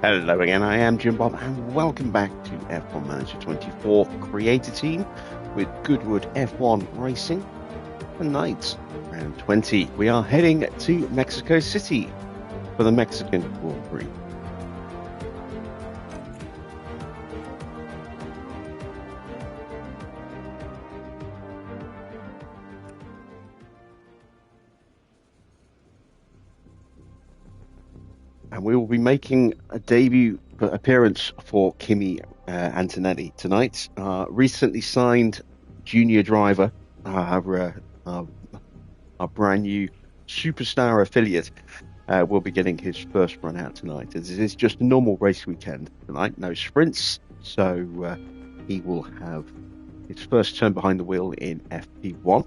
Hello again, I am Jim Bob, and welcome back to F1 Manager 24 Creator Team with Goodwood F1 Racing. Tonight, round 20, we are heading to Mexico City for the Mexican Grand Prix. And we will be making a debut appearance for Kimi Antonelli tonight. Recently signed junior driver, our brand new superstar affiliate, will be getting his first run out tonight. It is just a normal race weekend tonight, no sprints, so he will have his first turn behind the wheel in FP1.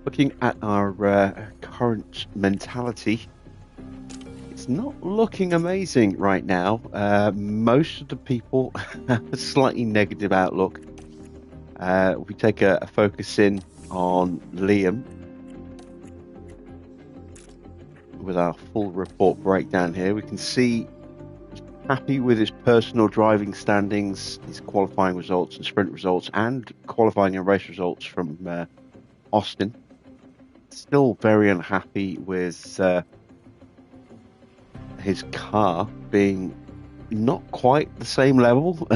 Looking at our current mentality, it's not looking amazing right now. Most of the people have a slightly negative outlook. If we take a focus in on Liam with our full report breakdown here, we can see he's happy with his personal driving standings, his qualifying results and sprint results, and qualifying and race results from Austin. Still very unhappy with his car being not quite the same level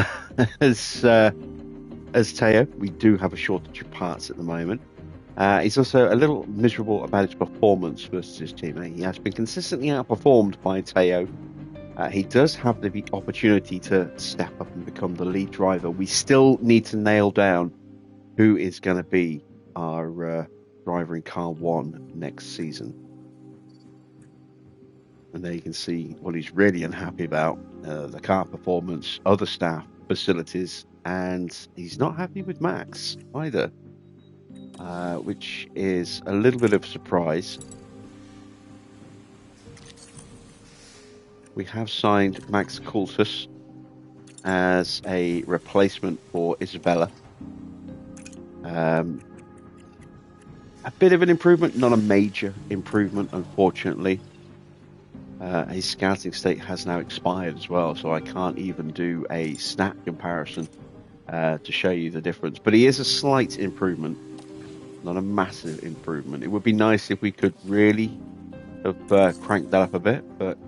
as Teo. We do have a shortage of parts at the moment. He's also a little miserable about his performance versus his teammate. He has been consistently outperformed by Teo. He does have the opportunity to step up and become the lead driver. We still need to nail down who is going to be our driver in car 1 next season. And there you can see what he's really unhappy about, the car performance, other staff, facilities, and he's not happy with Max either, which is a little bit of a surprise. We have signed Max Coultus as a replacement for Isabella. A bit of an improvement, not a major improvement, unfortunately. His scouting state has now expired as well, so I can't even do a snap comparison to show you the difference. But he is a slight improvement, not a massive improvement. It would be nice if we could really have cranked that up a bit, but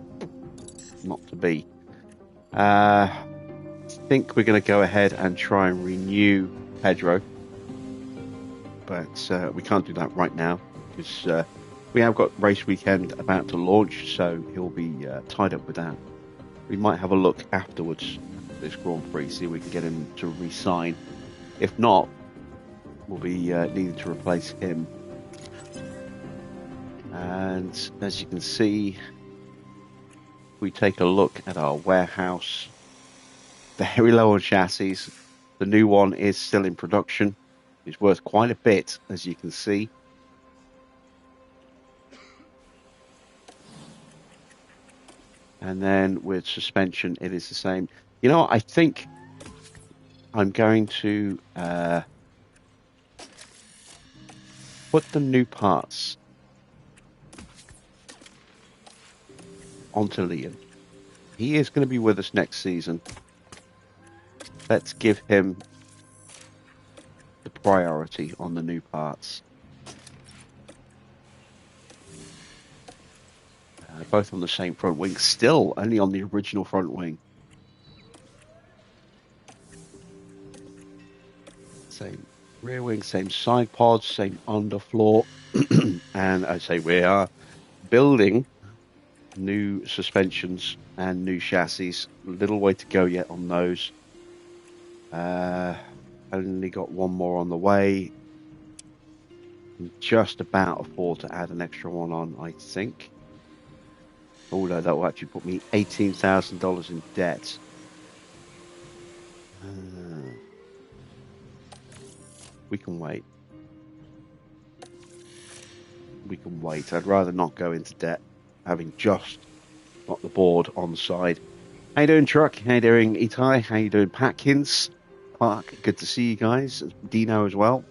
not to be. I think we're going to go ahead and try and renew Pedro, but we can't do that right now because we have got race weekend about to launch, so he'll be tied up with that. We might have a look afterwards at this Grand Prix, see if we can get him to re-sign. If not, we'll be needing to replace him. And as you can see, if we take a look at our warehouse, very low on chassis. The new one is still in production. It's worth quite a bit, as you can see. And then with suspension, it is the same. You know, I think I'm going to put the new parts onto Liam. He is going to be with us next season. Let's give him the priority on the new parts. Both on the same front wing, still only on the original front wing. Same rear wing, same side pods, same underfloor. And I say we are building new suspensions and new chassis. Little way to go yet on those. Only got one more on the way. Just about afford to add an extra one on, I think. Although that will actually put me $18,000 in debt. We can wait. We can wait. I'd rather not go into debt, having just got the board on the side. How you doing, Truck? How you doing, Itai? How you doing, Patkins? Clark, good to see you guys. Dino as well.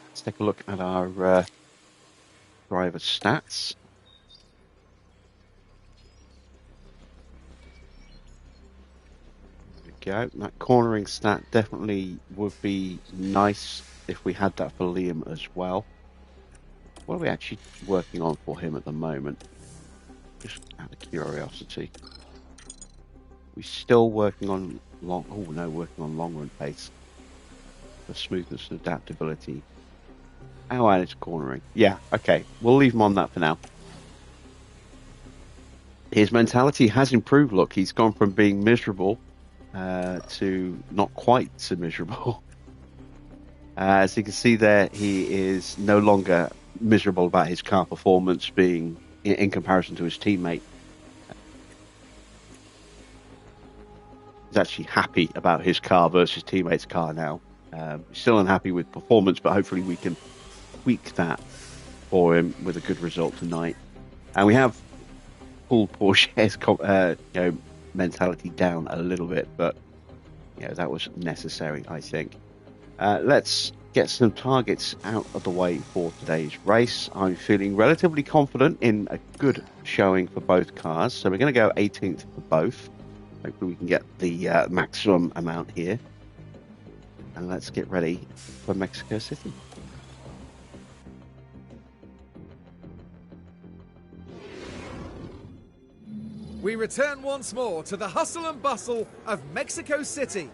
Let's take a look at our driver stats. go. That cornering stat definitely would be nice if we had that for Liam as well. What are we actually working on for him at the moment? Just out of curiosity. We're still working on working on long run pace. For smoothness and adaptability. Oh, and it's cornering. Yeah, okay. We'll leave him on that for now. His mentality has improved. Look, he's gone from being miserable to not quite so miserable. As you can see there, he is no longer miserable about his car performance being in comparison to his teammate. He's actually happy about his car versus his teammate's car now. Still unhappy with performance, but hopefully we can tweak that for him with a good result tonight. And we have pulled Porsche's mentality down a little bit, but that was necessary, I think. Let's get some targets out of the way for today's race. I'm feeling relatively confident in a good showing for both cars, so we're going to go 18th for both. Hopefully we can get the maximum amount here. And let's get ready for Mexico City. We return once more to the hustle and bustle of Mexico City.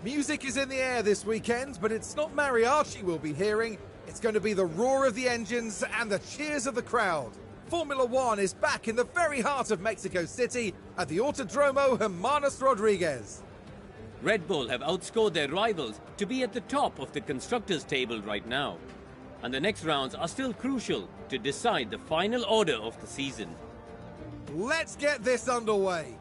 Music is in the air this weekend, but it's not mariachi we'll be hearing. It's going to be the roar of the engines and the cheers of the crowd. Formula One is back in the very heart of Mexico City at the Autodromo Hermanos Rodriguez. Red Bull have outscored their rivals to be at the top of the constructors' table right now. And the next rounds are still crucial to decide the final order of the season. Let's get this underway.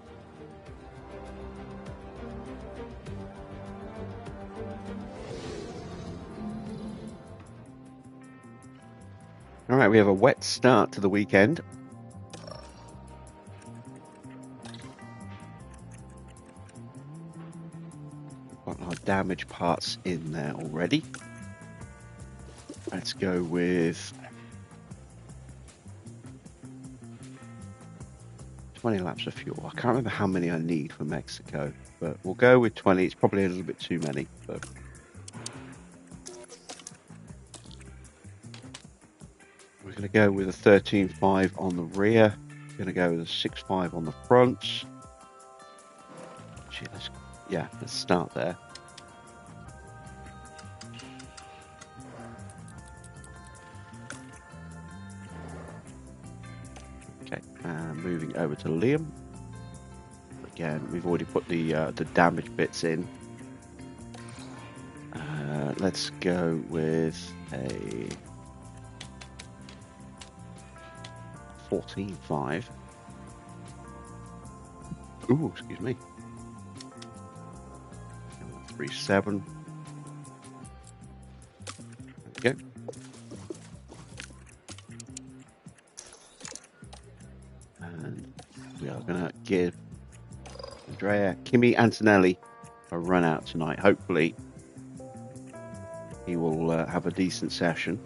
All right, we have a wet start to the weekend. Got our damaged parts in there already. Let's go with 20 laps of fuel. I can't remember how many I need for Mexico, but we'll go with 20. It's probably a little bit too many, but we're going to go with a 13.5 on the rear. We're going to go with a 6.5 on the front. Let's start there. Okay, and moving over to Liam. Again, we've already put the damaged bits in. Let's go with a 14.5. Ooh, excuse me. 3.7. There we go. And we are going to give Kimi Antonelli a run out tonight. Hopefully he will have a decent session.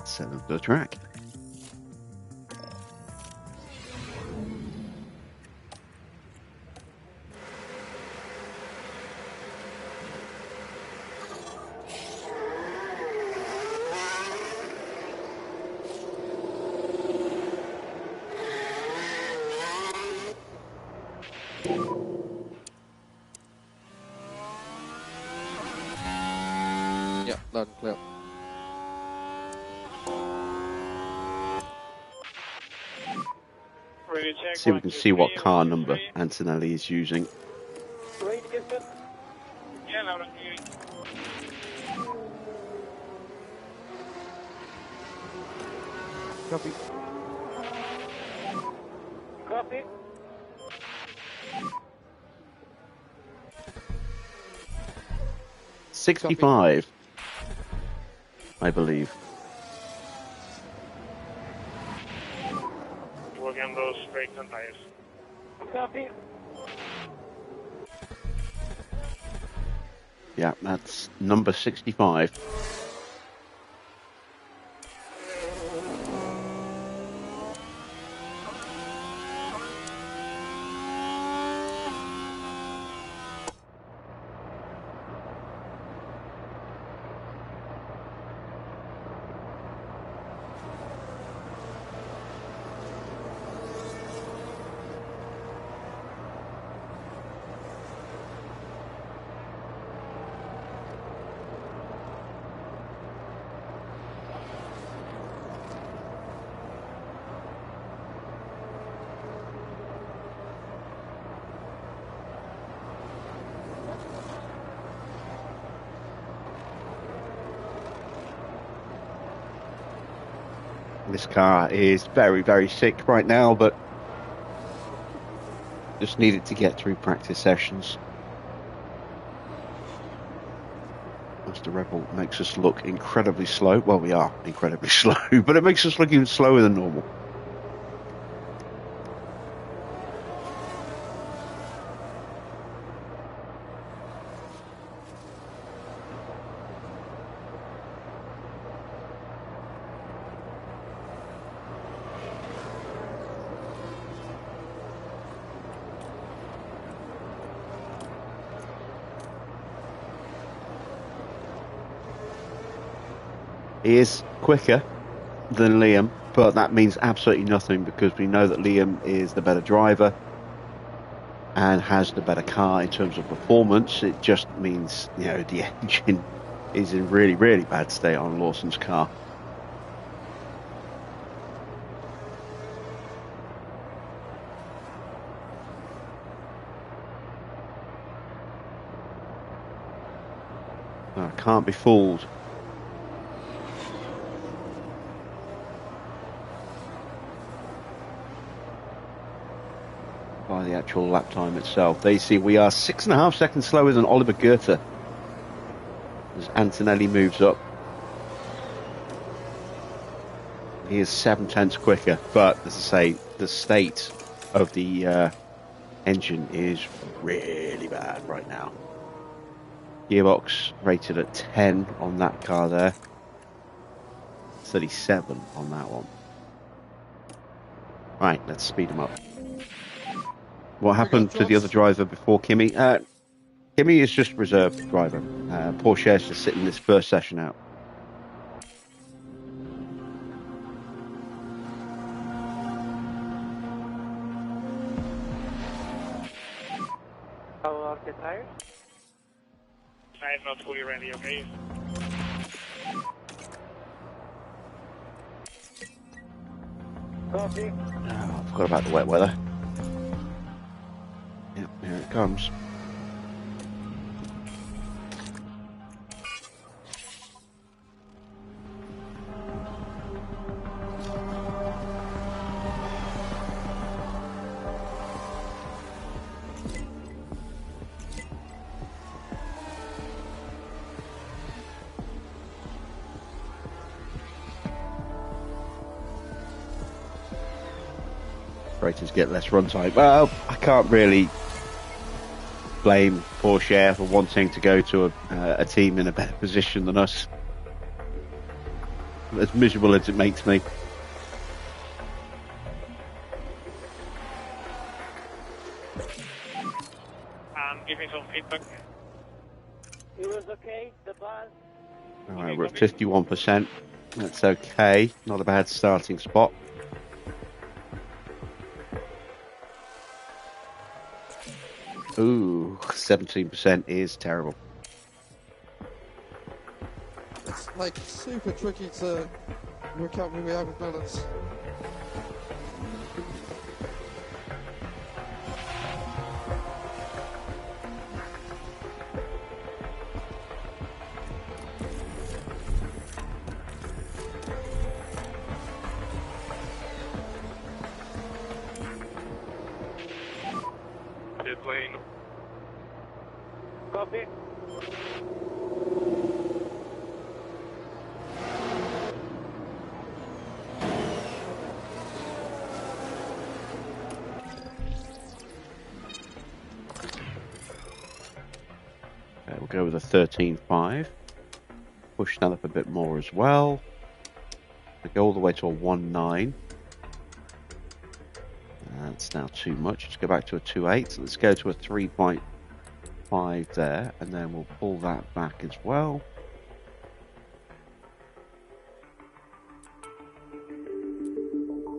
Send him to the track. Yeah, loud and clear. See if we can see what car number Antonelli is using. Copy. Copy. 65, I believe. Working on those brakes and tires. Copy. Yeah, that's number 65. This car is very, very sick right now, but just needed to get through practice sessions. Mr. Rebel makes us look incredibly slow. Well, we are incredibly slow, but it makes us look even slower than normal. He is quicker than Liam, but that means absolutely nothing because we know that Liam is the better driver and has the better car in terms of performance. It just means, you know, the engine is in really, really bad state on Lawson's car. I can't be fooled. By the actual lap time itself. They see we are 6.5 seconds slower than Oliver Goethe as Antonelli moves up. He is 7/10 quicker, but as I say, the state of the engine is really bad right now. Gearbox rated at 10 on that car there, 37 on that one. Right, let's speed him up. What happened to the other driver before Kimi? Kimi is just reserve driver. Porsche is just sitting this first session out. How are the tires? I'm not fully ready, okay? Copy. Oh, I forgot about the wet weather. Yep, here it comes. Operators get less runtime. Well, I can't really blame Porsche for wanting to go to a team in a better position than us. As miserable as it makes me. Give me some feedback. It was okay, the bus. Alright, we're at 51%. That's okay. Not a bad starting spot. Ooh, 17% is terrible. It's like super tricky to work out where we are with balance. Pit lane. Copy. We'll go with a 13.5. Push that up a bit more as well. We go all the way to a 1.9. That's now too much. Let's go back to a 2.8. So let's go to a 3.5 there, and then we'll pull that back as well.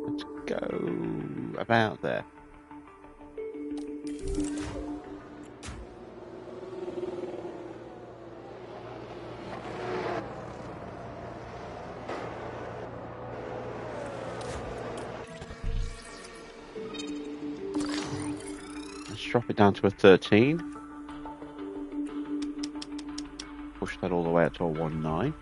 Let's go about there. Drop it down to a 13. Push that all the way up to a 1.9.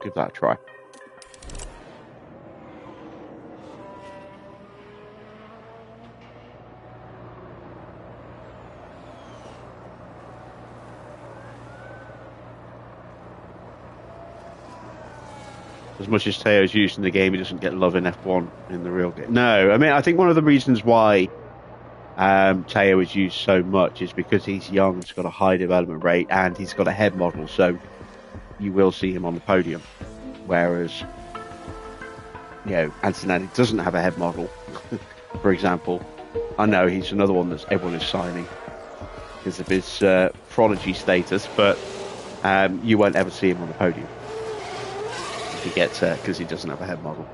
Give that a try. As much as Teo's used in the game, he doesn't get love in F1 in the real game. No, I mean, I think one of the reasons why Teo is used so much is because he's young, he's got a high development rate, and he's got a head model, so you will see him on the podium. Whereas, Antonelli doesn't have a head model, for example. I know he's another one that everyone is signing because of his prodigy status, but you won't ever see him on the podium. He gets because he doesn't have a head model.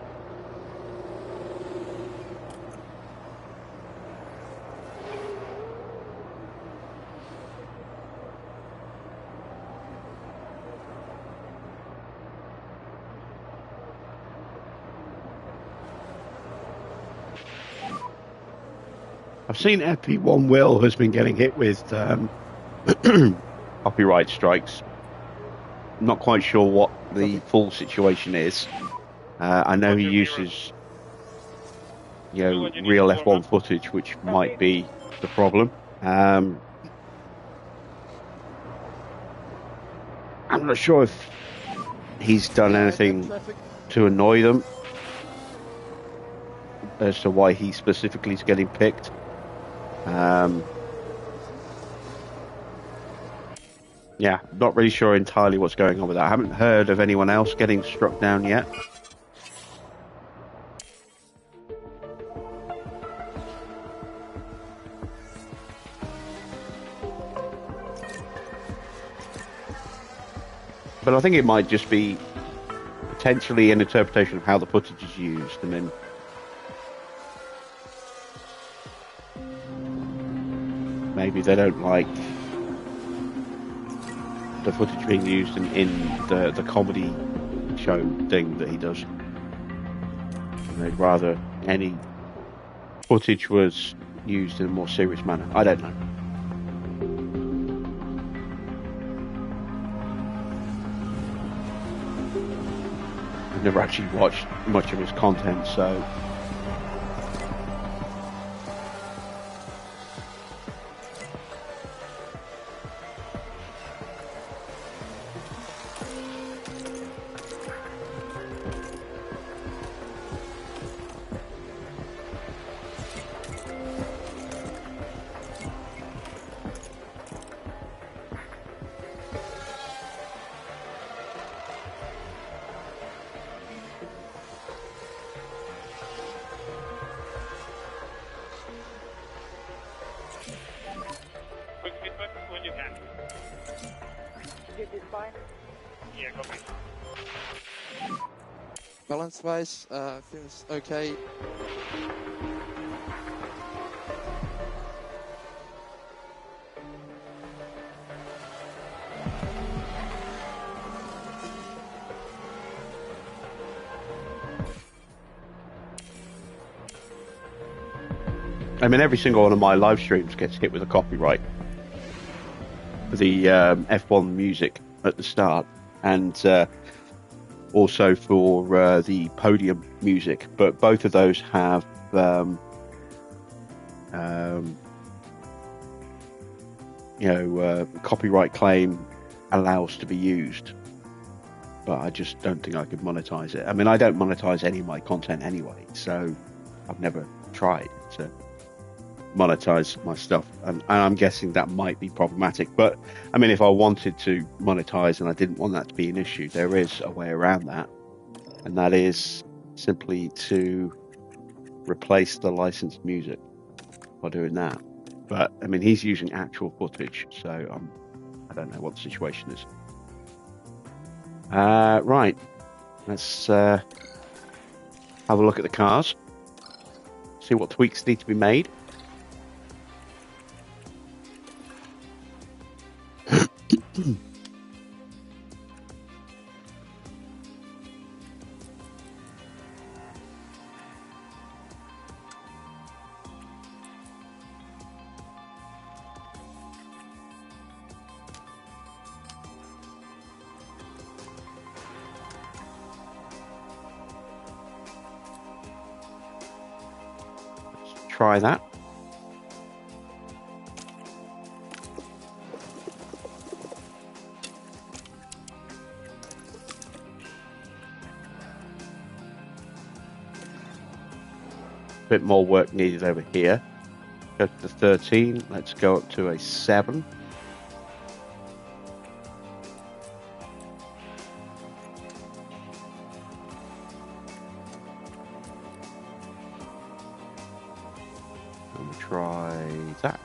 I've seen FP1 Will has been getting hit with copyright strikes. I'm not quite sure what the full situation is. I know he uses, real F1 footage, which might be the problem. I'm not sure if he's done anything to annoy them as to why he specifically is getting picked. Yeah, not really sure entirely what's going on with that. I haven't heard of anyone else getting struck down yet. But I think it might just be potentially an interpretation of how the footage is used. I mean, maybe they don't like the footage being used in the comedy show thing that he does. And they'd rather any footage was used in a more serious manner. I don't know. I've never actually watched much of his content, so balance wise, feels okay. I mean, every single one of my live streams gets hit with a copyright for the F1 music at the start, and also for the podium music. But both of those have copyright claim allows to be used. But I just don't think I could monetize it. I mean, I don't monetize any of my content anyway, so I've never tried to monetize my stuff, and I'm guessing that might be problematic. But I mean, if I wanted to monetize and I didn't want that to be an issue, there is a way around that, and that is simply to replace the licensed music by doing that. But I mean, he's using actual footage, so I don't know what the situation is. Right, let's have a look at the cars, see what tweaks need to be made. try that. Bit more work needed over here. Go to the 13. Let's go up to a 7. And we'll try that.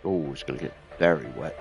Oh, it's going to get very wet.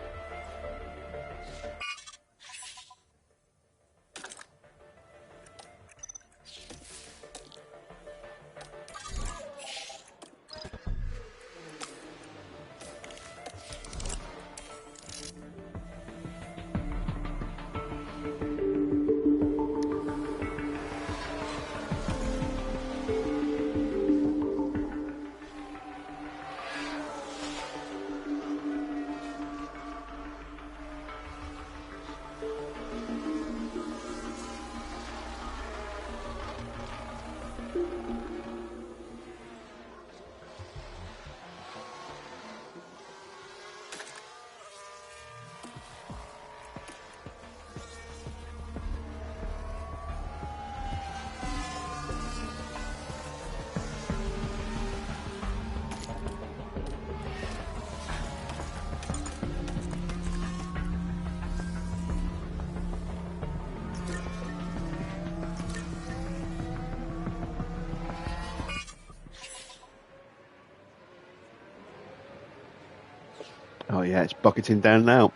Oh yeah, it's bucketing down now.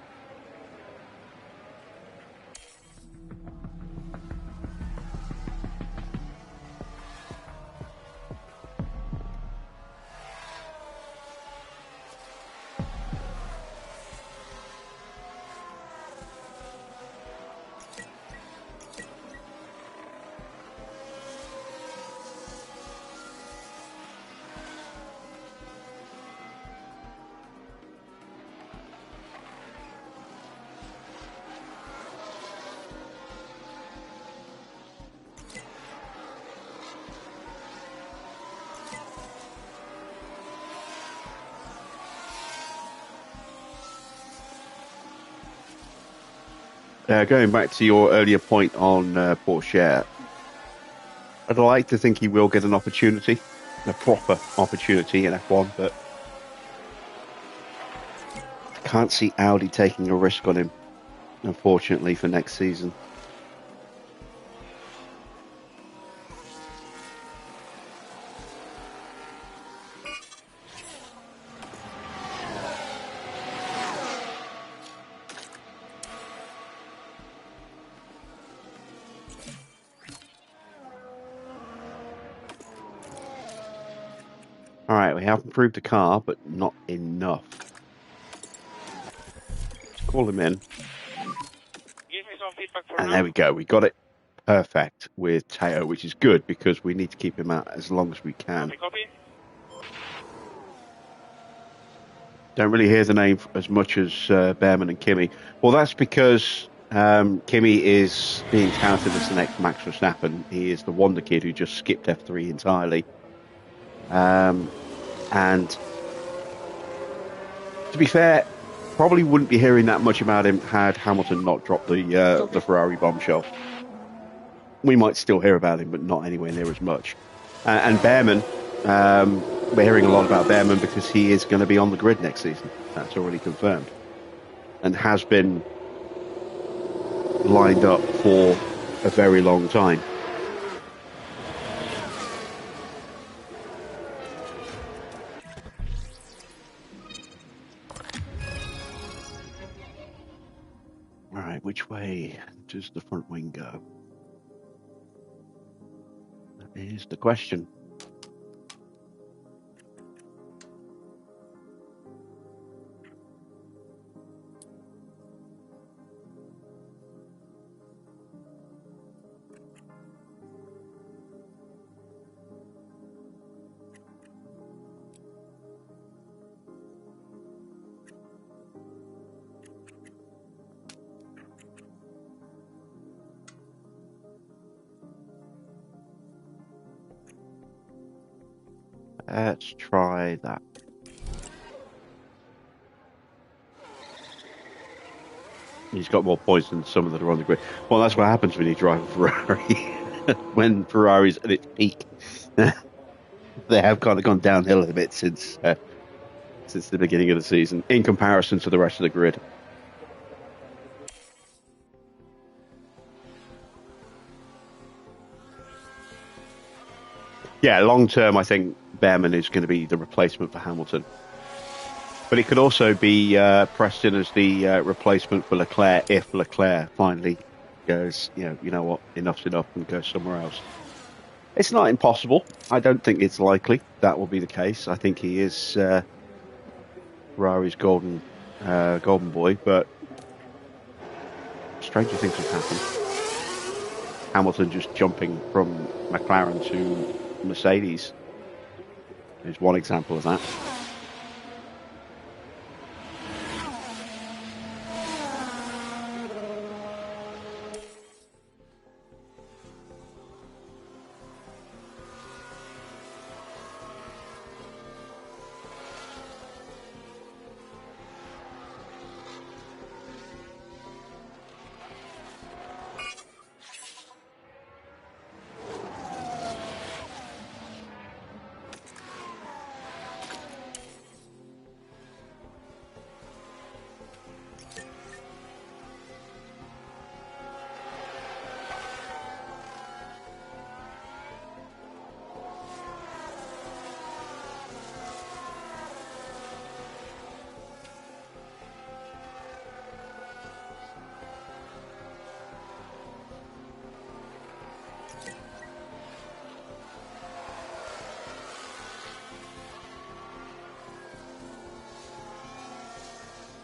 Going back to your earlier point on Porsche, I'd like to think he will get an opportunity, a proper opportunity in F1, but I can't see Audi taking a risk on him, unfortunately, for next season. All right, we have improved the car, but not enough. Let's call him in. Give me some feedback for And now. there we go. We got it perfect with Teo, which is good because we need to keep him out as long as we can. Copy, copy. Don't really hear the name as much as Behrman and Kimi. Well, that's because Kimi is being touted as the next Max Verstappen. He is the wonder kid who just skipped F3 entirely. And to be fair, probably wouldn't be hearing that much about him had Hamilton not dropped the Ferrari bombshell. We might still hear about him, but not anywhere near as much. And Behrman, we're hearing a lot about Behrman because he is going to be on the grid next season. That's already confirmed. And has been lined up for a very long time. All right, which way does the front wing go? That is the question. Let's try that. He's got more points than some of that are on the grid. Well, that's what happens when you drive a Ferrari. When Ferrari's at its peak, they have kind of gone downhill a bit since the beginning of the season, in comparison to the rest of the grid. Yeah, long term, I think Behrman is going to be the replacement for Hamilton. But it could also be pressed in as the replacement for Leclerc if Leclerc finally goes, you know what, enough's enough, and goes somewhere else. It's not impossible. I don't think it's likely that will be the case. I think he is Ferrari's golden boy, but stranger things have happened. Hamilton just jumping from McLaren to Mercedes is one example of that.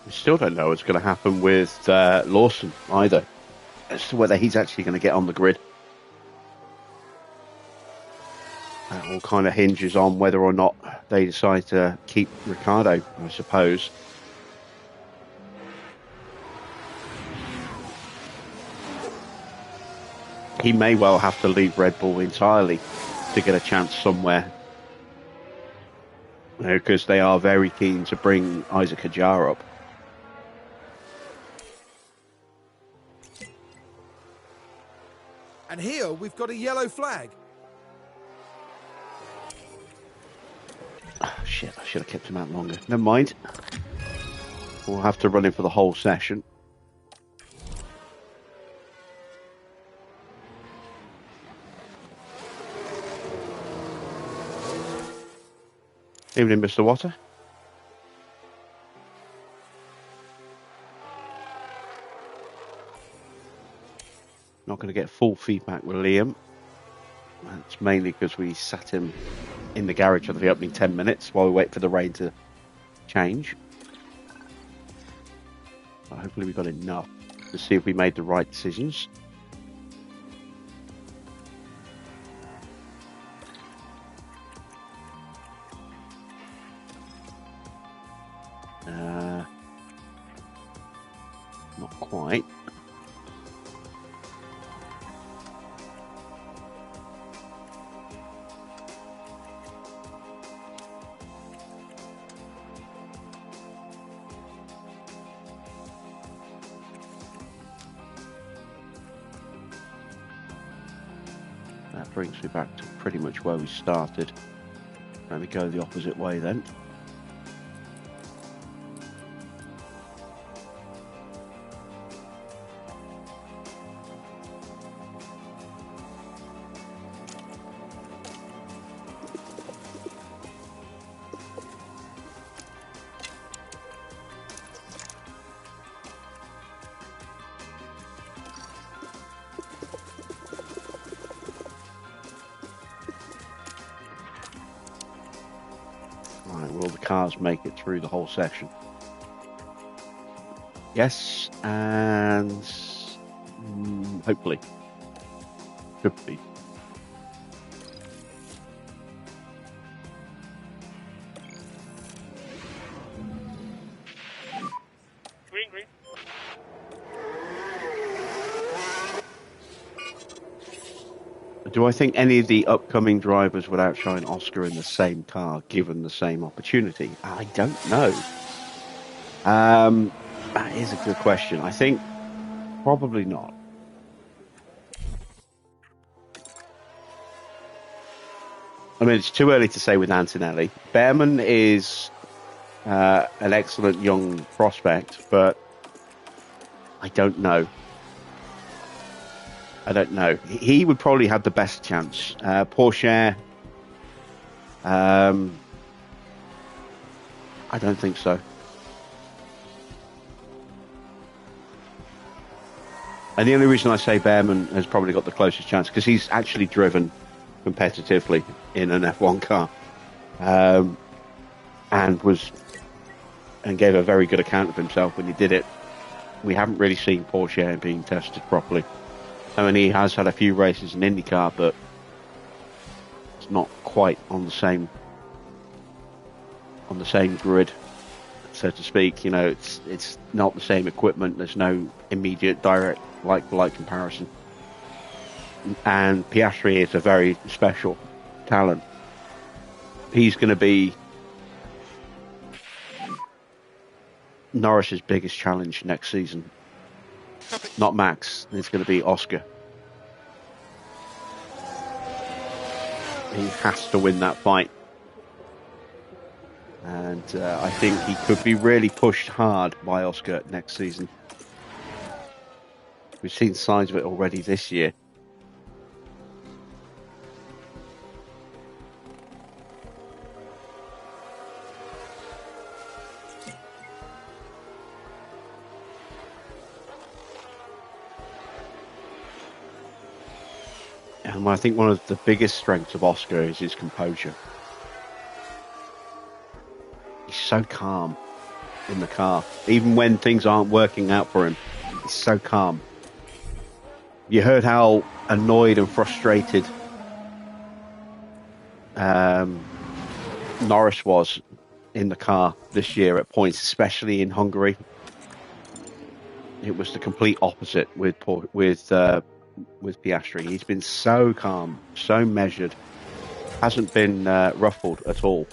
We still don't know what's going to happen with Lawson either, as to whether he's actually going to get on the grid. That all kind of hinges on whether or not they decide to keep Ricciardo, I suppose. He may well have to leave Red Bull entirely to get a chance somewhere, because they are very keen to bring Isaac Hadjar up. And here we've got a yellow flag. Oh, shit, I should have kept him out longer. Never mind. We'll have to run him for the whole session. Evening, Mr. Water. Not going to get full feedback with Liam. That's mainly because we sat him in the garage for the opening 10 minutes while we wait for the rain to change. But hopefully we got enough to see if we made the right decisions. Not quite. That brings me back to pretty much where we started. Let me go the opposite way then. Right, will the cars make it through the whole session? Yes, and hopefully. Could be. Green. Do I think any of the upcoming drivers would outshine Oscar in the same car, given the same opportunity? I don't know. That is a good question. I think probably not. I mean, it's too early to say with Antonelli. Behrman is an excellent young prospect, but I don't know. I don't know. He would probably have the best chance. Porsche, I don't think so. And the only reason I say Behrman has probably got the closest chance because he's actually driven competitively in an F1 car, and gave a very good account of himself when he did it. We haven't really seen Porsche being tested properly. I mean, he has had a few races in IndyCar, but it's not quite on the same grid, so to speak. You know, it's not the same equipment. There's no immediate direct like-for-like comparison. And Piastri is a very special talent. He's going to be Norris's biggest challenge next season. Not Max. It's going to be Oscar. He has to win that fight. And I think he could be really pushed hard by Oscar next season. We've seen signs of it already this year. And I think one of the biggest strengths of Oscar is his composure. He's so calm in the car. Even when things aren't working out for him, he's so calm. You heard how annoyed and frustrated Norris was in the car this year at points, especially in Hungary. It was the complete opposite with Piastri. He's been so calm, so measured, hasn't been ruffled at all.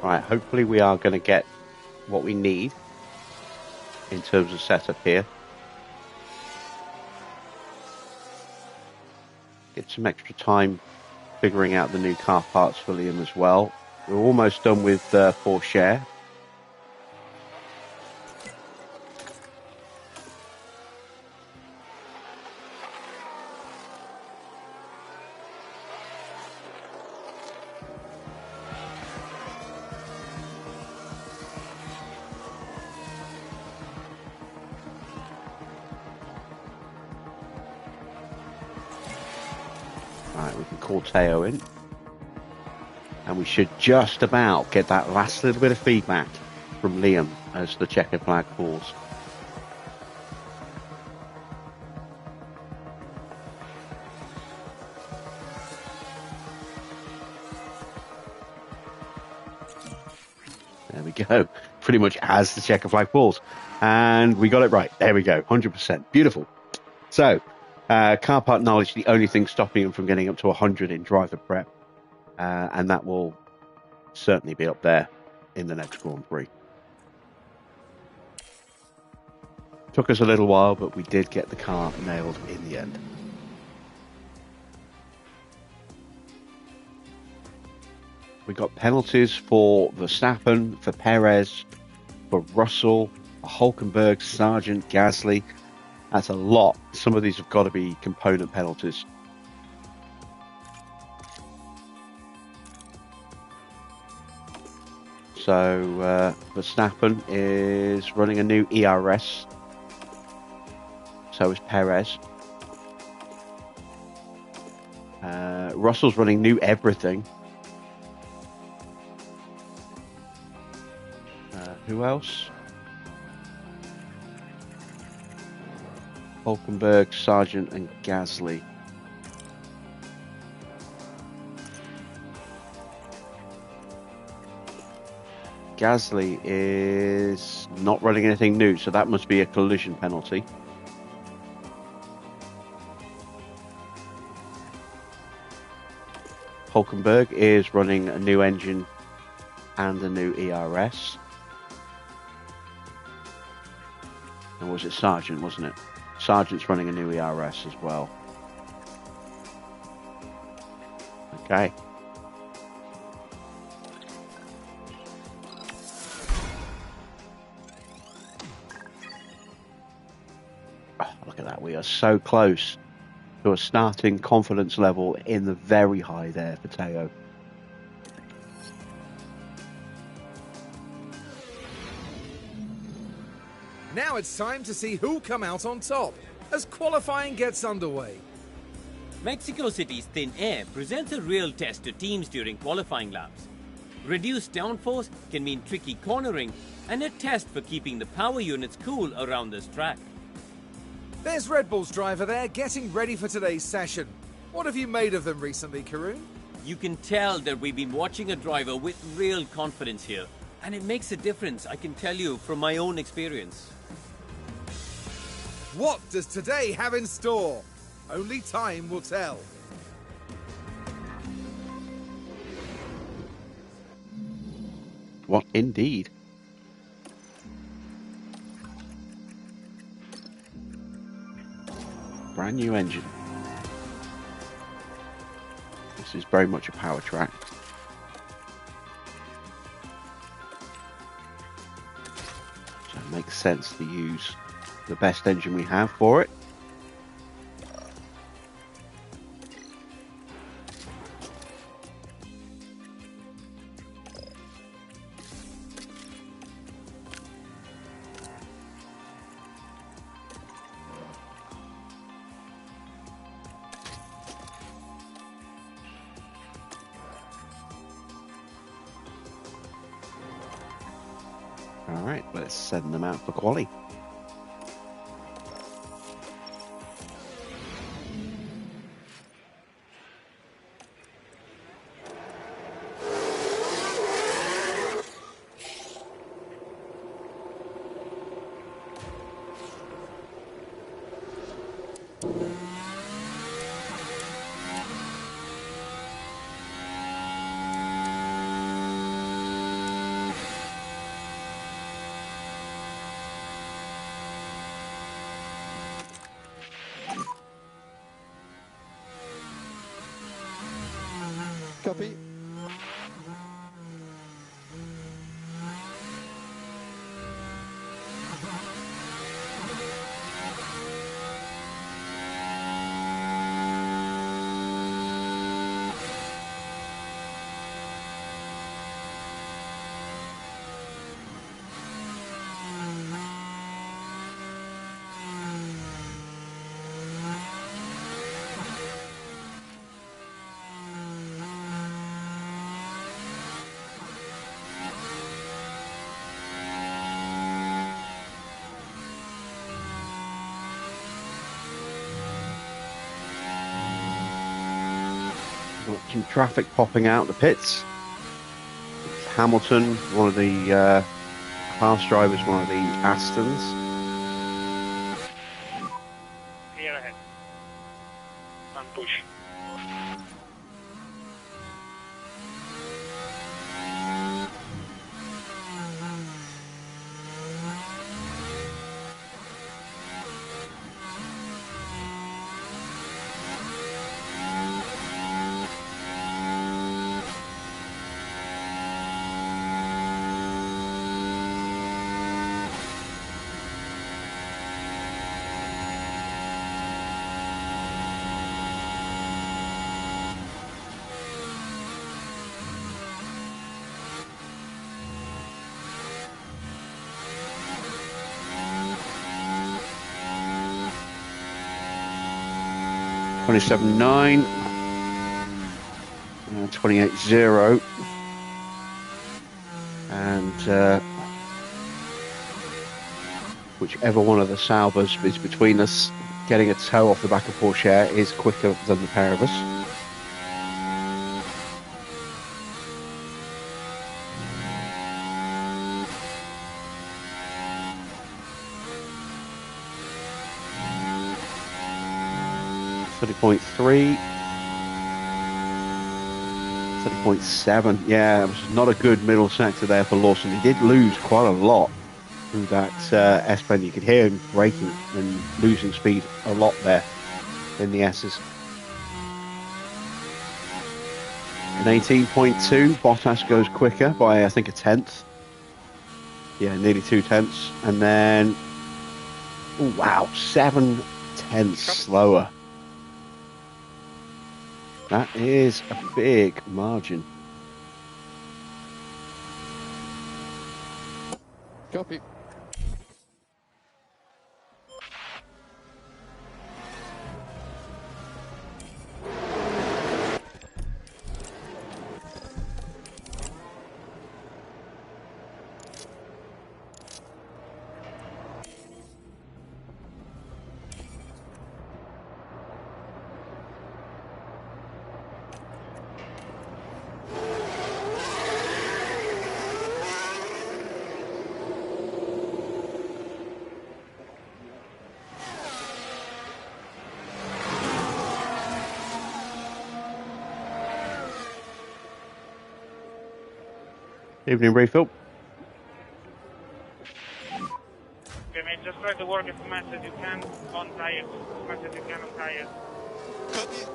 Right, hopefully we are going to get what we need in terms of setup here. Get some extra time figuring out the new car parts for Liam as well. We're almost done with Porsche. Right, we can call Teo in. And we should just about get that last little bit of feedback from Liam as the checker flag falls. There we go. Pretty much as the checker flag falls. And we got it right. There we go. 100%. Beautiful. So, car part knowledge, the only thing stopping him from getting up to 100 in driver prep. And that will certainly be up there in the next Grand Prix. Took us a little while, but we did get the car nailed in the end. We got penalties for Verstappen, for Perez, for Russell, for Hulkenberg, Sargent, Gasly. That's a lot. Some of these have got to be component penalties. So Verstappen is running a new ERS. So is Perez. Russell's running new everything. Who else? Hulkenberg, Sargent, and Gasly. Gasly is not running anything new, so that must be a collision penalty. Hulkenberg is running a new engine and a new ERS. And was it Sargent, wasn't it? Sargent's running a new ERS as well. Okay. Oh, look at that. We are so close to a starting confidence level in the very high there for Teo. Now it's time to see who'll come out on top as qualifying gets underway. Mexico City's thin air presents a real test to teams during qualifying laps. Reduced downforce can mean tricky cornering and a test for keeping the power units cool around this track. There's Red Bull's driver there getting ready for today's session. What have you made of them recently, Karun? You can tell that we've been watching a driver with real confidence here. And it makes a difference, I can tell you from my own experience. What does today have in store? Only time will tell. What indeed? Brand new engine. This is very much a power track. So it makes sense to use the best engine we have for it. All right, let's send them out for quali. Copy. Got some traffic popping out the pits. Hamilton, one of the Haas drivers, one of the Astons. Clear ahead. And push. .27.9, 28.0, and whichever one of the Saubers is between us, getting a toe off the back of Porsche is quicker than the pair of us. .3, 30.7. Yeah, it was not a good middle sector there for Lawson. He did lose quite a lot through that S-bend. You could hear him braking and losing speed a lot there in the S's. In 18.2, Bottas goes quicker by, I think, a tenth. Yeah, nearly 2 tenths. And then, oh, wow, 7 tenths slower. That is a big margin. Copy. Evening refill. Okay, mate, just try to work as much as you can on tires. As much as you can on tires. Copy.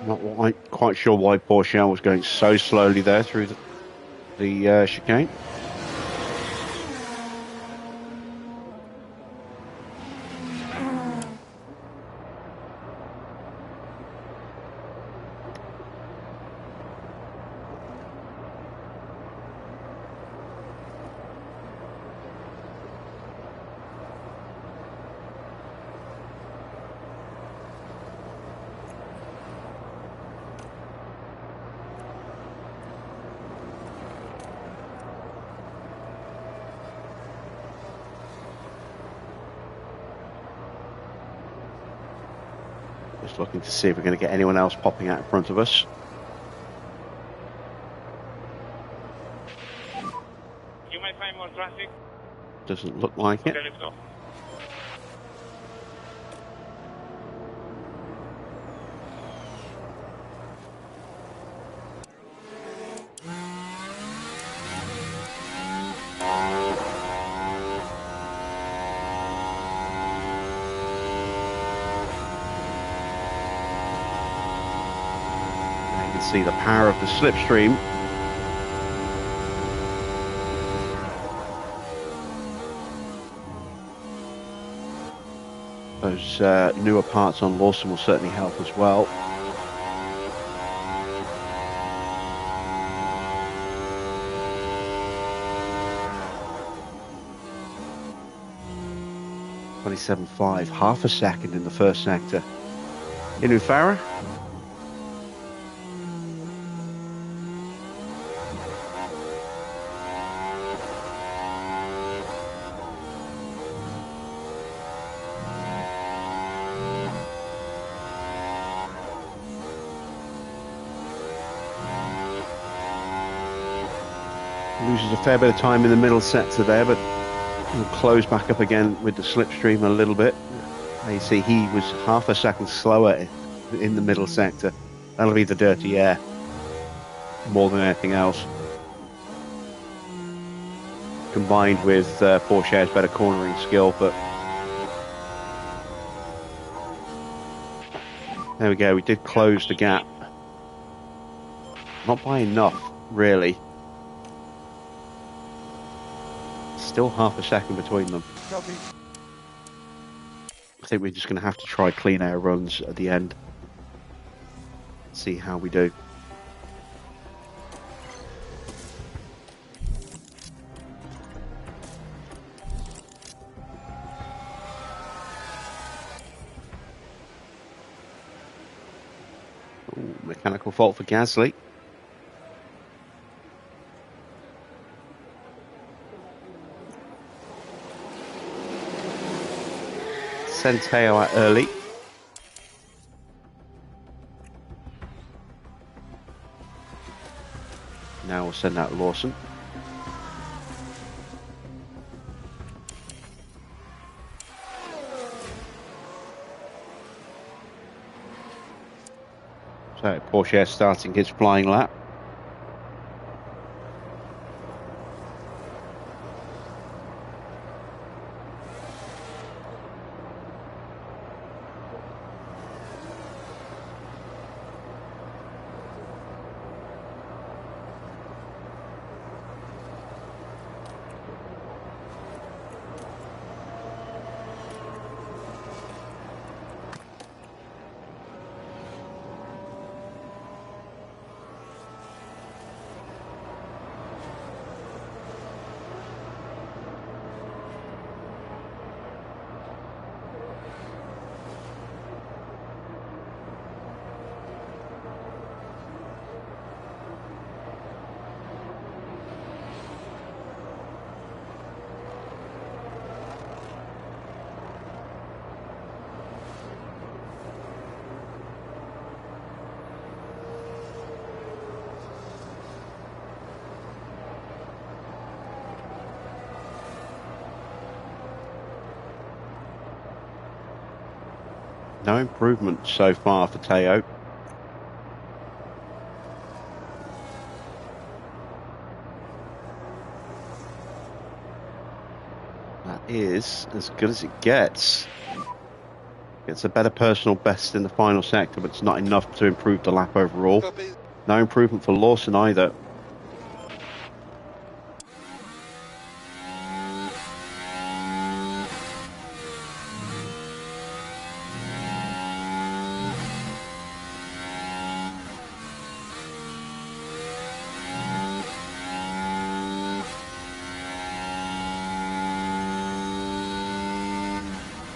Not quite sure why Porsche was going so slowly there through the chicane. Just looking to see if we're going to get anyone else popping out in front of us. You might find more traffic. Doesn't look like it. Okay, let's go. You can see the power of the slipstream. Those newer parts on Lawson will certainly help as well. .27.5, half a second in the first sector. Inu Farah. Loses a fair bit of time in the middle sector there, but will close back up again with the slipstream a little bit. You see he was half a second slower in the middle sector. That'll be the dirty air more than anything else. Combined with Pourchaire's better cornering skill, but there we go, we did close the gap. Not by enough, really. Still half a second between them. Copy. I think we're just going to have to try clean air runs at the end. See how we do. Ooh, mechanical fault for Gasly. Send Teo out early. Now we'll send out Lawson. So Pourchaire starting his flying lap. No improvement so far for Teo. That is as good as it gets. Gets a better personal best in the final sector, but it's not enough to improve the lap overall. Copy. No improvement for Lawson either.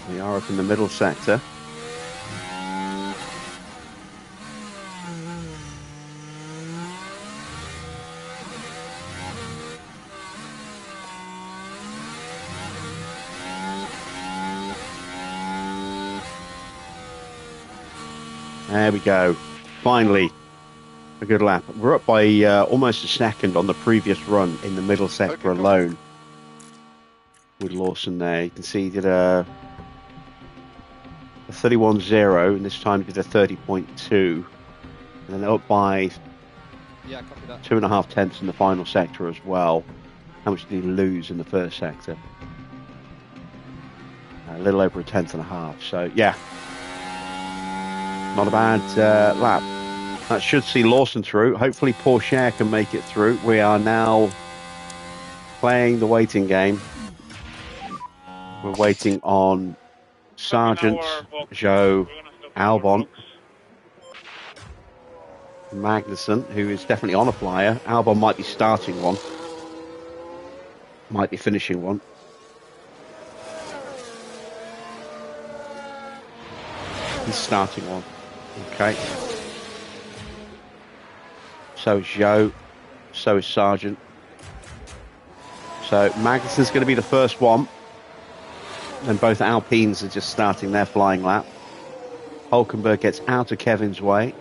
We are up in the middle sector. There we go. Finally, a good lap. We're up by almost a second on the previous run in the middle sector alone. With Lawson there, you can see he did a 31.0, and this time he did a 30.2, and then up by 2.5 tenths in the final sector as well. How much did he lose in the first sector? A little over a tenth and a half. So yeah, not a bad lap. That should see Lawson through. Hopefully Pourchaire can make it through. We are now playing the waiting game. We're waiting on Sargent, Joe, Albon, Magnussen, who is definitely on a flyer. Albon might be starting one, might be finishing one. He's starting one. Okay. So is Joe, so is Sargent. So Magnussen's going to be the first one. And both Alpines are just starting their flying lap. Hulkenberg gets out of Kevin's way.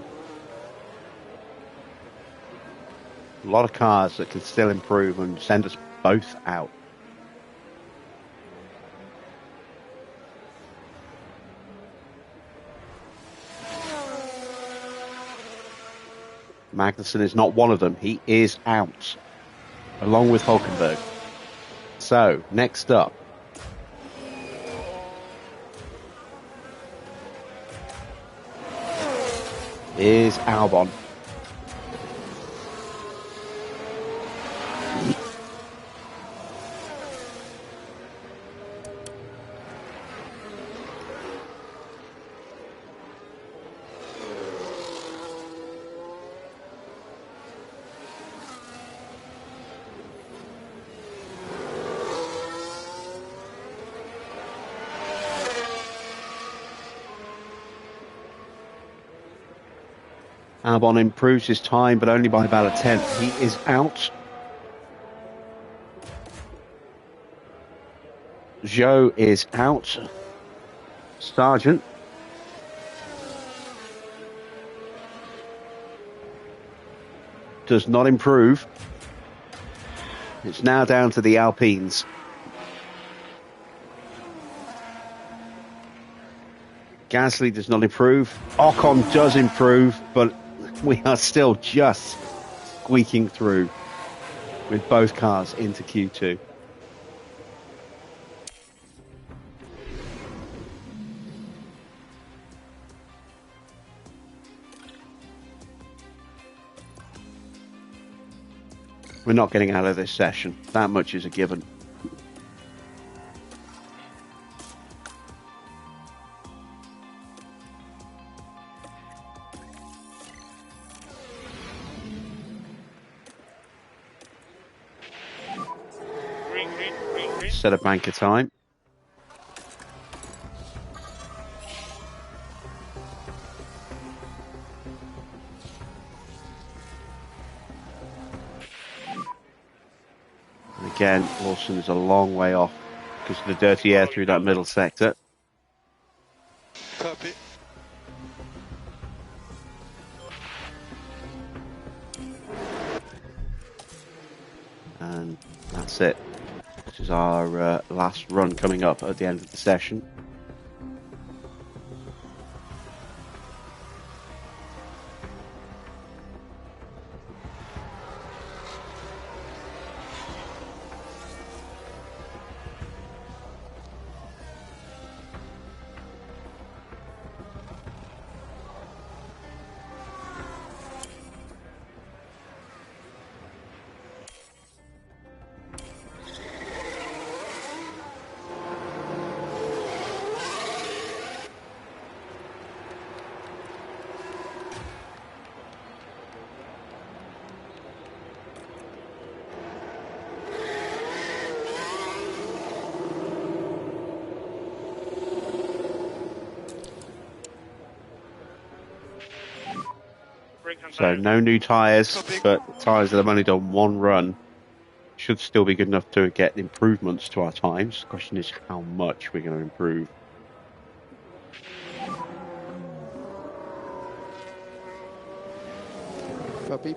A lot of cars that can still improve and send us both out. Magnussen is not one of them. He is out, along with Hulkenberg. So, next up. Is Albon. Albon improves his time, but only by about a tenth. He is out. Zhou is out. Sargent. Does not improve. It's now down to the Alpines. Gasly does not improve. Ocon does improve, but we are still just squeaking through with both cars into Q2. We're not getting out of this session. That much is a given. Set a banker time. And again, Lawson is a long way off because of the dirty air through that middle sector. Copy. And that's it. This is our last run coming up at the end of the session. So no new tyres, but tyres that have only done one run should still be good enough to get improvements to our times. The question is how much we're going to improve. Copy.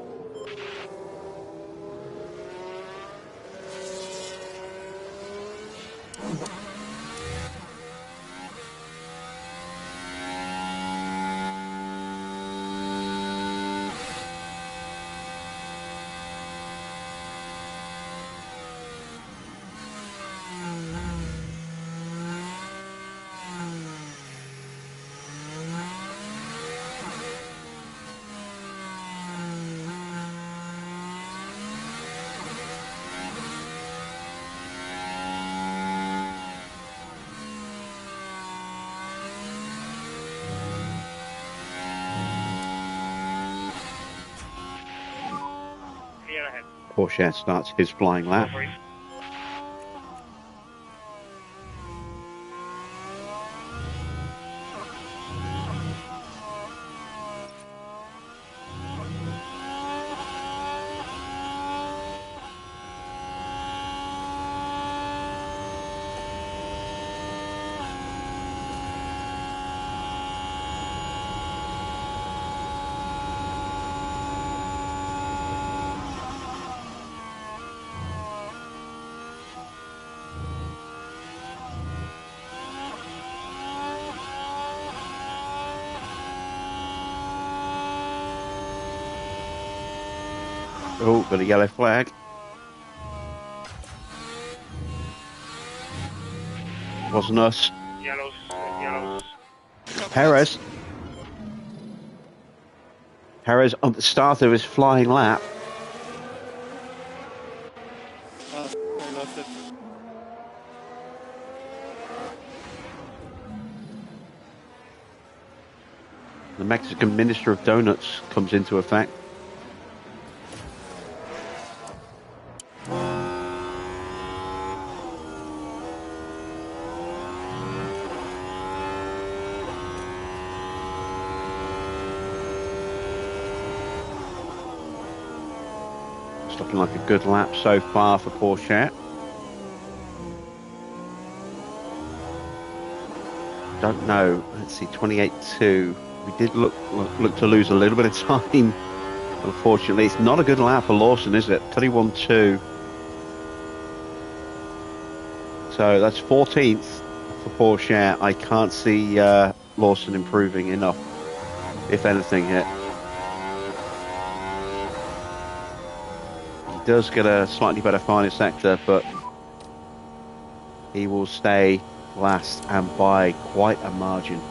Porsche starts his flying lap. Oh, got a yellow flag. Wasn't us. Yellows, yellows. Perez. Perez on the start of his flying lap. I lost it. The Mexican Minister of Donuts comes into effect. It's looking like a good lap so far for Porsche. Don't know. Let's see, 28.2. We did look to lose a little bit of time. Unfortunately, it's not a good lap for Lawson, is it? 31.2. So that's 14th for Porsche. I can't see Lawson improving enough, if anything, here. He does get a slightly better final sector, but he will stay last and by quite a margin.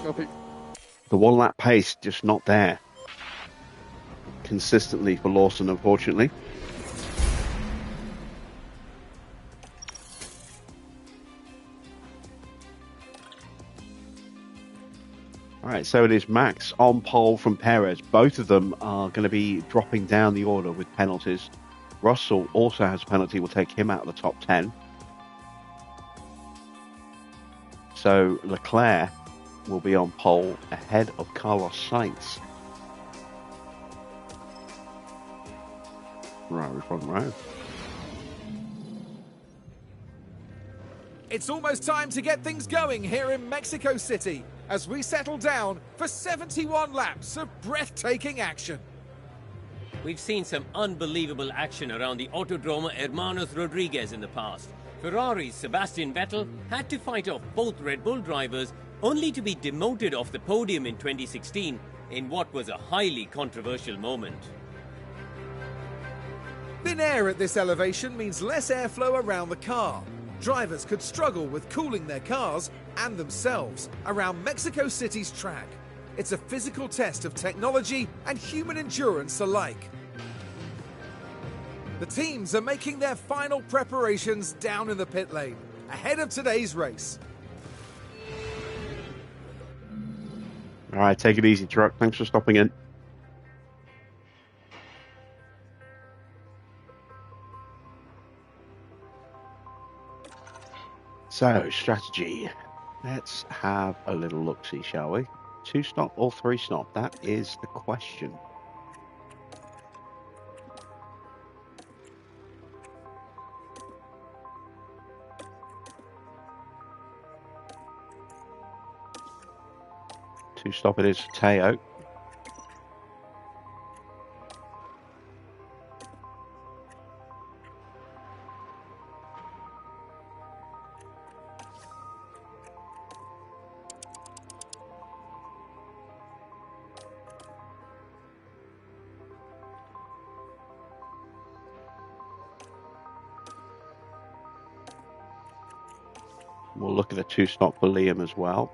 Copy. The one lap pace just not there consistently for Lawson, unfortunately. All right, so it is Max on pole from Perez. Both of them are going to be dropping down the order with penalties. Russell also has a penalty, will take him out of the top 10. So Leclerc will be on pole ahead of Carlos Sainz. Row front row. It's almost time to get things going here in Mexico City as we settle down for 71 laps of breathtaking action. We've seen some unbelievable action around the Autodromo Hermanos Rodriguez in the past. Ferrari's Sebastian Vettel had to fight off both Red Bull drivers only to be demoted off the podium in 2016 in what was a highly controversial moment. Thin air at this elevation means less airflow around the car. Drivers could struggle with cooling their cars and themselves around Mexico City's track. It's a physical test of technology and human endurance alike. The teams are making their final preparations down in the pit lane ahead of today's race. All right, take it easy, truck. Thanks for stopping in. So, strategy. Let's have a little look-see, shall we? 2-stop or 3-stop? That is the question. Two-stop it is for Teo. We'll look at a 2-stop for Liam as well.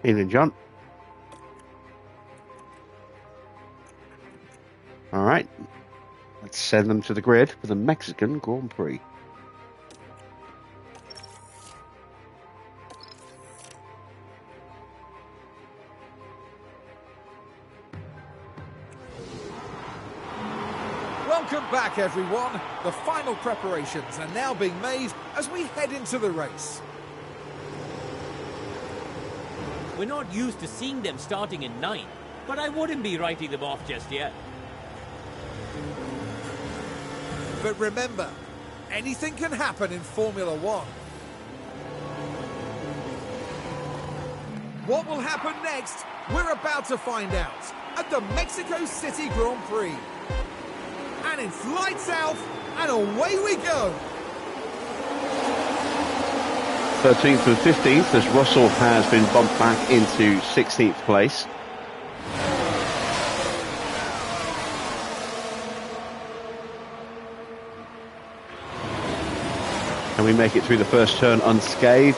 Evening, John. All right. Let's send them to the grid for the Mexican Grand Prix. Welcome back, everyone. The final preparations are now being made as we head into the race. We're not used to seeing them starting in 9th, but I wouldn't be writing them off just yet. But remember, anything can happen in Formula One. What will happen next? We're about to find out at the Mexico City Grand Prix. And it's lights out and away we go. 13th and 15th as Russell has been bumped back into 16th place. Can we make it through the first turn unscathed?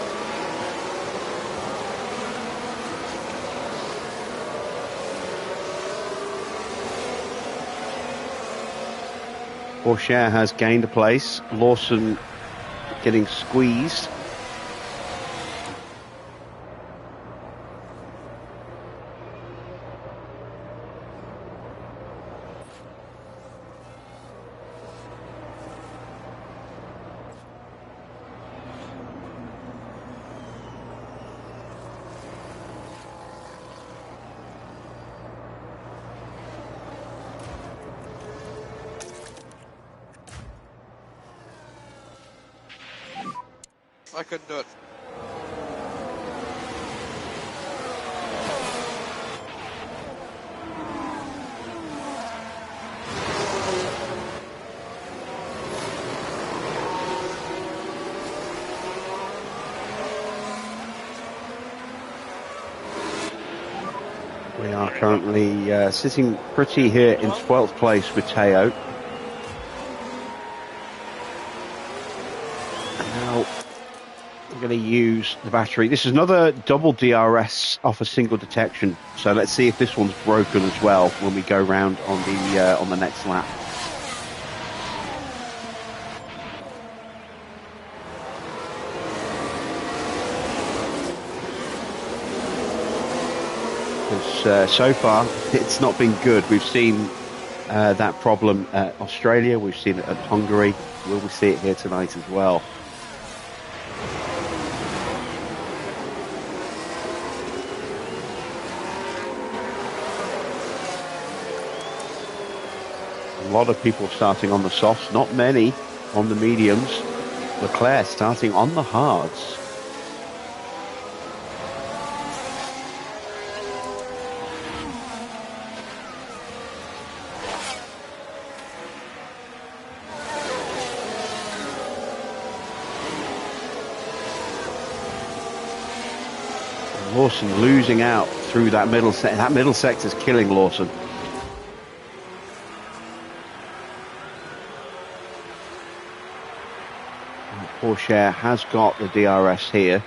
Porsche has gained a place. Lawson getting squeezed. I couldn't do it. We are currently sitting pretty here in 12th place with Teo. Now we're going to use the battery. This is another double DRS off a single detection. So let's see if this one's broken as well when we go round on the next lap. So far, it's not been good. We've seen that problem at Australia. We've seen it at Hungary. Will we see it here tonight as well? A lot of people starting on the softs, not many on the mediums. Leclerc starting on the hards. Lawson losing out through that middle sector. That middle sector's killing Lawson. And Porsche has got the DRS here.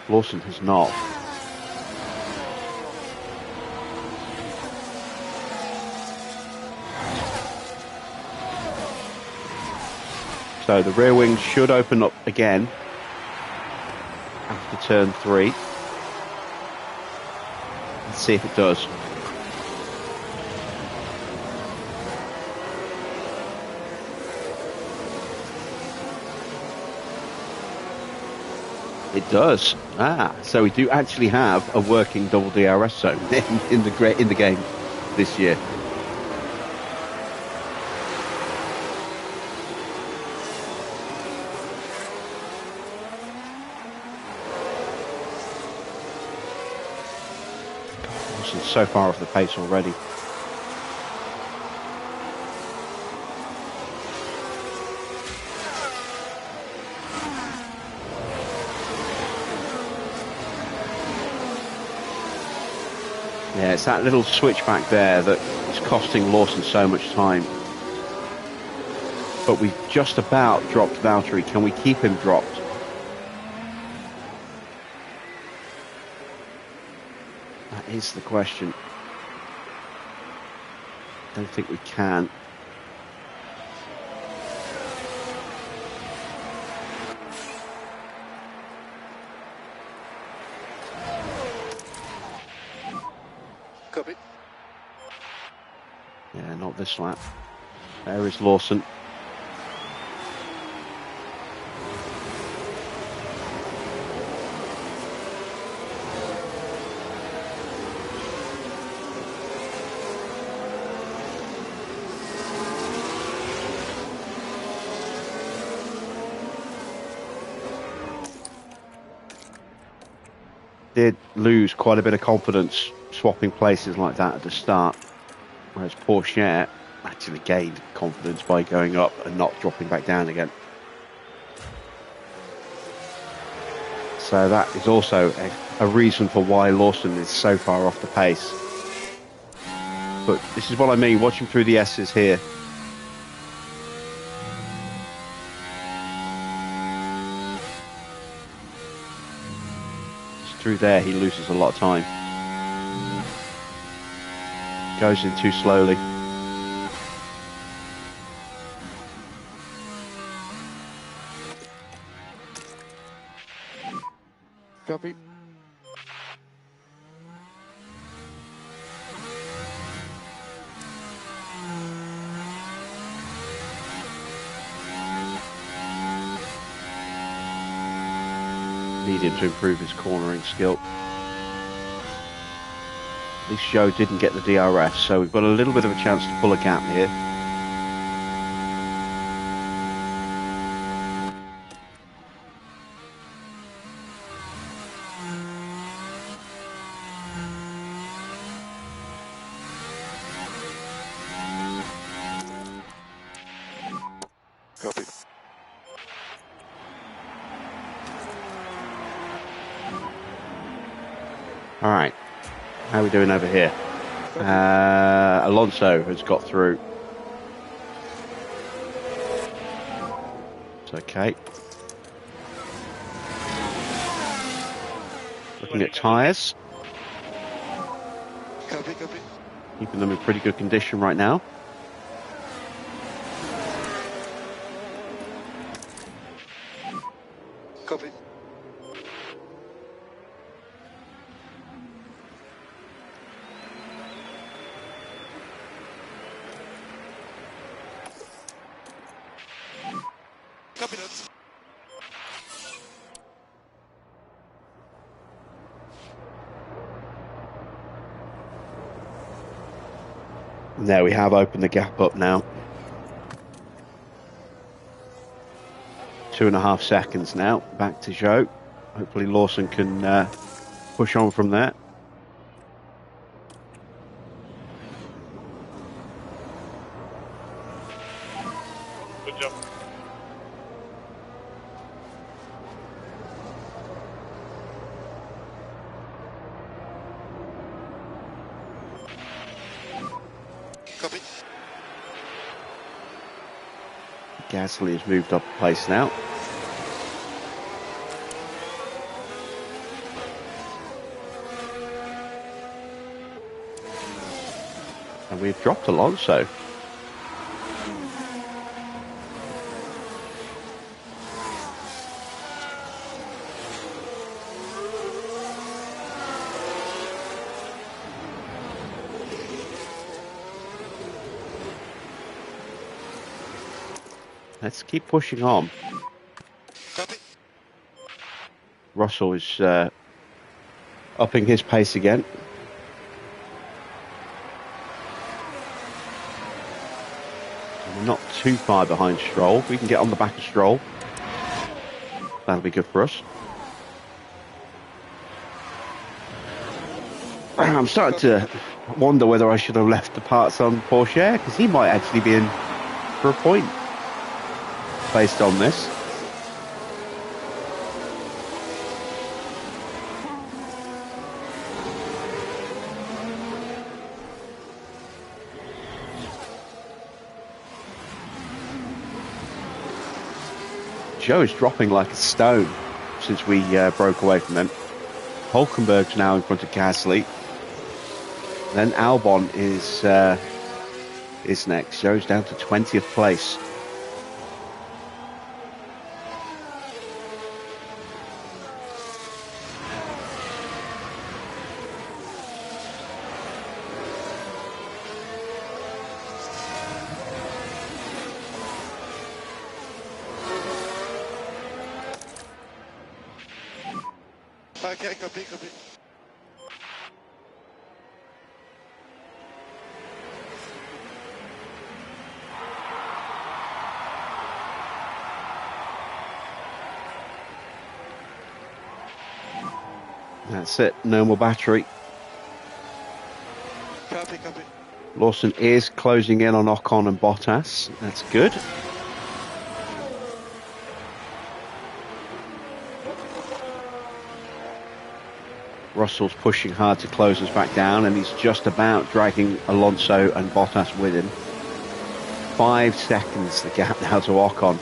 Lawson has not. So the rear wing should open up again after turn 3. Let's see if it does. It does. So we do actually have a working double DRS zone in the game this year. So far off the pace already. Yeah, it's that little switchback there that is costing Lawson so much time. But we've just about dropped Valtteri. Can we keep him dropped? That is the question. Don't think we can. Copy. Yeah, not this lap. There is Lawson. did lose quite a bit of confidence swapping places like that at the start, whereas Porsche actually gained confidence by going up and not dropping back down again. So that is also a reason for why Lawson is so far off the pace. But this is what I mean, watching through the S's here. Just through there, he loses a lot of time. Goes in too slowly. Copy. Need him to improve his cornering skill. At least Joe didn't get the DRS, so we've got a little bit of a chance to pull a gap here. Copy. All right, how are we doing over here? Alonso has got through. It's okay. Looking at tyres. Copy, copy. Keeping them in pretty good condition right now. Copy. Copy that. There we have opened the gap up now. 2.5 seconds now. Back to Joe. Hopefully Lawson can push on from there. Good job. Copy. Gasly has moved up a place now. And we've dropped Alonso. Let's keep pushing on. Copy. Russell is upping his pace again. We're not too far behind Stroll. We can get on the back of Stroll. That'll be good for us. I'm starting to wonder whether I should have left the parts on Porsche, because he might actually be in for a point based on this. Joe is dropping like a stone since we broke away from them. Hulkenberg's now in front of Gasly. Then Albon is next. Joe's down to 20th place. Okay, copy, copy. That's it, no more battery. Copy. Lawson is closing in on Ocon and Bottas. That's good. Russell's pushing hard to close us back down, and he's just about dragging Alonso and Bottas with him. 5 seconds the gap now to Ocon.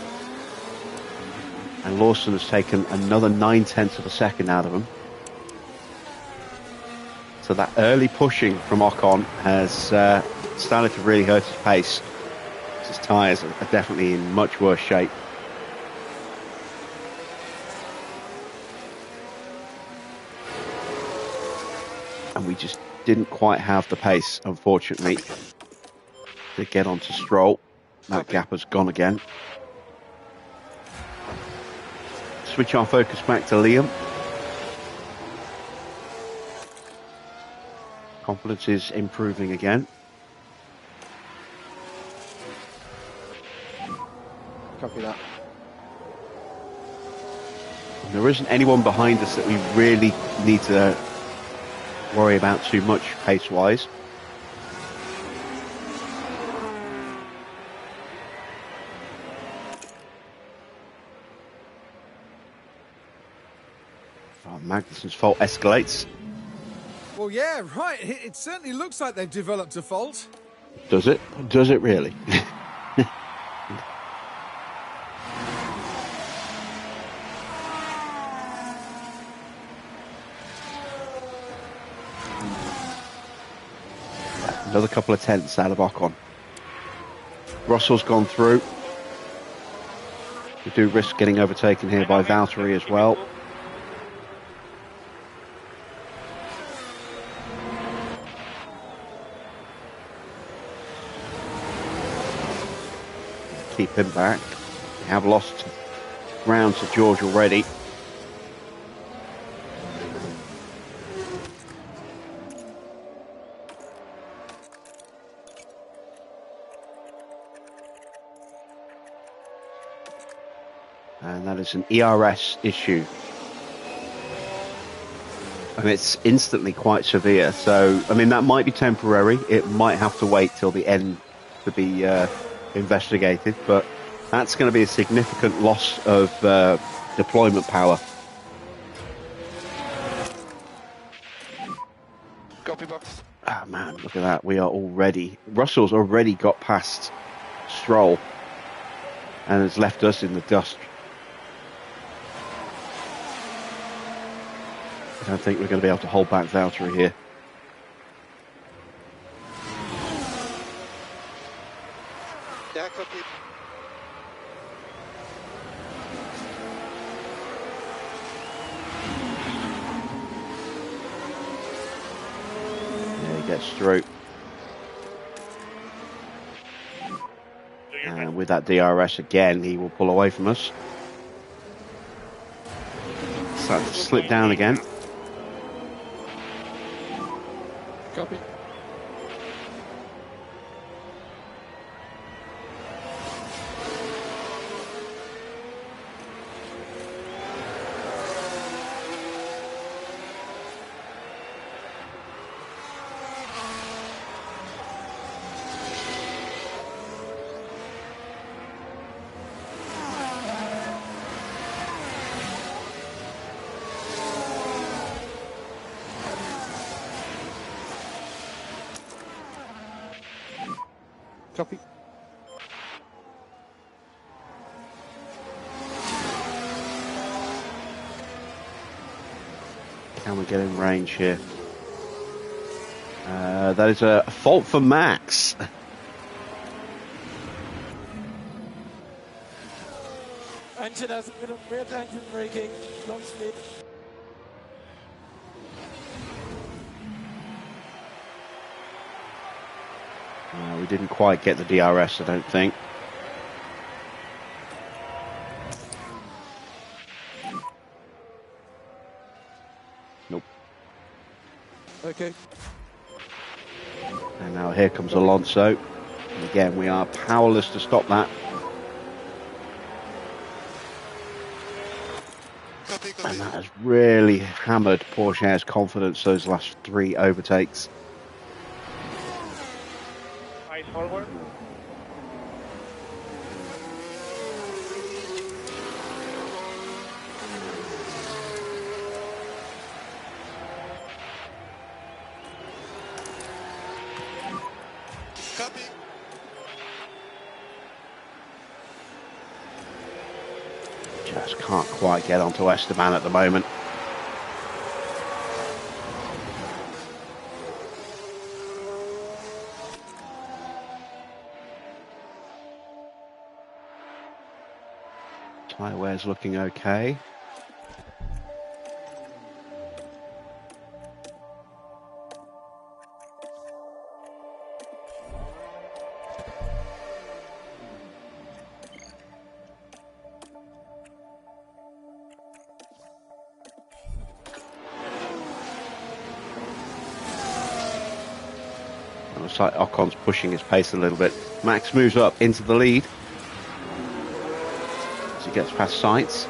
And Lawson has taken another 9/10 of a second out of him. So that early pushing from Ocon has started to really hurt his pace. His tyres are definitely in much worse shape. And we just didn't quite have the pace, unfortunately, to get onto Stroll. That gap has gone again. Switch our focus back to Liam. Confidence is improving again. Copy that. And there isn't anyone behind us that we really need to worry about too much pace-wise. Oh, Magnussen's fault escalates. Well, yeah, right. It certainly looks like they've developed a fault. Does it? Does it really? Another couple of tenths out of Ocon. Russell's gone through. We do risk getting overtaken here by Valtteri as well. Keep him back. We have lost ground to George already. And that is an ERS issue. And it's instantly quite severe. So, I mean, that might be temporary. It might have to wait till the end to be investigated. But that's going to be a significant loss of deployment power. Copy box. Oh, man, look at that. We are already... Russell's already got past Stroll and has left us in the dust. I don't think we're going to be able to hold back Valtteri here. Yeah, copy. Yeah, he gets through. And with that DRS again, he will pull away from us. Start to slip down again. Copy. Copy. Can we get in range here? That is a fault for Max. Engine has a bit of weird engine braking, long speed. We didn't quite get the DRS, I don't think. Nope. Okay. And now here comes Alonso. And again, we are powerless to stop that. And that has really hammered Pourchaire's confidence those last 3 overtakes. Eyes forward. Copy. Just can't quite get onto Esteban at the moment. Tyre wear's looking okay. Looks like Ocon's pushing his pace a little bit. Max moves up into the lead as he gets past Sights.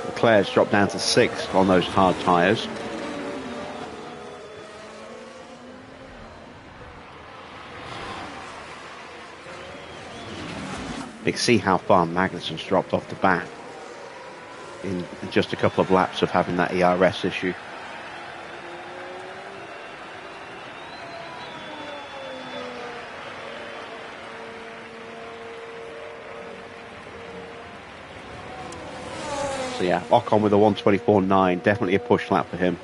Leclerc's dropped down to 6th on those hard tyres. You can see how far Magnussen's dropped off the bat in just a couple of laps of having that ERS issue. So yeah, Ocon with a 1:24.9, definitely a push lap for him.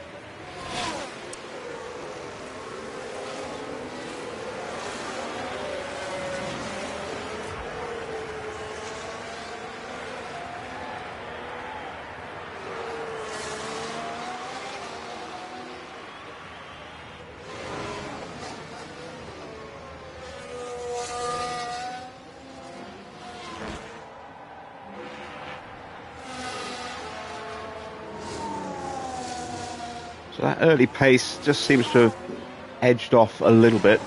So that early pace just seems to have edged off a little bit.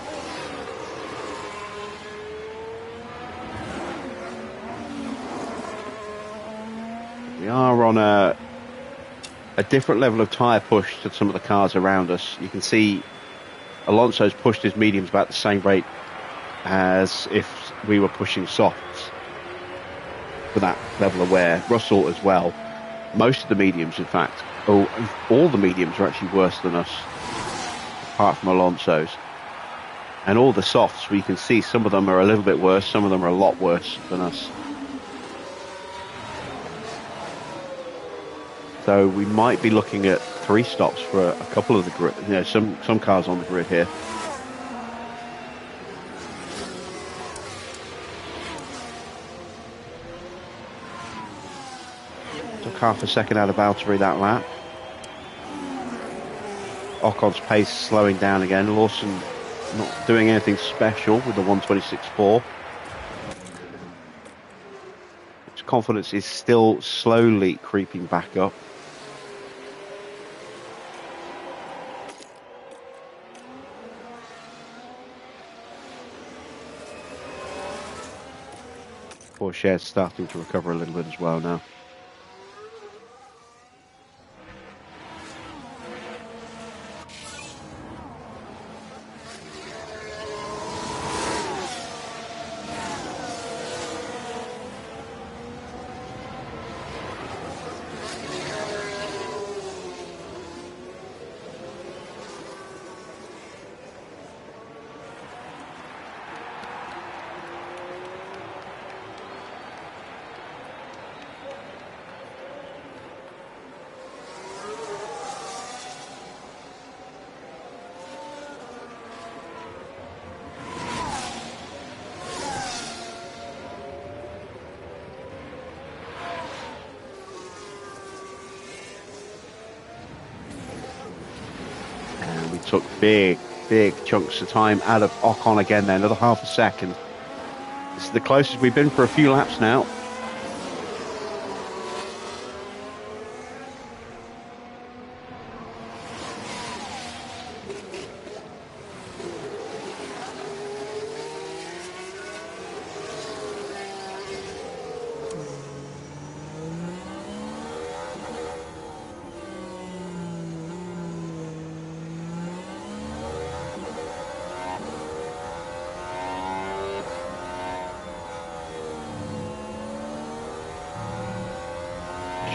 We are on a different level of tyre push to some of the cars around us. You can see Alonso's pushed his mediums about the same rate as if we were pushing softs for that level of wear. Russell as well. Most of the mediums, in fact, all the mediums are actually worse than us, apart from Alonso's. And all the softs, we can see some of them are a little bit worse, some of them are a lot worse than us. So we might be looking at 3 stops for a couple of the grid, you know, some cars on the grid here. Took half a second out of Valtteri that lap. Ocon's pace slowing down again. Lawson not doing anything special with the 1:26.4. His confidence is still slowly creeping back up. Pourchaire's starting to recover a little bit as well now. Took big chunks of time out of Ocon again there, another half a second. This is the closest we've been for a few laps now.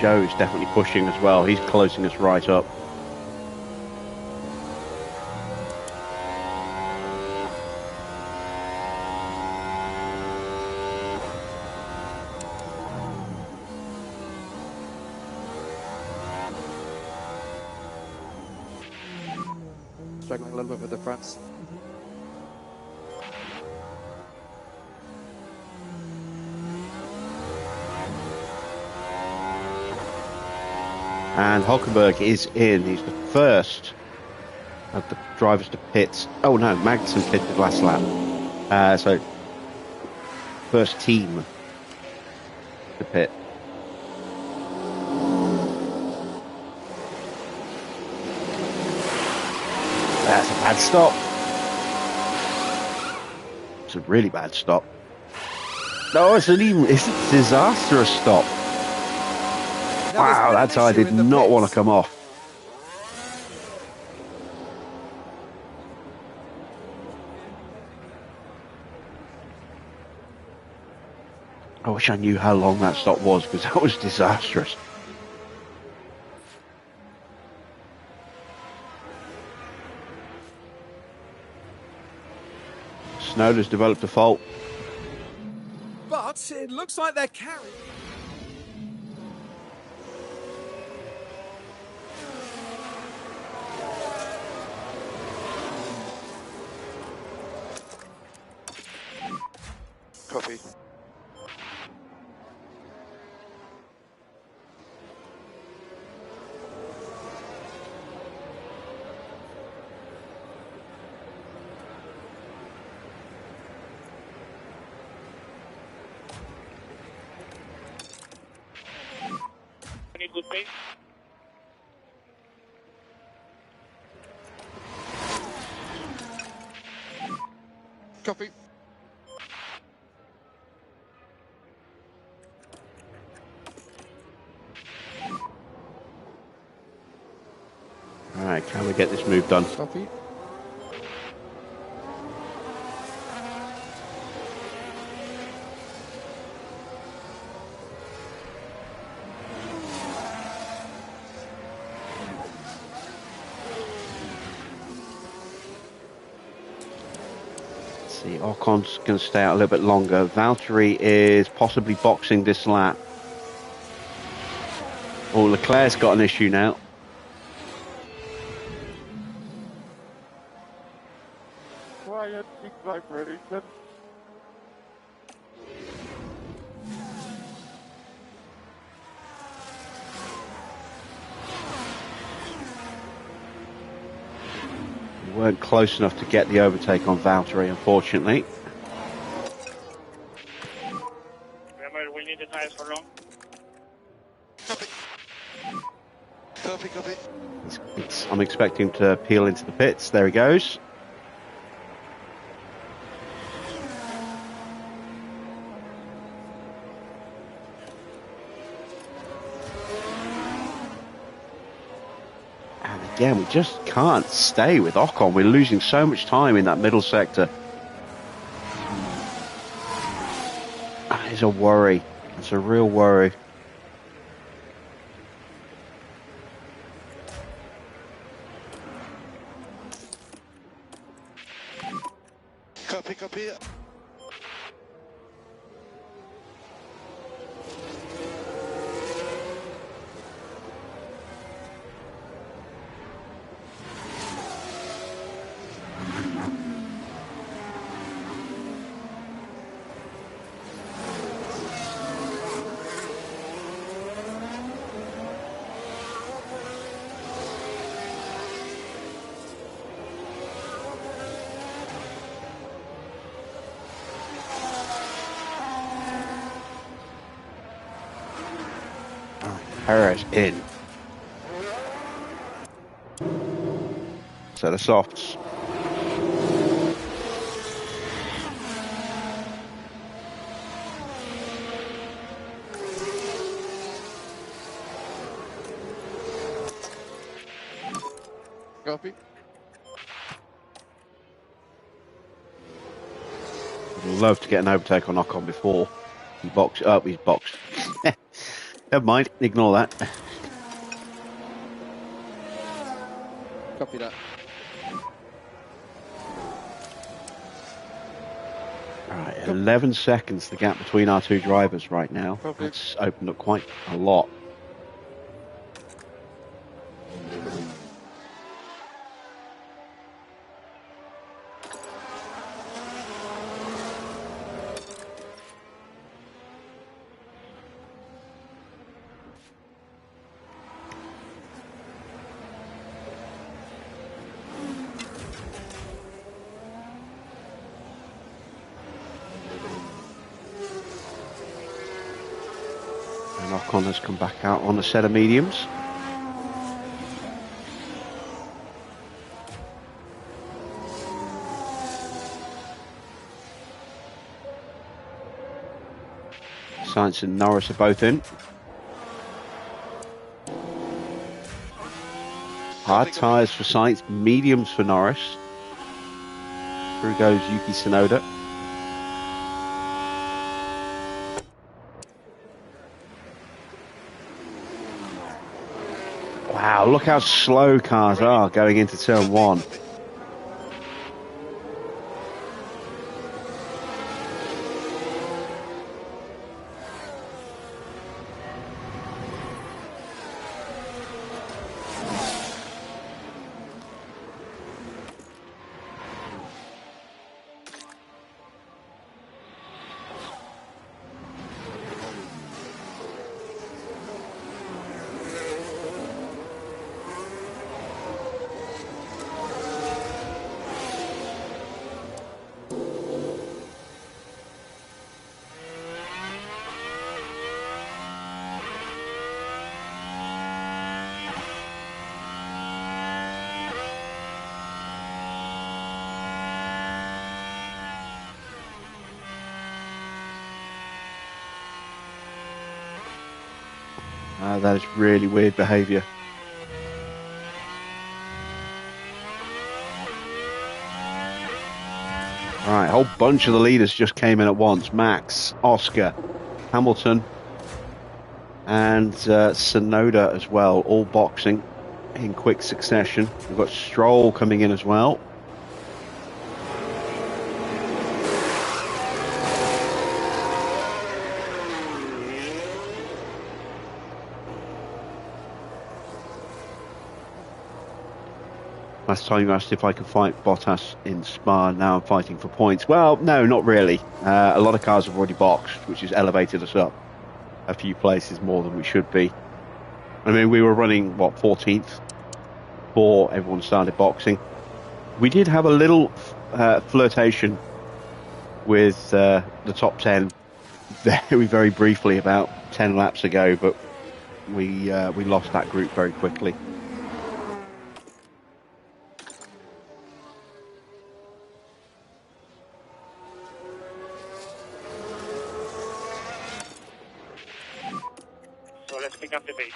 Joe's definitely pushing as well. He's closing us right up. Struggling a little bit with the fronts. And Hulkenberg is in. He's the first of the drivers to pit. Oh no, Magnussen pitted last lap. So first team to pit. That's a bad stop. It's a really bad stop. No, it's a disastrous stop. Wow, that tyre did not want to come off. I wish I knew how long that stop was, because that was disastrous. Snowden's developed a fault. But it looks like they're carrying. Copy. Any good pace? Copy. All right, can we get this move done? Copy. Let's see, Ocon's going to stay out a little bit longer. Valtteri is possibly boxing this lap. Oh, Leclerc's got an issue now. Quiet, big vibration. We weren't close enough to get the overtake on Valtteri, unfortunately. Remember, we need the tires for long. Copy. Copy, copy. I'm expecting him to peel into the pits. There he goes. And again, we just can't stay with Ocon. We're losing so much time in that middle sector. That is a worry. It's a real worry. Copy, copy. Perez in. Set of softs. Copy. Would love to get an overtake on Ocon before he boxed up. He's boxed. Never mind, ignore that. Copy that. Right, 11 seconds, the gap between our two drivers right now. Copy. That's opened up quite a lot. And Ocon has come back out on a set of mediums. Sainz and Norris are both in. Hard tyres for Sainz, mediums for Norris. Through goes Yuki Tsunoda. Wow, look how slow cars are going into turn one. That is really weird behaviour. Alright, a whole bunch of the leaders just came in at once. Max, Oscar, Hamilton, and Tsunoda as well, all boxing in quick succession. We've got Stroll coming in as well. Last time you asked if I could fight Bottas in Spa, now I'm fighting for points. Well, no, not really. A lot of cars have already boxed, which has elevated us up a few places more than we should be. I mean, we were running, 14th before everyone started boxing. We did have a little flirtation with the top 10 very briefly about 10 laps ago, but we lost that group very quickly. So let's pick up the pace.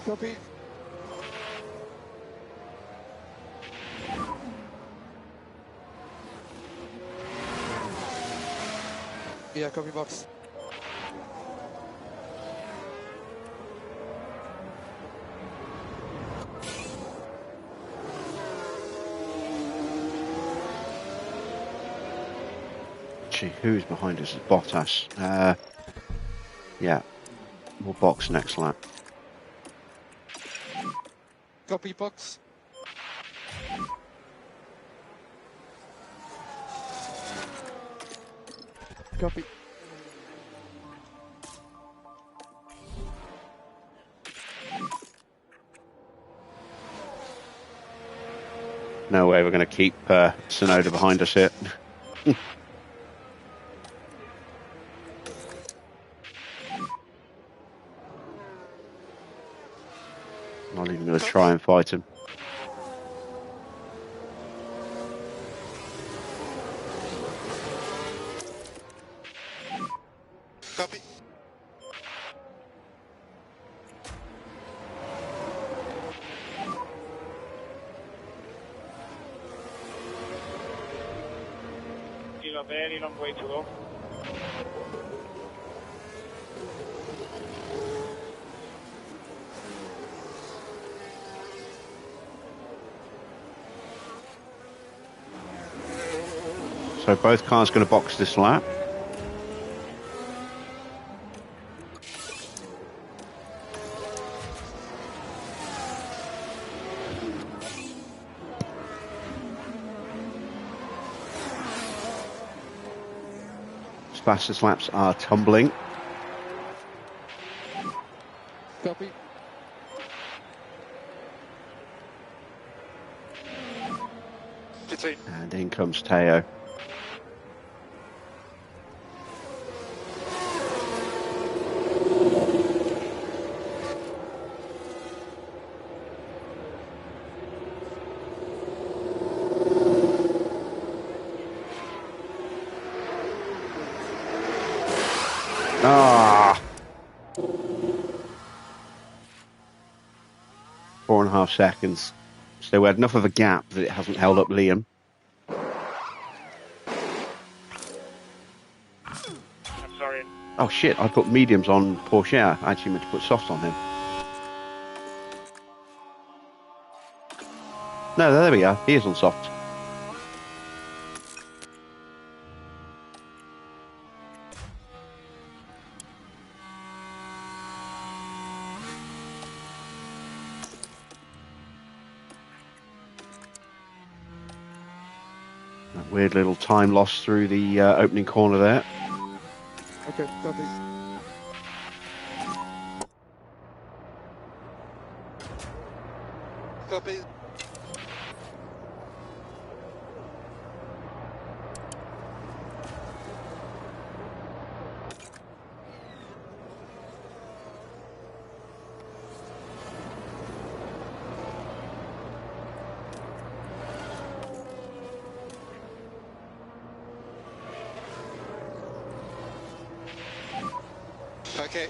Copy. Yeah, copy box. Gee, who's behind us is Bottas. Yeah, we'll box next lap. Copy box. Copy. No way we're going to keep Tsunoda behind us here. Not even going to try and fight him. Copy. Kilo a very long way to go. So both cars going to box this lap. Fastest laps are tumbling. Copy. And in comes Teo. Ah! 4.5 seconds. So we had enough of a gap that it hasn't held up Liam. I'm sorry. Oh shit, I put mediums on Porsche. I actually meant to put softs on him. No, there we are. He is on soft. That weird little time loss through the opening corner there. Okay, copy. Copy. Okay.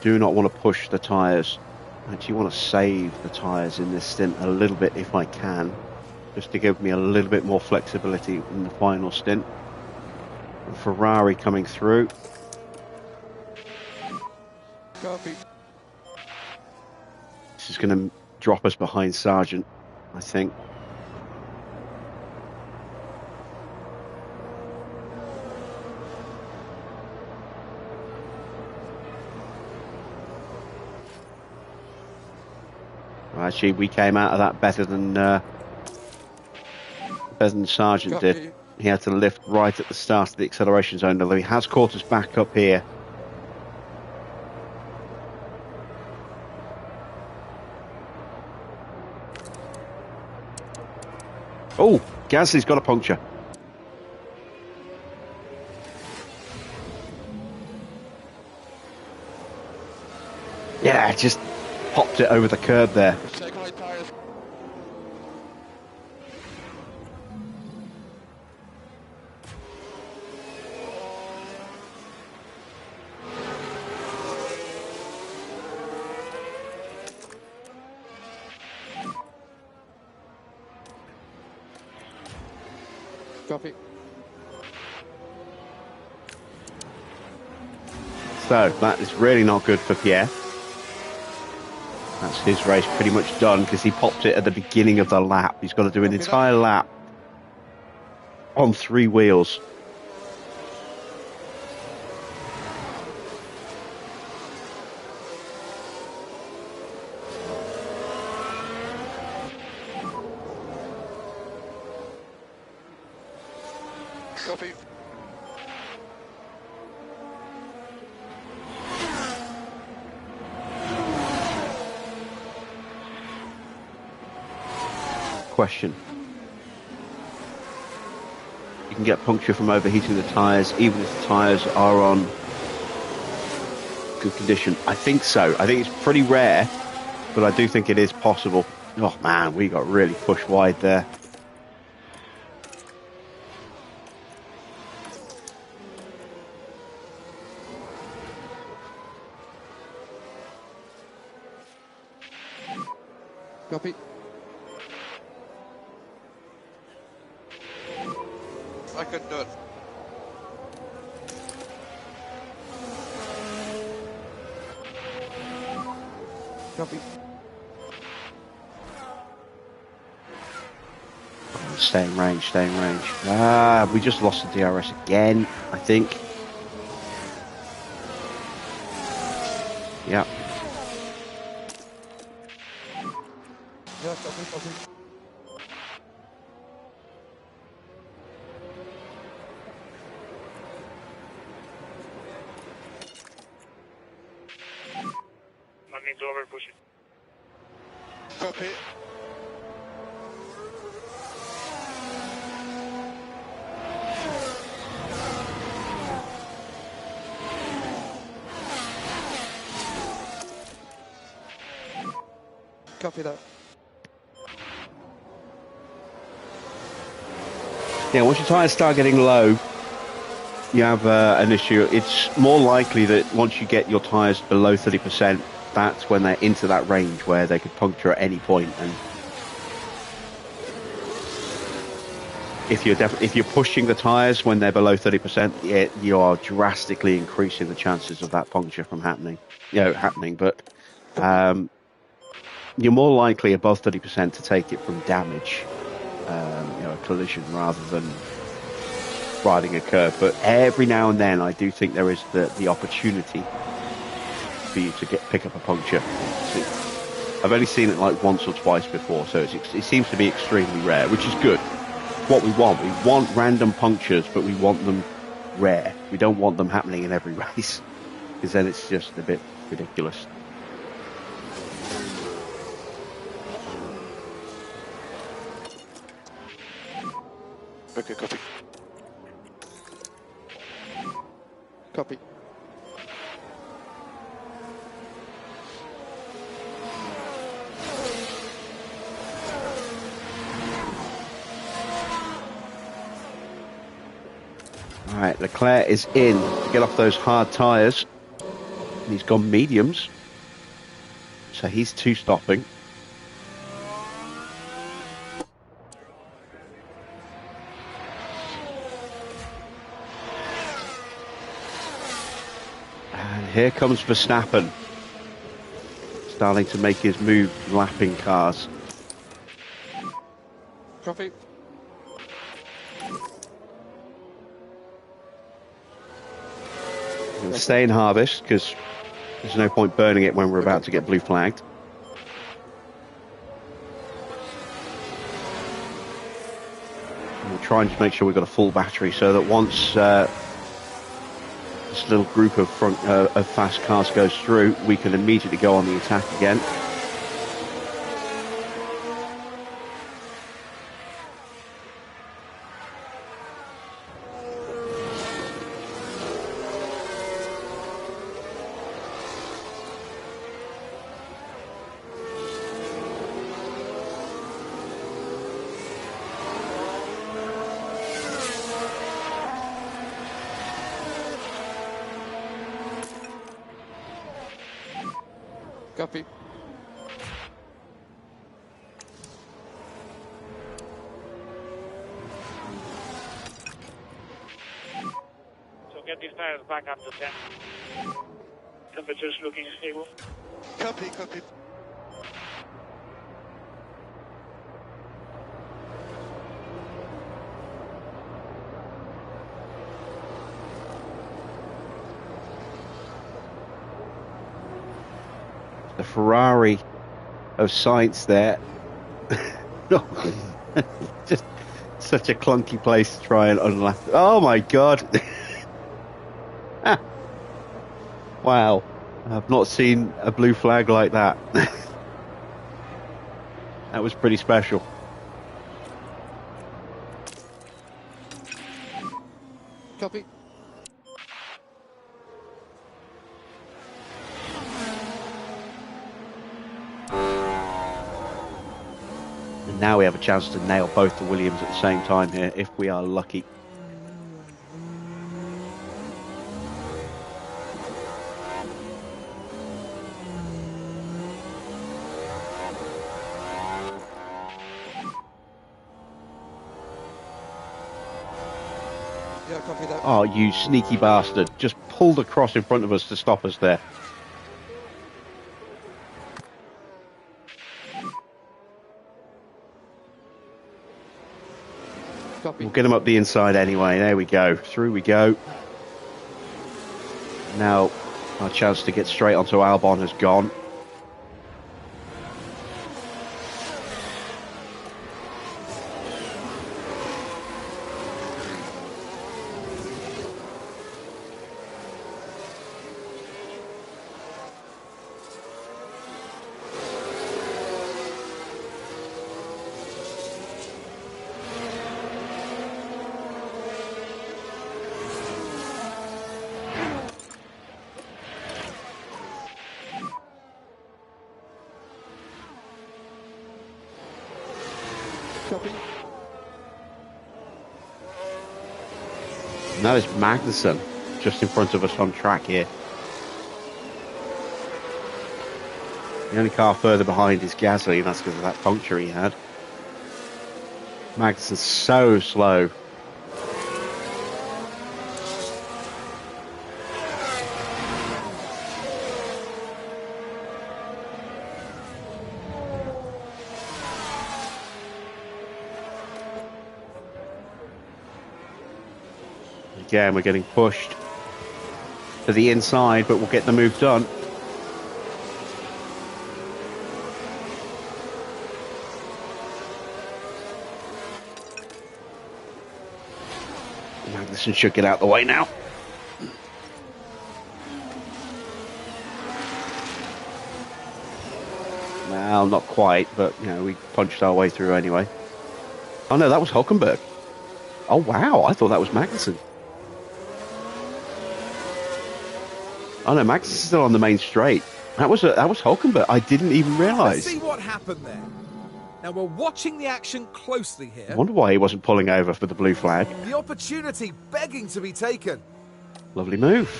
Do not want to push the tyres. I actually want to save the tyres in this stint a little bit if I can, just to give me a little bit more flexibility in the final stint. And Ferrari coming through. Copy. This is going to drop us behind Sargent, I think. Actually, we came out of that better than Sargent Copy. did. He had to lift right at the start of the acceleration zone, although he has caught us back up here. Oh, Gasly's got a puncture. Yeah, just popped it over the curb there. Check my tires. Copy. So that is really not good for Pierre. That's his race pretty much done because he popped it at the beginning of the lap. He's got to do an entire lap on 3 wheels. Copy. Question. You can get puncture from overheating the tyres even if the tyres are on good condition. I think so. I think it's pretty rare, but I do think it is possible. Oh man, we got really pushed wide there. Copy. I can do it. Copy. Stay in range, stay in range. Ah, we just lost the DRS again, I think. Yeah. Yeah, copy, copy. Not need to overpush it. Copy. Copy that. Yeah, once your tyres start getting low, you have an issue. It's more likely that once you get your tyres below 30%, that's when they're into that range where they could puncture at any point. And if you're pushing the tyres when they're below 30%, you are drastically increasing the chances of that puncture from happening. But you're more likely above 30% to take it from damage, a collision, rather than riding a curve. But every now and then, I do think there is the opportunity for you to pick up a puncture. I've only seen it like once or twice before, so it seems to be extremely rare, which is good. What we want random punctures, but we want them rare. We don't want them happening in every race, because then it's just a bit ridiculous. Okay, copy. Copy. All right, Leclerc is in to get off those hard tyres. He's gone mediums, so he's two stopping. And here comes Verstappen, starting to make his move, lapping cars. Copy. We'll stay in harvest because there's no point burning it when we're about to get blue flagged. We're trying to make sure we've got a full battery so that once this little group of fast cars goes through, we can immediately go on the attack again. Copy. So get these tires back up to 10. Temperature's looking stable. Copy, copy. The Ferrari of science there. Just such a clunky place to try and unlap. Oh my god. Wow. I've not seen a blue flag like that. That was pretty special. Copy. And now we have a chance to nail both the Williams at the same time here, if we are lucky. Yeah, copy that. Oh, you sneaky bastard. Just pulled across in front of us to stop us there. Copy. We'll get him up the inside anyway. There we go. Through we go. Now, our chance to get straight onto Albon has gone. Copy. And that is Magnussen just in front of us on track here. The only car further behind is Gasly, and that's because of that puncture he had. Magnussen's so slow. Again, we're getting pushed to the inside, but we'll get the move done. Magnussen should get out the way now. Well, not quite, but you know, we punched our way through anyway. Oh no, that was Hulkenberg. Oh wow, I thought that was Magnussen. Oh no, Max is still on the main straight. That was Hulkenberg. I didn't even realise. Let's see what happened there. Now we're watching the action closely here. I wonder why he wasn't pulling over for the blue flag. The opportunity begging to be taken. Lovely move.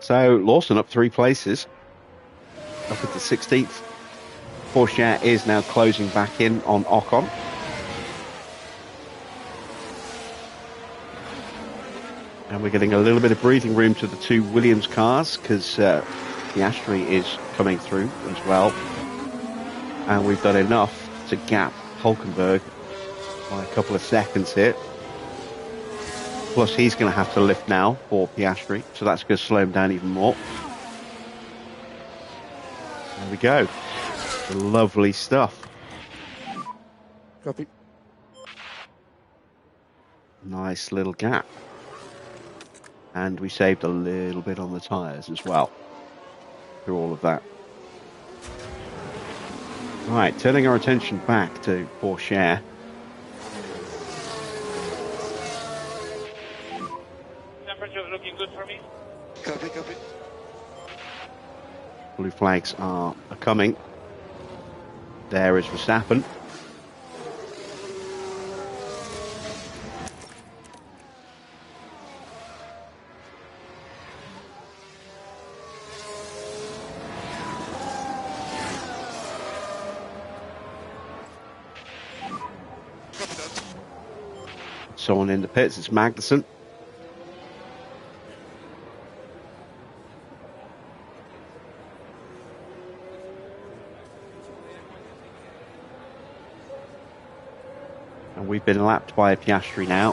So Lawson up 3 places, up into 16th. Porsche is now closing back in on Ocon. And we're getting a little bit of breathing room to the 2 Williams cars because Piastri is coming through as well. And we've done enough to gap Hulkenberg by a couple of seconds here. Plus he's going to have to lift now for Piastri, so that's going to slow him down even more. There we go. Lovely stuff. Copy. Nice little gap. And we saved a little bit on the tyres as well through all of that. Right, turning our attention back to Porsche. Temperature looking good for me. Copy, copy. Blue flags are coming. There is Verstappen. Someone in the pits, it's Magnussen. And we've been lapped by a Piastri now.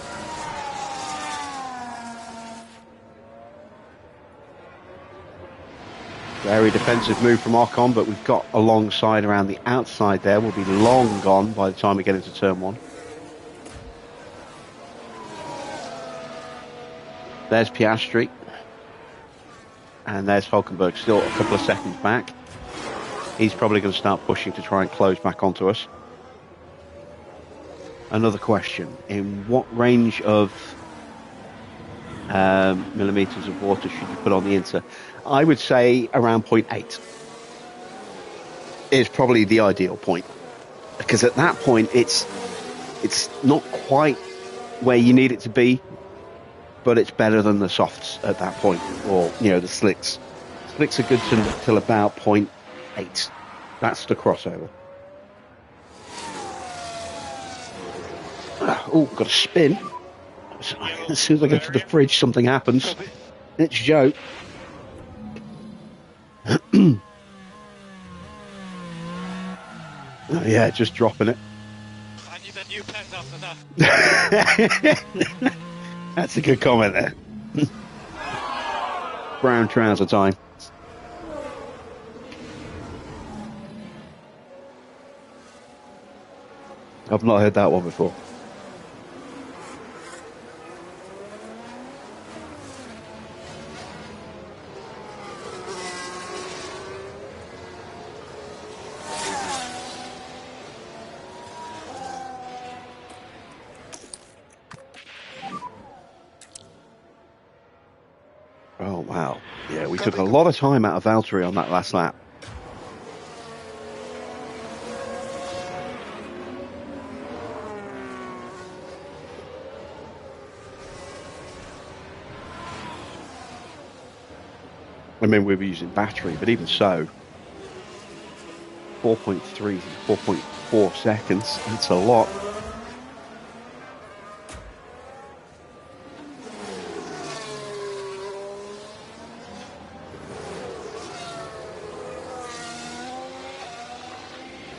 Very defensive move from Ocon, but we've got alongside around the outside there. We'll be long gone by the time we get into turn 1. There's Piastri. And there's Hulkenberg, still a couple of seconds back. He's probably going to start pushing to try and close back onto us. Another question. In what range of millimetres of water should you put on the inter? I would say around 0.8 is probably the ideal point. Because at that point, it's not quite where you need it to be, but it's better than the softs at that point, or, you know, the slicks. Slicks are good till about 0.8. That's the crossover. Oh, got a spin. As soon as I go to the fridge, something happens. It's Joe. Oh, yeah, just dropping it. I need a new pet after that. That's a good comment there. Brown trouser time. I've not heard that one before. Oh, wow. Yeah, we took a lot of time out of Valtteri on that last lap. I mean, we were using battery, but even so, 4.3 to 4.4 seconds, that's a lot.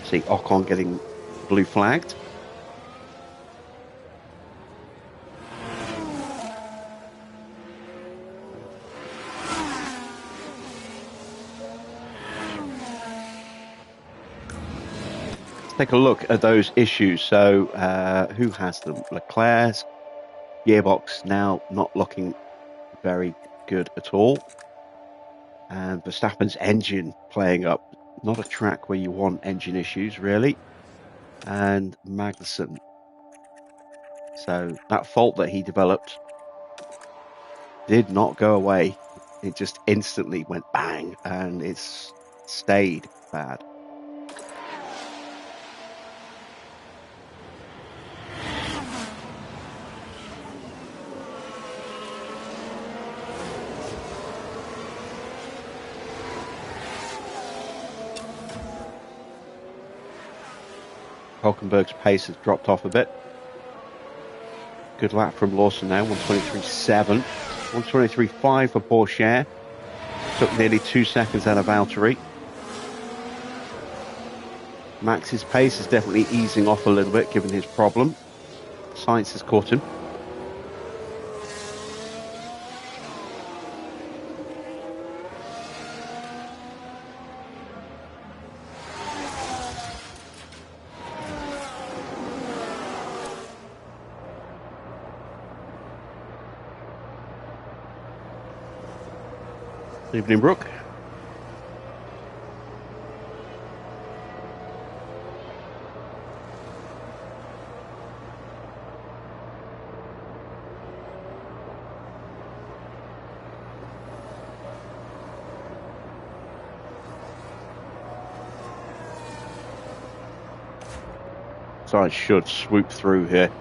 See Ocon getting blue flagged. Take a look at those issues. So who has them? Leclerc's gearbox now not looking very good at all, and Verstappen's engine playing up. Not a track where you want engine issues, really. And Magnussen, so that fault that he developed did not go away. It just instantly went bang, and it's stayed bad. Hulkenberg's pace has dropped off a bit. Good lap from Lawson now, 123.7. 123.5 for Porsche. Took nearly 2 seconds out of Valtteri. Max's pace is definitely easing off a little bit given his problem. Sainz has caught him. Evening, Brooke. So I should swoop through here.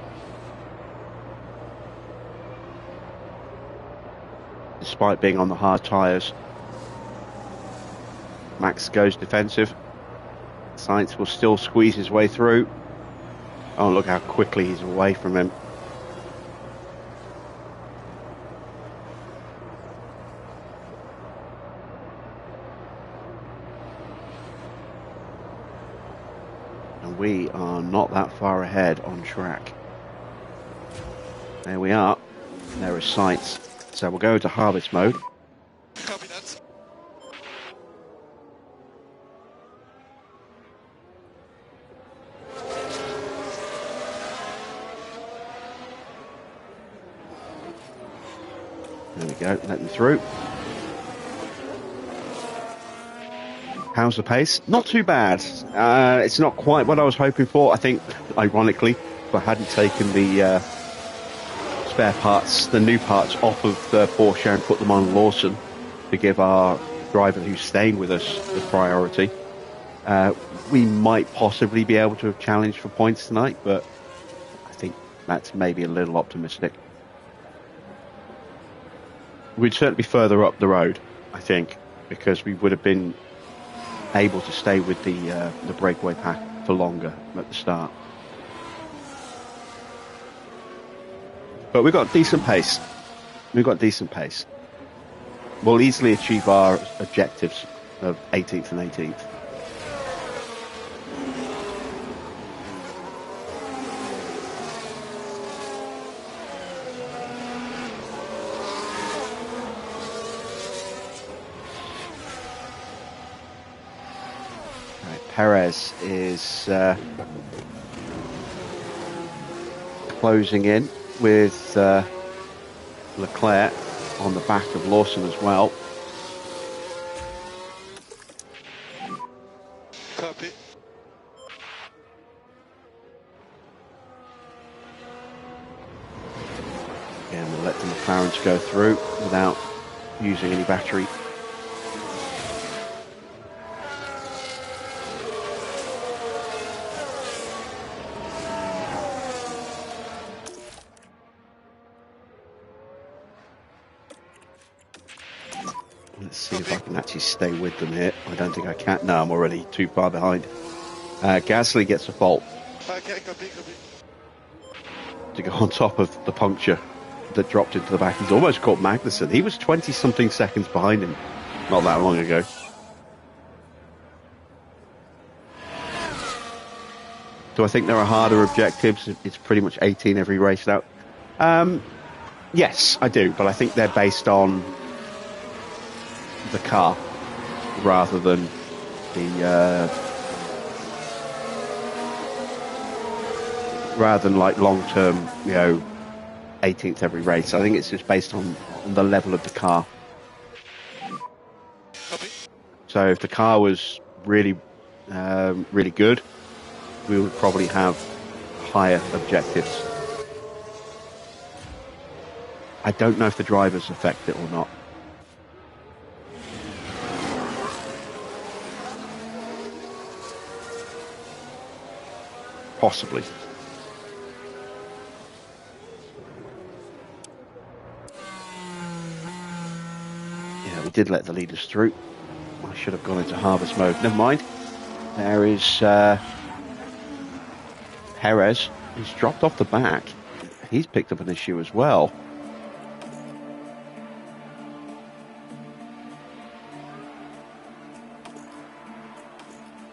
Despite being on the hard tyres. Max goes defensive. Sainz will still squeeze his way through. Oh, look how quickly he's away from him. And we are not that far ahead on track. There we are. There is Sainz. So we'll go to harvest mode. Copy that. There we go, let them through. How's the pace? Not too bad. It's not quite what I was hoping for. I think, ironically, if I hadn't taken the spare parts, the new parts off of the Porsche and put them on Lawson to give our driver who's staying with us the priority, we might possibly be able to have challenged for points tonight, but I think that's maybe a little optimistic. We'd certainly be further up the road, I think, because we would have been able to stay with the breakaway pack for longer at the start. But we've got decent pace. We've got decent pace. We'll easily achieve our objectives of 18th and 18th. Right, Perez is closing in with Leclerc on the back of Lawson as well. Copy. Again, we'll let the McLarens go through without using any battery. Let's see if I can actually stay with them here. I don't think I can. No, I'm already too far behind. Gasly gets a fault Okay, copy. to go on top of the puncture that dropped into the back. He's almost caught Magnussen. He was 20-something seconds behind him not that long ago. Do I think there are harder objectives? It's pretty much 18 every race now. Yes, I do, but I think they're based on the car rather than like long-term, 18th every race. I think it's just based on the level of the car. Copy. So if the car was really, really good, we would probably have higher objectives. I don't know if the drivers affect it or not. Possibly. Yeah, we did let the leaders through. I should have gone into harvest mode. Never mind. There is Perez. He's dropped off the back. He's picked up an issue as well.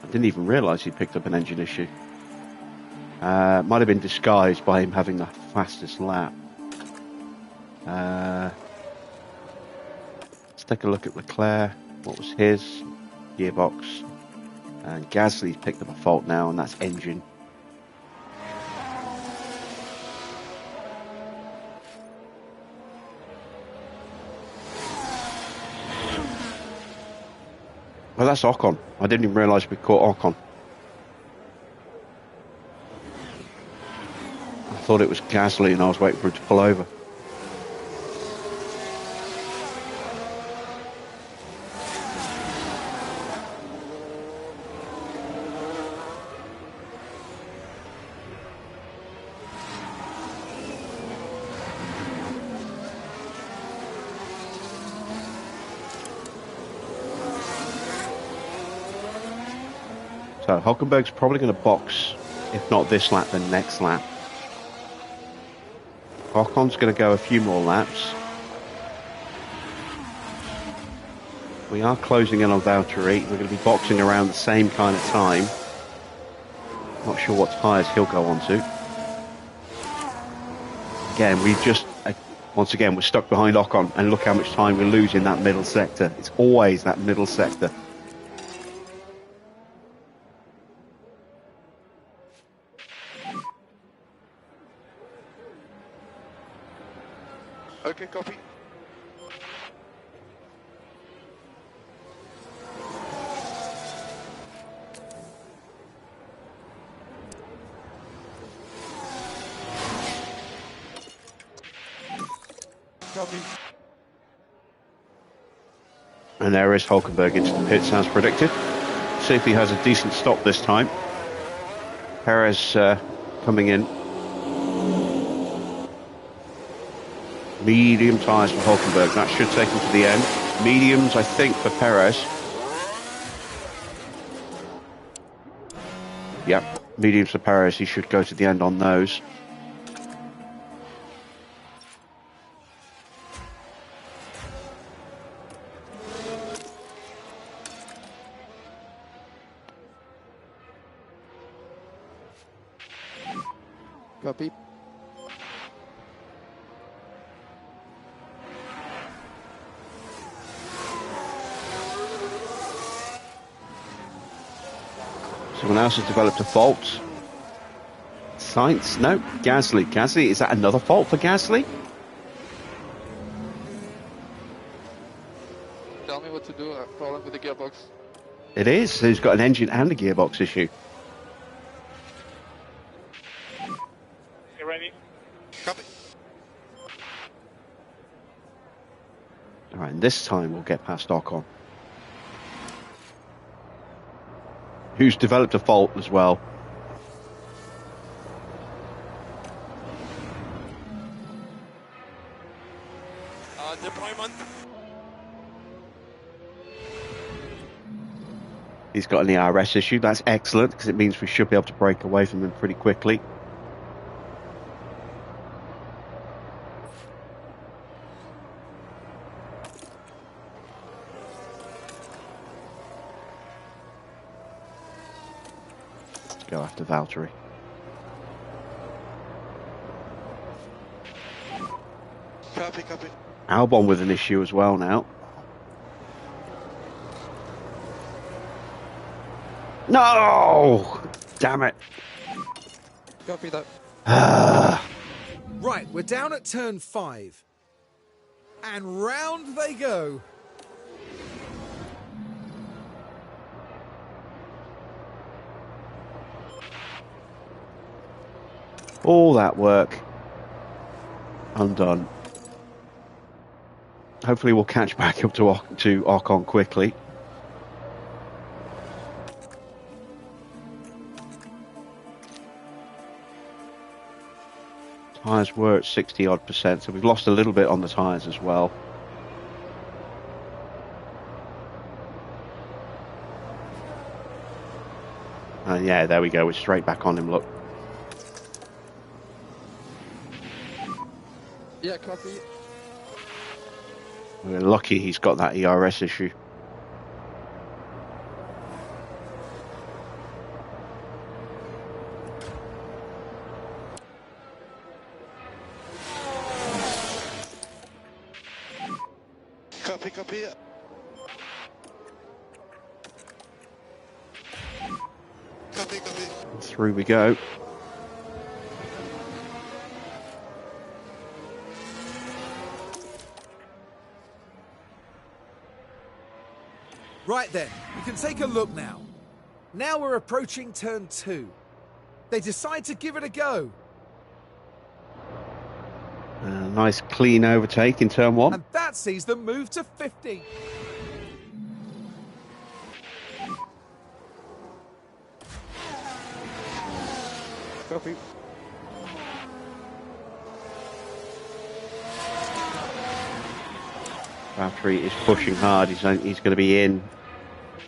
I didn't even realise he picked up an engine issue. Might have been disguised by him having the fastest lap. Let's take a look at Leclerc. What was his? Gearbox. And Gasly's picked up a fault now, and that's engine. Well, that's Ocon. I didn't even realise we caught Ocon. I thought it was Gasly and I was waiting for him to pull over. So Hülkenberg's probably going to box, if not this lap, then next lap. Ocon's going to go a few more laps. We are closing in on Valtteri. We're going to be boxing around the same kind of time. Not sure what tyres he'll go on to. Again, we've just, once again, we're stuck behind Ocon, and look how much time we lose in that middle sector. It's always that middle sector. Okay, copy. Copy. And there is Hülkenberg into the pits as predicted. See if he has a decent stop this time. Perez coming in. Medium tyres for Hülkenberg. That should take him to the end. Mediums, I think, for Perez. Yep, mediums for Perez. He should go to the end on those. Copy. Someone else has developed a fault. Science? No, Gasly. Gasly, is that another fault for Gasly? Tell me what to do. Problem with the gearbox. It is. He's got an engine and a gearbox issue. You ready? Copy. All right, and this time we'll get past Ocon, who's developed a fault as well. Deployment. He's got an ERS issue. That's excellent because it means we should be able to break away from him pretty quickly. Let's go after Valtteri. Copy, copy. Albon with an issue as well now. No! Damn it. Copy that. Right, we're down at turn 5. And round they go. All that work undone. Hopefully we'll catch back up to Ocon quickly. Tyres were at 60 odd percent, so we've lost a little bit on the tyres as well. And yeah, there we go. We're straight back on him. Look. Yeah, copy. We're lucky he's got that ERS issue. Copy, copy. Copy, copy. Through we go. Right then, we can take a look now. Now we're approaching turn 2. They decide to give it a go. Nice clean overtake in turn 1. And that sees them move to 50. Copy. Valtteri is pushing hard. He's going to be in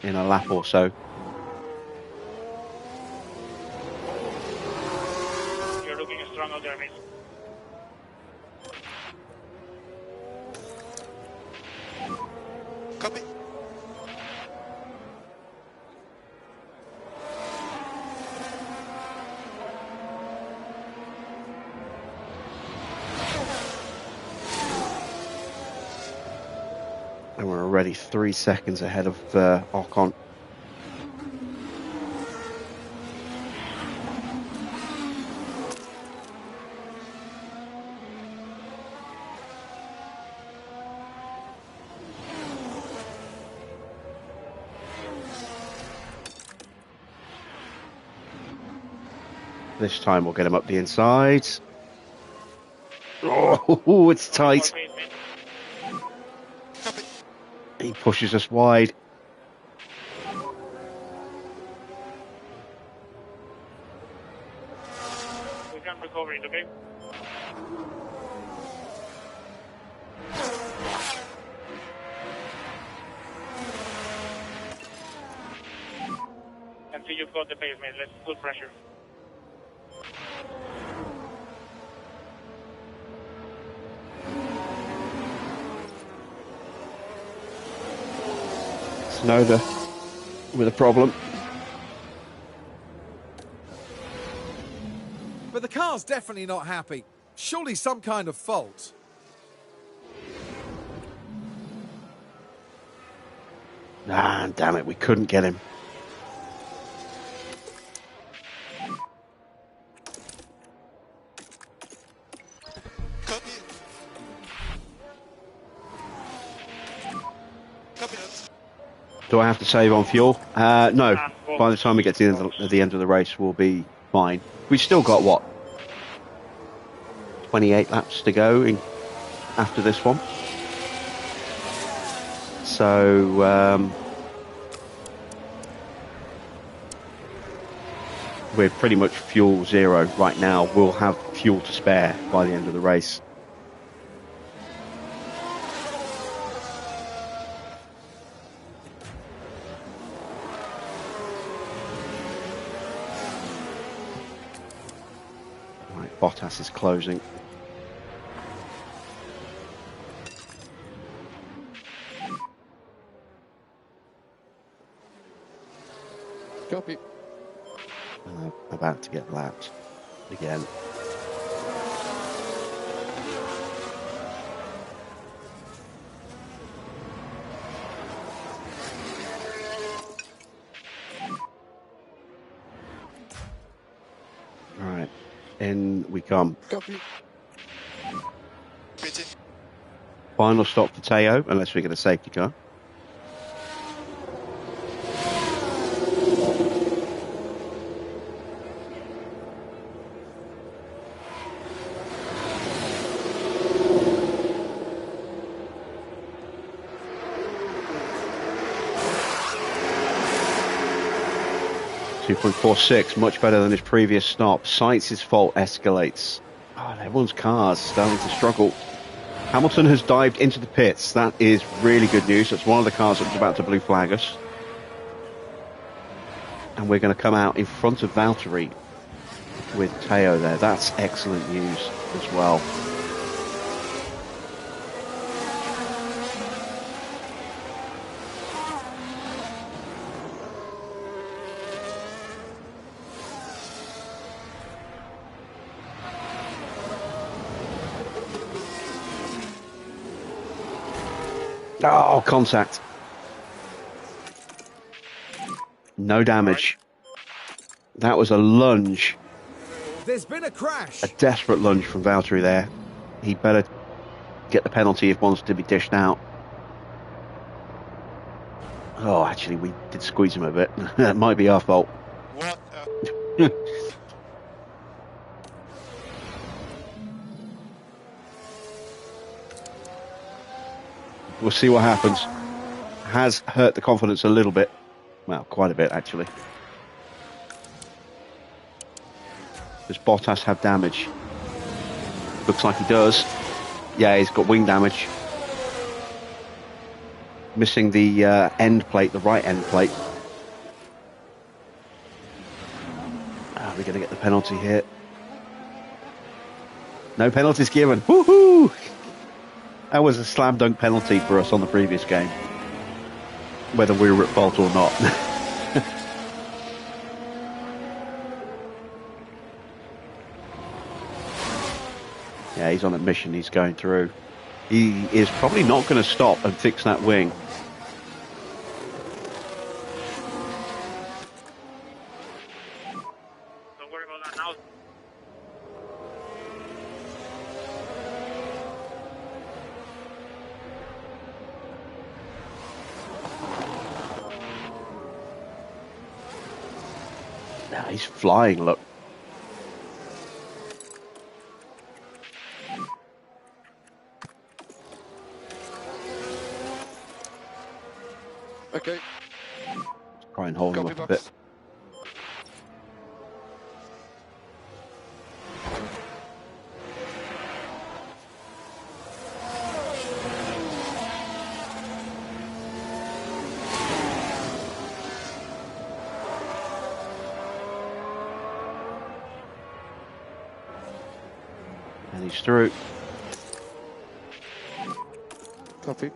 a lap or so. You're looking strong out there, mate. Copy. And we're already 3 seconds ahead of Ocon. This time we'll get him up the inside. Oh, it's tight. More pace, mate. Copy. He pushes us wide. We can recover it, okay? And see you've got the pace, mate. Let's put pressure. Snowder with a problem. But the car's definitely not happy. Surely some kind of fault. Ah, damn it, we couldn't get him. Copy. Copy that. Do I have to save on fuel? No. By the time we get to the end of the race, we'll be fine. We've still got, what, 28 laps to go after this one. So, we're pretty much fuel zero right now. We'll have fuel to spare by the end of the race. Right, Bottas is closing. Copy. About to get lapped again. All right, in we come. Copy. PT. Final stop for Teo, unless we get a safety car. .46, much better than his previous stop. Sainz's fault escalates. Oh, everyone's car's starting to struggle. Hamilton has dived into the pits. That is really good news. That's one of the cars that was about to blue flag us. And we're going to come out in front of Valtteri with Teo there. That's excellent news as well. Oh, contact. No damage. That was a lunge. There's been a crash. A desperate lunge from Valtteri there. He better get the penalty if one's to be dished out. Oh, actually, we did squeeze him a bit. That might be our fault. What? We'll see what happens. Has hurt the confidence a little bit. Well, quite a bit, actually. Does Bottas have damage? Looks like he does. Yeah, he's got wing damage. Missing the end plate, the right end plate. Are we going to get the penalty here? No penalties given. Woohoo! That was a slam dunk penalty for us on the previous game, whether we were at fault or not. Yeah, he's on a mission. He's going through. He is probably not going to stop and fix that wing. Don't worry about that now. Nah, he's flying, look. Okay. Try and hold him Copy up a box. bit. And he's through. Copy.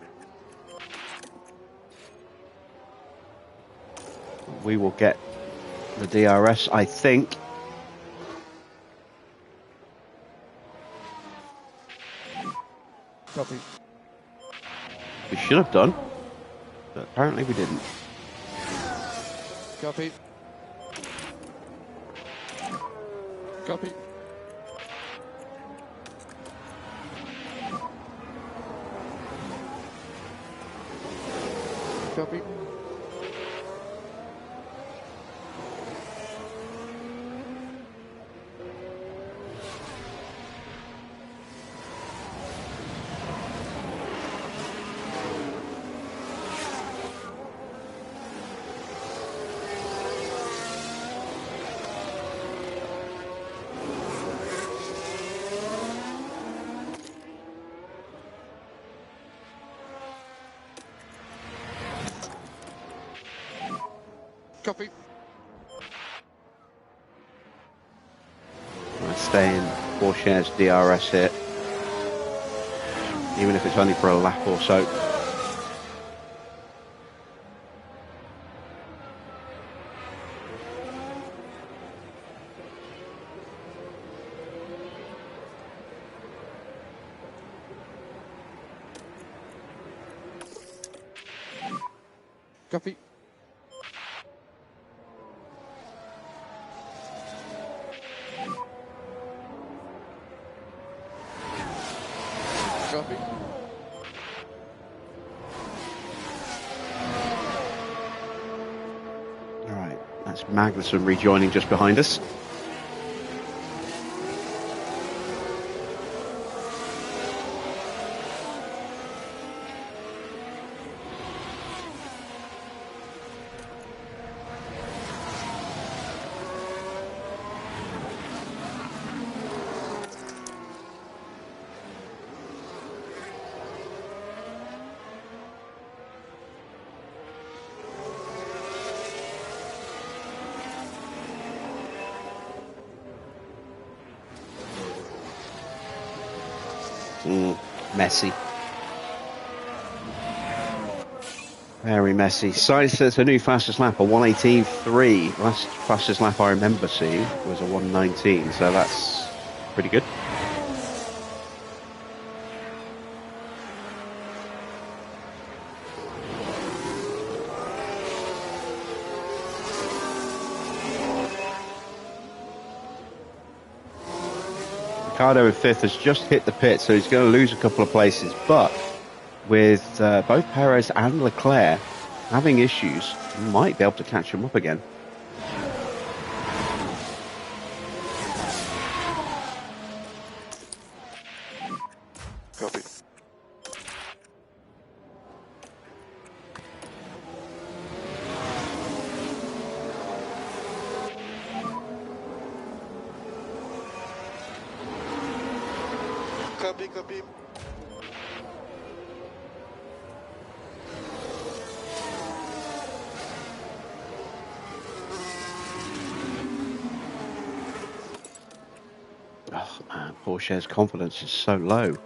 We will get the DRS, I think. Copy. We should have done, but apparently we didn't. Copy. Copy. Copy. Copy. Staying 4 shares DRS here, even if it's only for a lap or so. Copy. Copy. All right, that's Magnussen rejoining just behind us. Messy. Very messy. Sainz sets a new fastest lap, a 1:18.3. Last fastest lap I remember seeing was a 1:19, so that's pretty good. Ricardo in 5th has just hit the pit, so he's going to lose a couple of places, but with both Perez and Leclerc having issues, he might be able to catch him up again. Copy. Copy, copy. Oh man, Porsche's confidence is so low.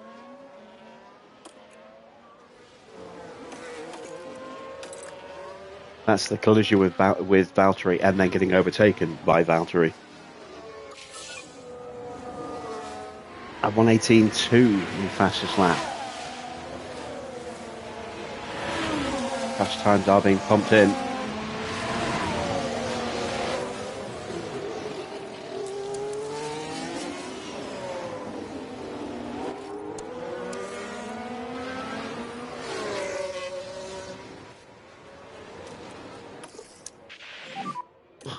That's the collision with Valtteri and then getting overtaken by Valtteri. A 1:18.2 in the fastest lap. Fast times are being pumped in.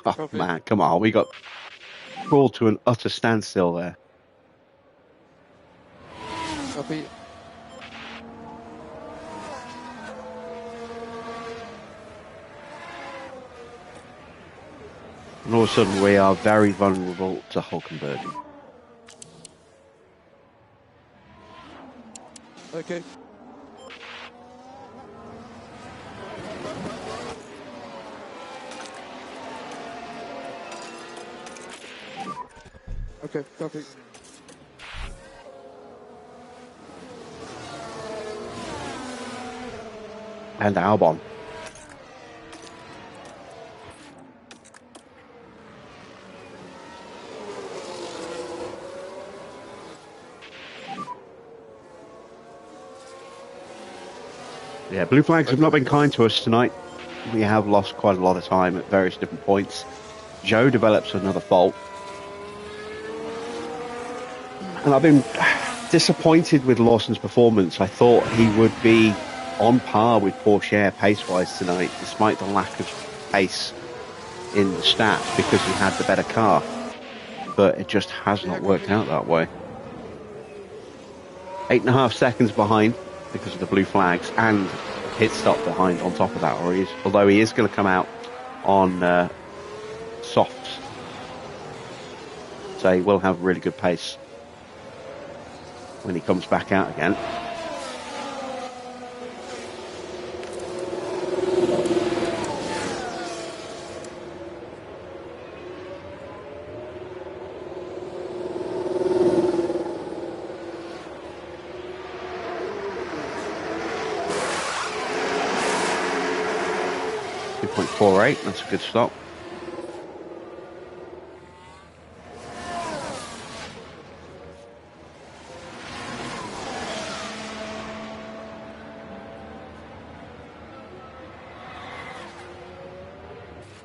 Oh man, come on, we got brought to an utter standstill there. Copy. And all of a sudden we are very vulnerable to Hulkenberg. Okay. Okay, copy. And Albon. Yeah, blue flags have not been kind to us tonight. We have lost quite a lot of time at various different points. Joe develops another fault. And I've been disappointed with Lawson's performance. I thought he would be on par with Porsche pace-wise tonight, despite the lack of pace in the stats because he had the better car. But it just has not worked out that way. 8.5 seconds behind because of the blue flags and pit stop behind on top of that. Although he is going to come out on softs. So he will have really good pace when he comes back out again. That's a good stop.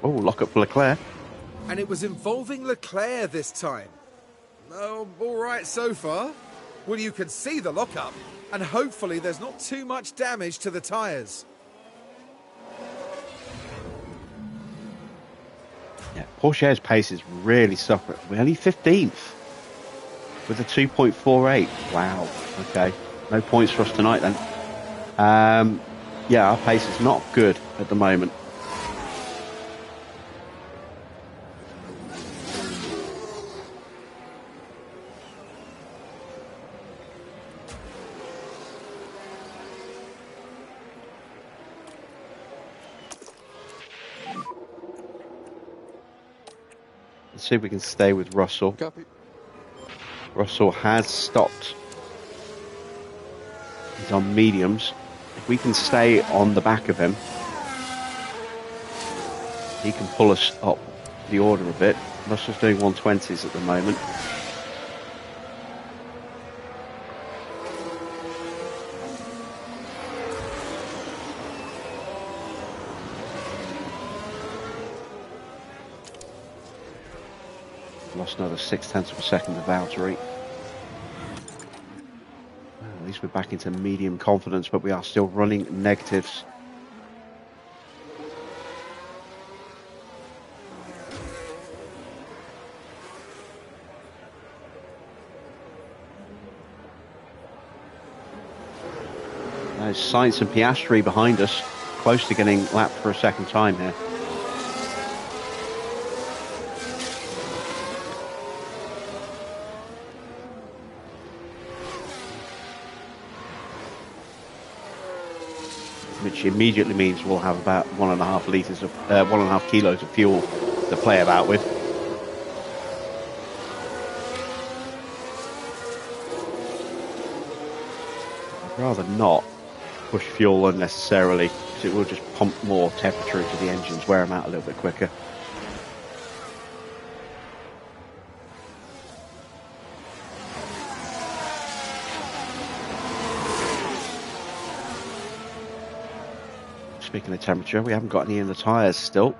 Oh, lock up for Leclerc. And it was involving Leclerc this time. Oh, all right so far. Well, you can see the lockup, and hopefully there's not too much damage to the tyres. Yeah, Porsche's pace is really suffering. We're only 15th with a 2.48. Wow. Okay. No points for us tonight then. Yeah, our pace is not good at the moment. See if we can stay with Russell. Copy. Russell has stopped. He's on mediums. If we can stay on the back of him, he can pull us up the order a bit. Russell's doing 120s at the moment. Lost another 0.6 of a second of Valtteri. Well, at least we're back into medium confidence, but we are still running negatives. There's Sainz and Piastri behind us, close to getting lapped for a second time here. Which immediately means we'll have about 1.5 kilos of fuel to play about with. I'd rather not push fuel unnecessarily, because it will just pump more temperature into the engines, wear them out a little bit quicker. Speaking of temperature, we haven't got any in the tyres still.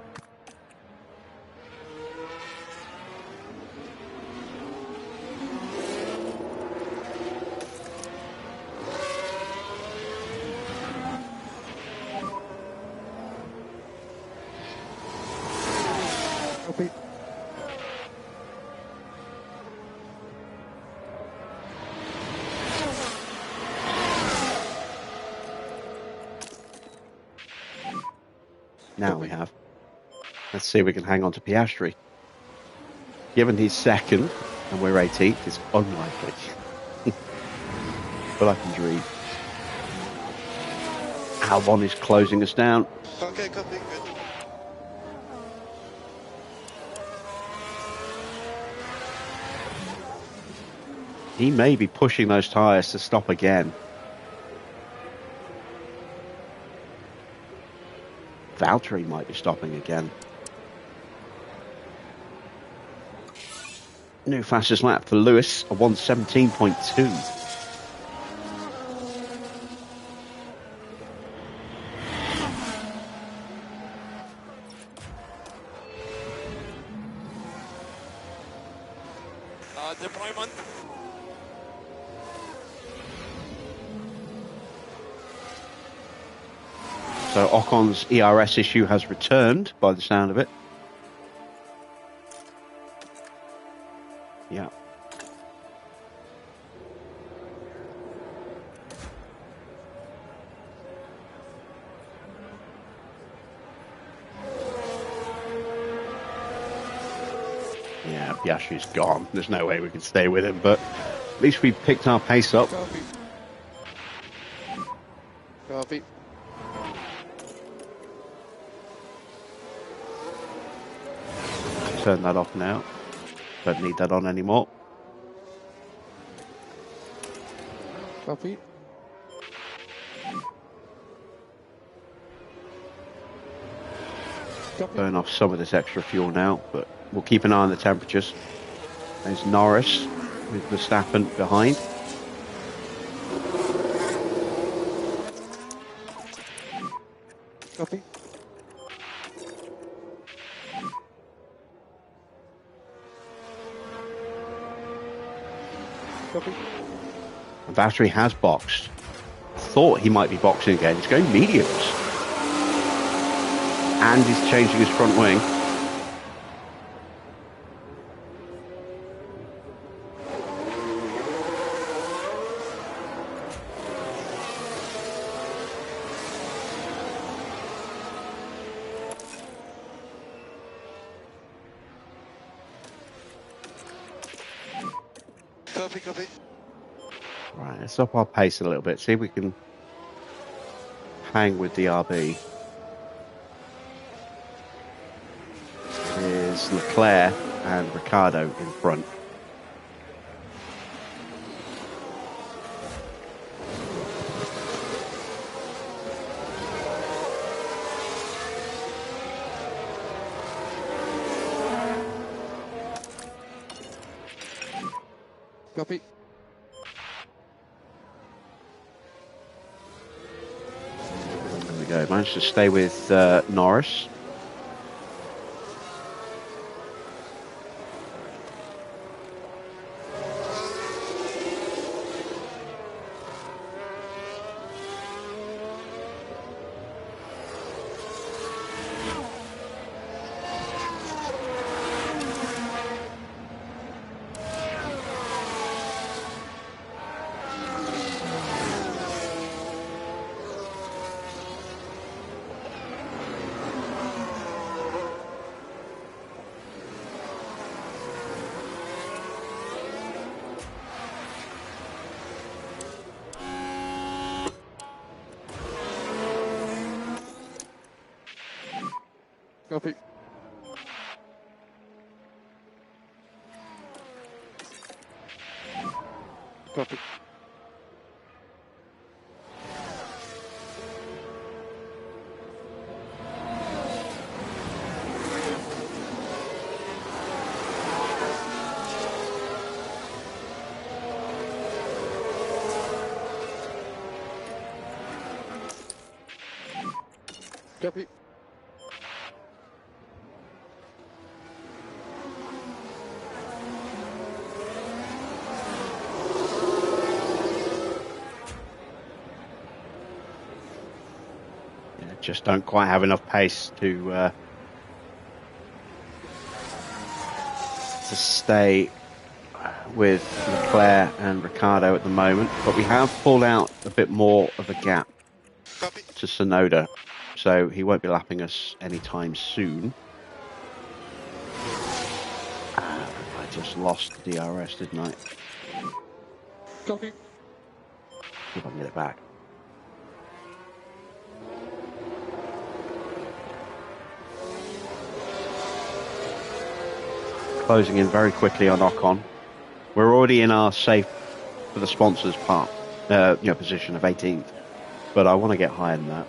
Copy. Now we have. Let's see if we can hang on to Piastri. Given he's second and we're 18th, it's unlikely. But I can dream. Albon is closing us down. Okay, copy. Good. He may be pushing those tyres to stop again. Valtteri might be stopping again. New fastest lap for Lewis, a 1:17.2. Deployment. So Ocon's ERS issue has returned by the sound of it. Yeah. Yeah, Piastri's gone. There's no way we can stay with him, but at least we picked our pace up. Copy. Copy. Turn that off now. Don't need that on anymore. Copy. Copy. Burn off some of this extra fuel now, but we'll keep an eye on the temperatures. There's Norris with Verstappen behind. Copy. Copy. The battery has boxed. Thought he might be boxing again. He's going mediums. And he's changing his front wing. Copy. Copy. Right, let's up our pace a little bit. See if we can hang with the RB. There's Leclerc and Ricciardo in front. Copy. There we go. Managed to stay with Norris. Copy. Copy. Copy. Just don't quite have enough pace to stay with Leclerc and Ricciardo at the moment, but we have pulled out a bit more of a gap Copy. to Sonoda, so he won't be lapping us anytime soon. I just lost the DRS, didn't I? Copy. See if I can get it back. Closing in very quickly on Ocon. We're already in our safe for the sponsors part, position of 18th, but I want to get higher than that.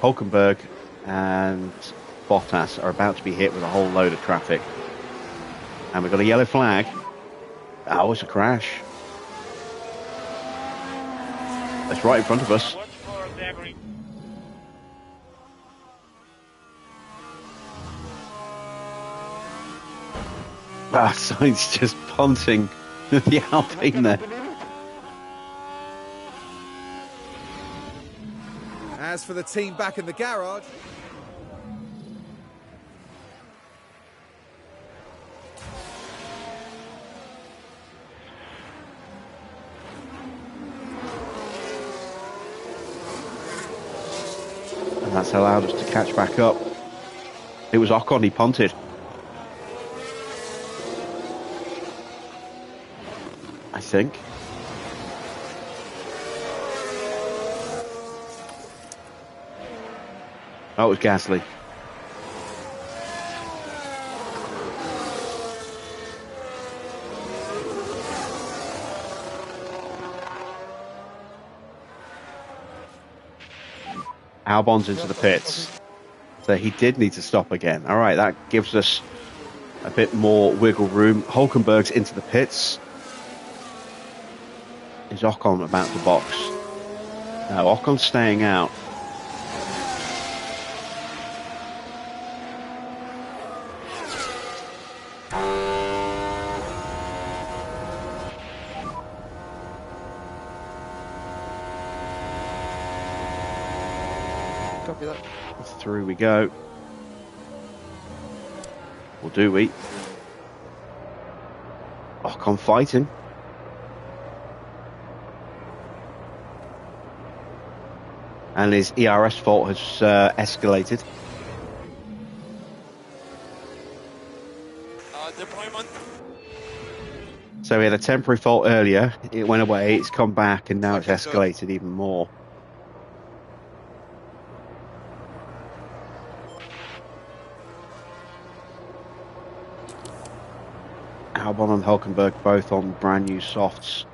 Hulkenberg and Bottas are about to be hit with a whole load of traffic, and we've got a yellow flag. Oh, it's a crash. That's right in front of us. Watch for debris. Sainz just punting the Alpine there. As for the team back in the garage, and that's allowed us to catch back up. It was Ocon, he punted. I think. Oh, it was Gasly. Albon's into the pits. So he did need to stop again. All right, that gives us a bit more wiggle room. Hulkenberg's into the pits. Is Ocon about to box? No, Ocon's staying out. Copy that. Through we go. Or do we? Ocon fighting. And his ERS fault has escalated. Deployment. So we had a temporary fault earlier. It went away, it's come back, and now it's escalated even more. Albon and Hulkenberg both on brand new softs.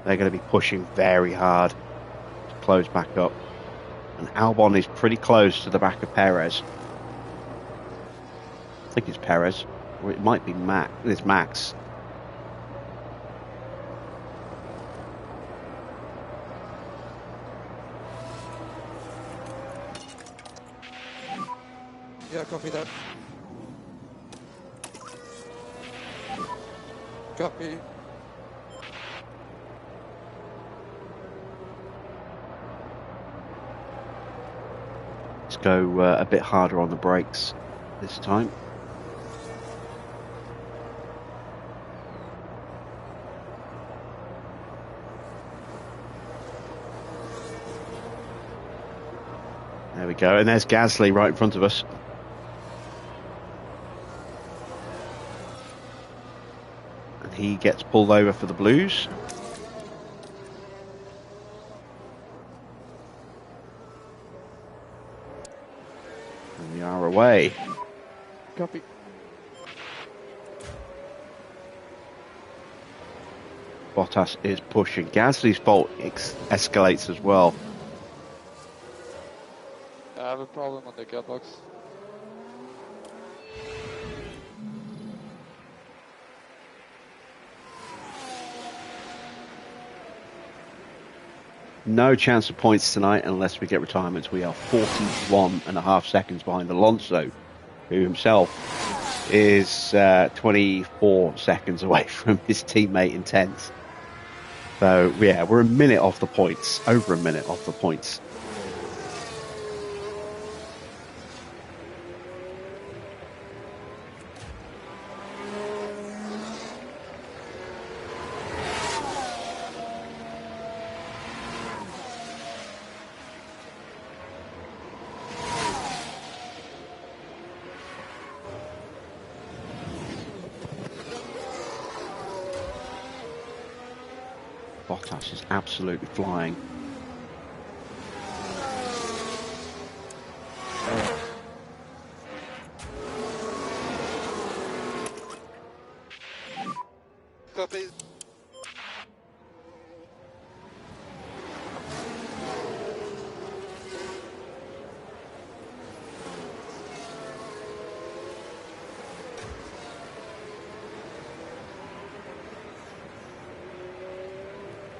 They're going to be pushing very hard to close back up. And Albon is pretty close to the back of Perez. I think it's Perez, or it might be Max. It's Max. Yeah, copy that. Copy. Let's go a bit harder on the brakes this time. There we go, and there's Gasly right in front of us. And he gets pulled over for the blues. And we are away. Copy. Bottas is pushing. Gasly's fault escalates as well. I have a problem on the gearbox. No chance of points tonight unless we get retirements. We are 41.5 seconds behind Alonso, who himself is 24 seconds away from his teammate in 10th. So, yeah, we're a minute off the points, over a minute off the points. Bottas is absolutely flying. Copy.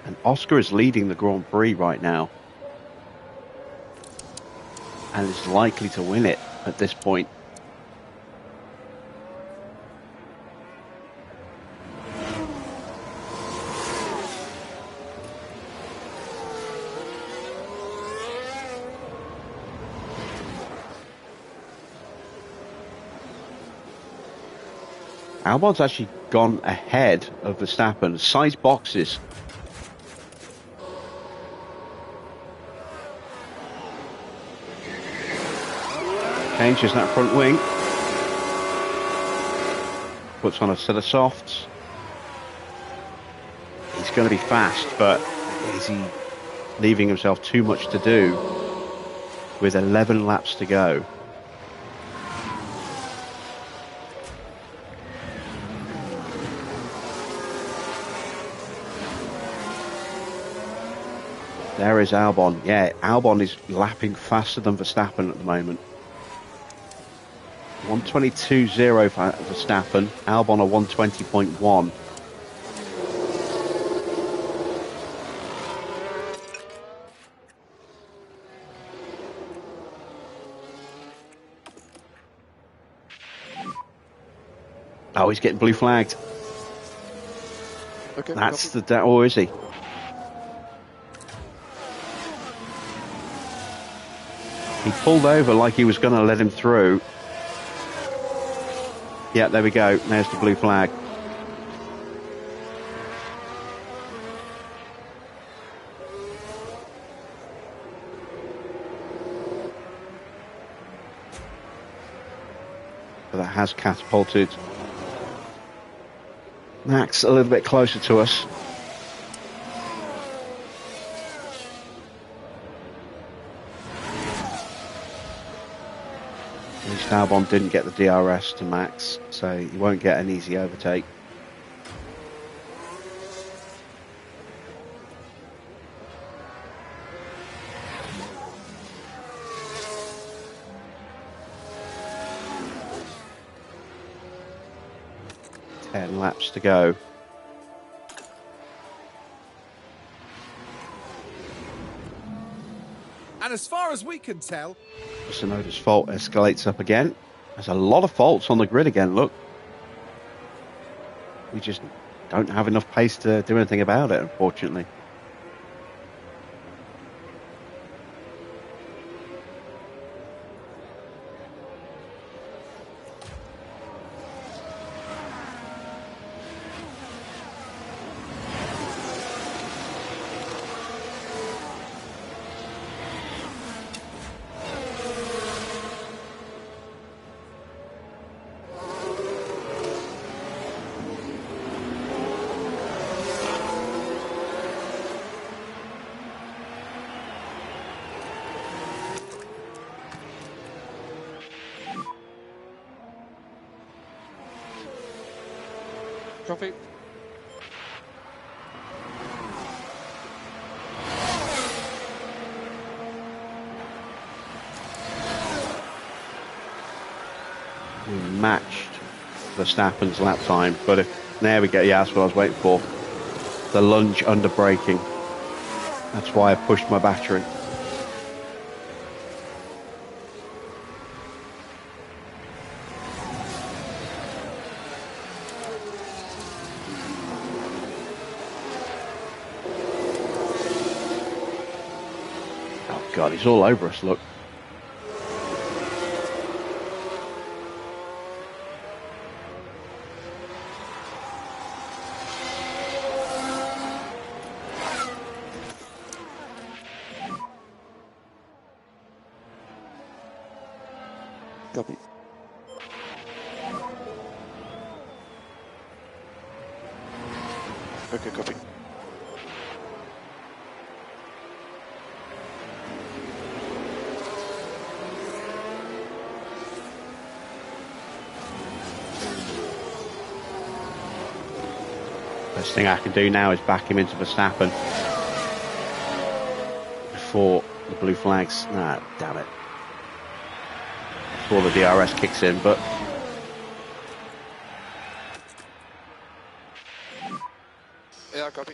And Oscar is leading the Grand Prix right now. And is likely to win it at this point. Albon's actually gone ahead of Verstappen. Size boxes. Changes that front wing. Puts on a set of softs. He's going to be fast, but is he leaving himself too much to do with 11 laps to go? There is Albon. Yeah, Albon is lapping faster than Verstappen at the moment. 1:22.0 for Verstappen. Albon a 1:20.1. Oh, he's getting blue flagged. Okay, That's copy. the... Or is he? He pulled over like he was going to let him through. Yeah, there we go. There's the blue flag. But that has catapulted Max a little bit closer to us. At least Albon didn't get the DRS to Max, so he won't get an easy overtake. Laps to go. And as far as we can tell, Tsunoda's fault escalates up again. There's a lot of faults on the grid again, look. We just don't have enough pace to do anything about it, unfortunately. Copy. We matched Verstappen's lap time, but if there we go, yeah, that's what I was waiting for. The lunge under braking. That's why I pushed my battery. Oh God, he's all over us, look. Copy. Okay, copy. Best thing I can do now is back him into Verstappen before the blue flags. Ah, damn it. Before the DRS kicks in, but Yeah, copy.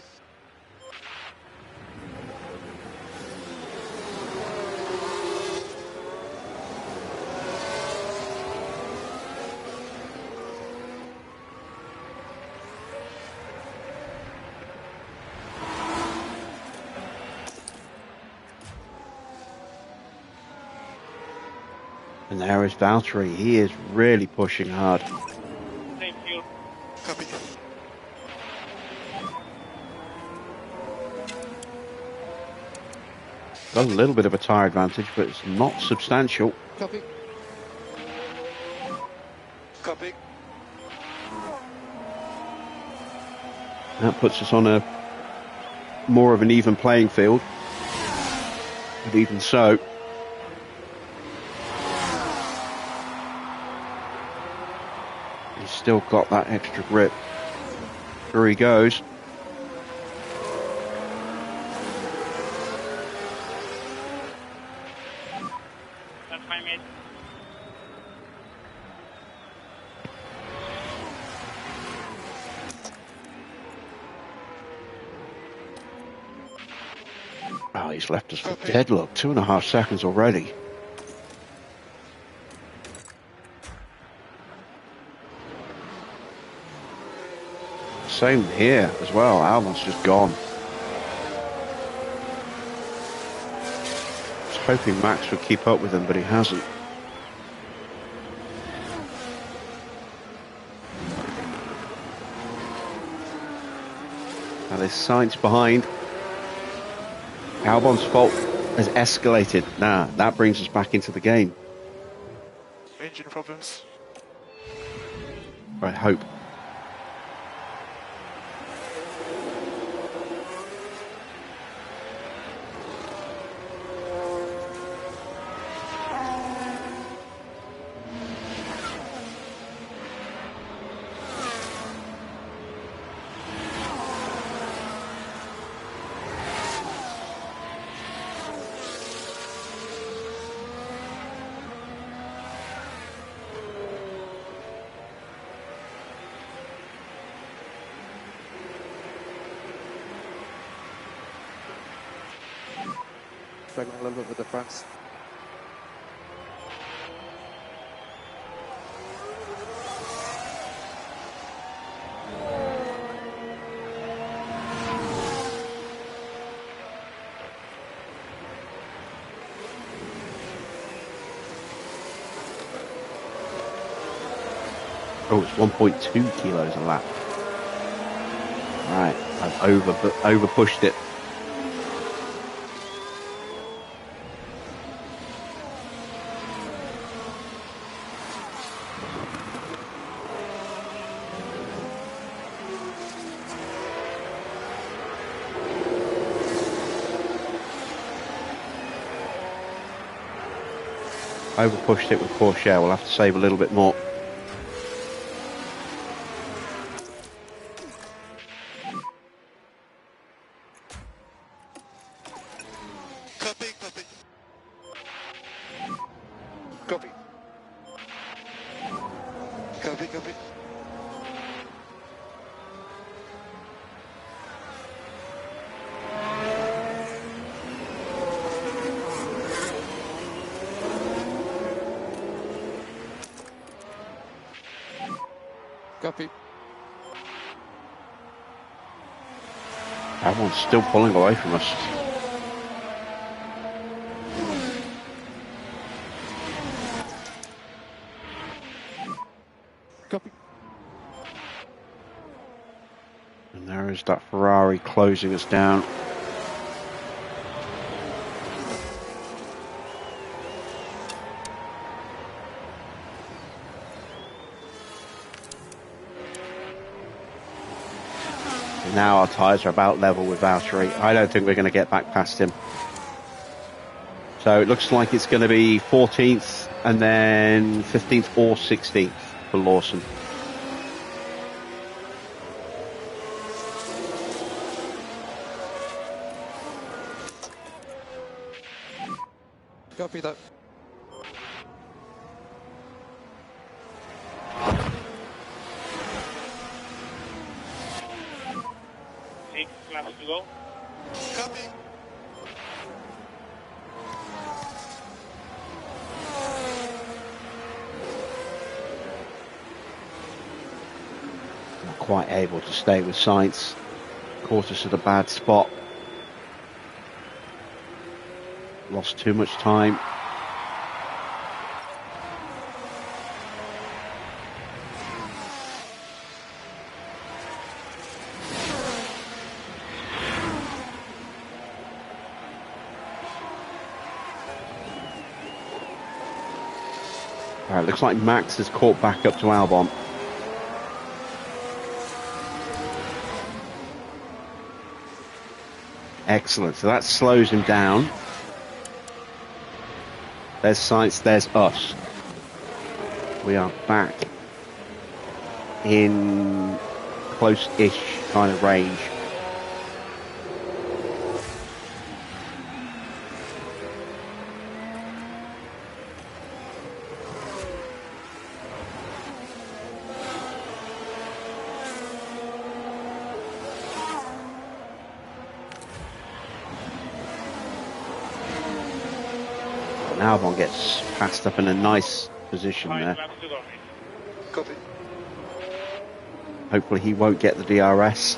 and there is Valtteri. He is really pushing hard. Thank you. Got a little bit of a tyre advantage, but it's not substantial. Copy. Copy. That puts us on a more of an even playing field. But even so, he's still got that extra grip. Here he goes. That's fine, mate. Oh, he's left us for dead, look. 2.5 seconds already. Same here as well. Albon's just gone. I was hoping Max would keep up with him, but he hasn't. Now there's Sainz behind. Albon's fault has escalated. Nah, that brings us back into the game. Engine problems. I hope. Struggling a little bit with the fronts. Oh, it's 1.2 kilos a lap. Right, I've over pushed it. Over pushed it with Porsche. We'll have to save a little bit more. Copy, copy. Copy. Copy, copy. Copy. That one's still pulling away from us. Copy. And there is that Ferrari closing us down. Now our tyres are about level with Valtteri. I don't think we're going to get back past him. So it looks like it's going to be 14th and then 15th or 16th for Lawson. Copy that. Six laps to go. Copy. Not quite able to stay with Sainz. Caught us at a bad spot. Lost too much time. Right, looks like Max has caught back up to Albon. Excellent. So that slows him down. There's Sainz, there's us. We are back in close-ish kind of range. Albon gets passed up in a nice position there. Copy. Hopefully he won't get the DRS.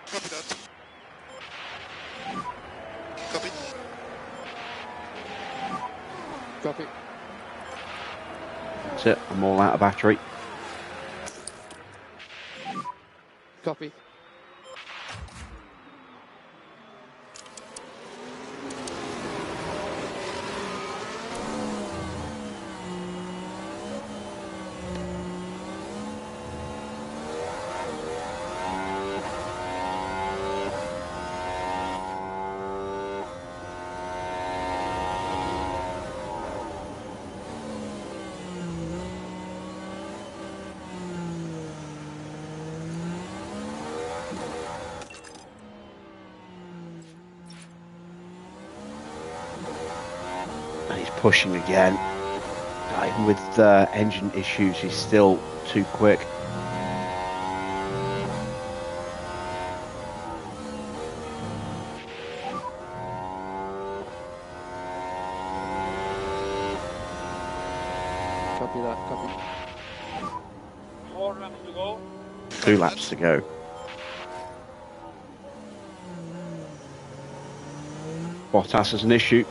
Copy that. Copy. Copy. That's it, I'm all out of battery. Copy. And he's pushing again. Even with engine issues, he's still too quick. Copy that. Copy. 4 laps to go. 2 laps to go. Bottas has an issue.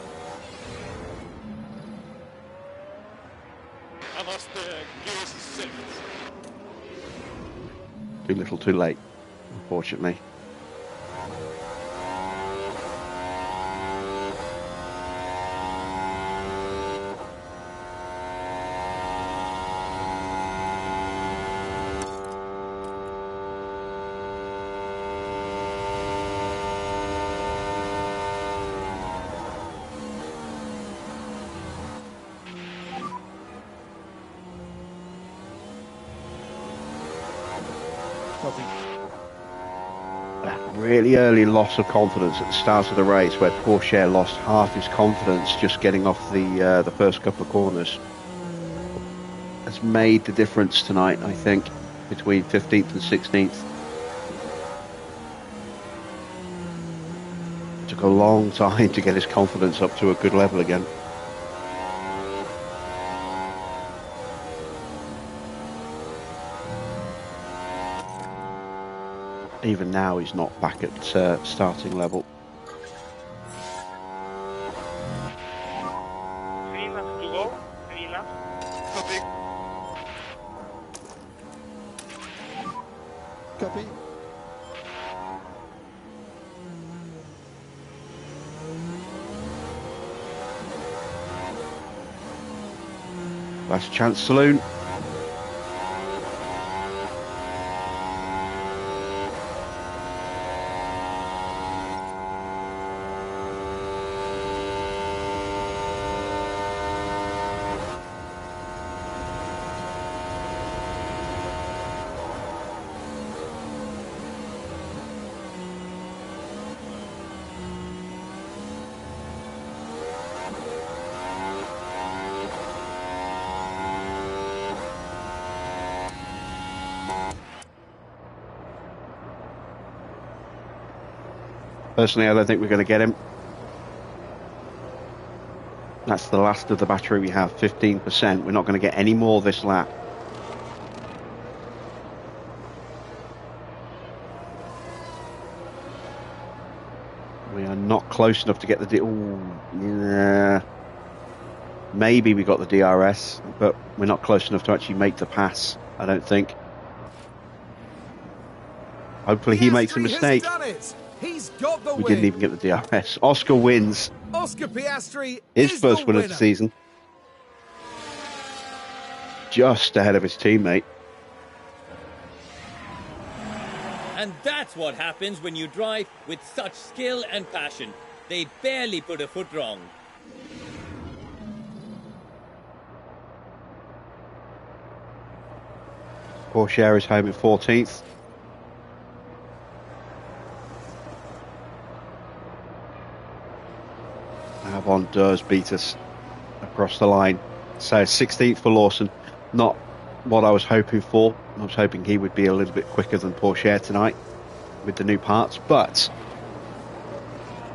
I lost the gears 6. Too little, too late, unfortunately. Copy. That really early loss of confidence at the start of the race, where Porsche lost half his confidence just getting off the first couple of corners, has made the difference tonight, I think, between 15th and 16th. Took a long time to get his confidence up to a good level again. Even now, he's not back at starting level. 3 laps to go. 3 laps. Copy. Copy. Last chance saloon. Personally, I don't think we're going to get him. That's the last of the battery we have, 15%. We're not going to get any more this lap. We are not close enough to get the... yeah. Maybe we got the DRS, but we're not close enough to actually make the pass, I don't think. Hopefully he makes a Piastri mistake. has done it. He's got the We win. didn't even get the DRS. Oscar wins Oscar Piastri his is first the win of the season. Just ahead of his teammate. And that's what happens when you drive with such skill and passion. They barely put a foot wrong. Porsche is home in 14th. Albon does beat us across the line. So 16th for Lawson. Not what I was hoping for. I was hoping he would be a little bit quicker than Porsche tonight with the new parts. But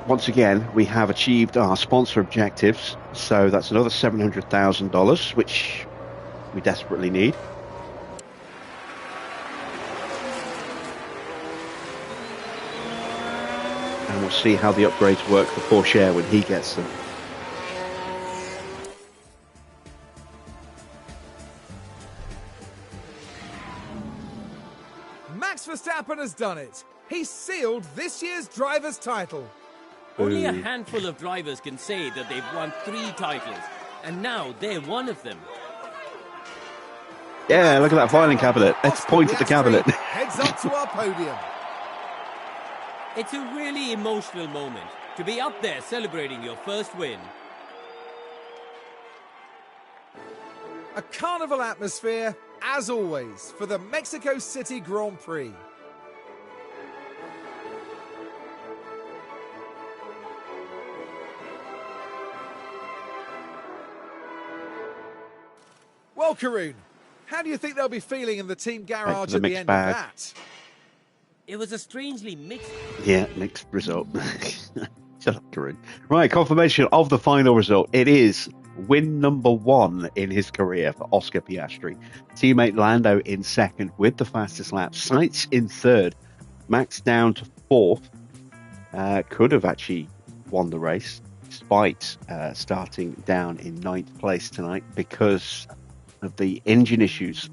once again, we have achieved our sponsor objectives. So that's another $700,000, which we desperately need. And we'll see how the upgrades work for Porsche when he gets them. Max Verstappen has done it. He's sealed this year's driver's title. Only a handful of drivers can say that they've won 3 titles, and now they're one of them. Yeah, look at that filing cabinet. Let's Oscar point at the Piastri cabinet. heads up to our podium. It's a really emotional moment to be up there celebrating your first win. A carnival atmosphere, as always, for the Mexico City Grand Prix. Well, Karun, how do you think they'll be feeling in the team garage at the end bag. of that? It was a strangely mixed... Yeah, mixed result. Shut up, Karun. Right, confirmation of the final result. It is win number 1 in his career for Oscar Piastri. Teammate Lando in second with the fastest lap. Sainz in third. Max down to 4th. Could have actually won the race, despite starting down in 9th place tonight because of the engine issues,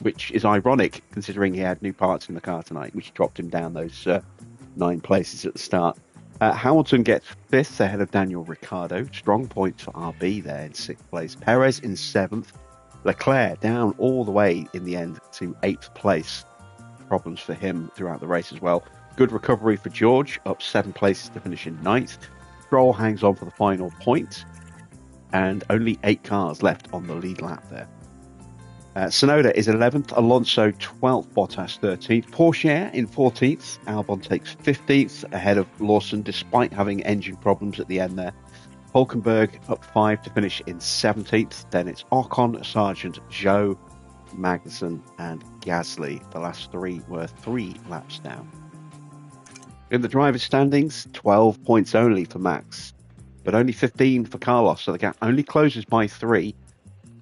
which is ironic considering he had new parts in the car tonight, which dropped him down those 9 places at the start. Hamilton gets 5th ahead of Daniel Ricciardo. Strong points for RB there in 6th place. Perez in 7th. Leclerc down all the way in the end to 8th place. Problems for him throughout the race as well. Good recovery for George, up 7 places to finish in 9th. Stroll hangs on for the final point. And only 8 cars left on the lead lap there. Tsunoda is 11th, Alonso 12th, Bottas 13th, Porsche in 14th, Albon takes 15th ahead of Lawson despite having engine problems at the end there. Hulkenberg up 5 to finish in 17th, then it's Ocon, Sargent, Zhou, Magnussen and Gasly. The last 3 were 3 laps down. In the drivers' standings, 12 points only for Max, but only 15 for Carlos, so the gap only closes by 3.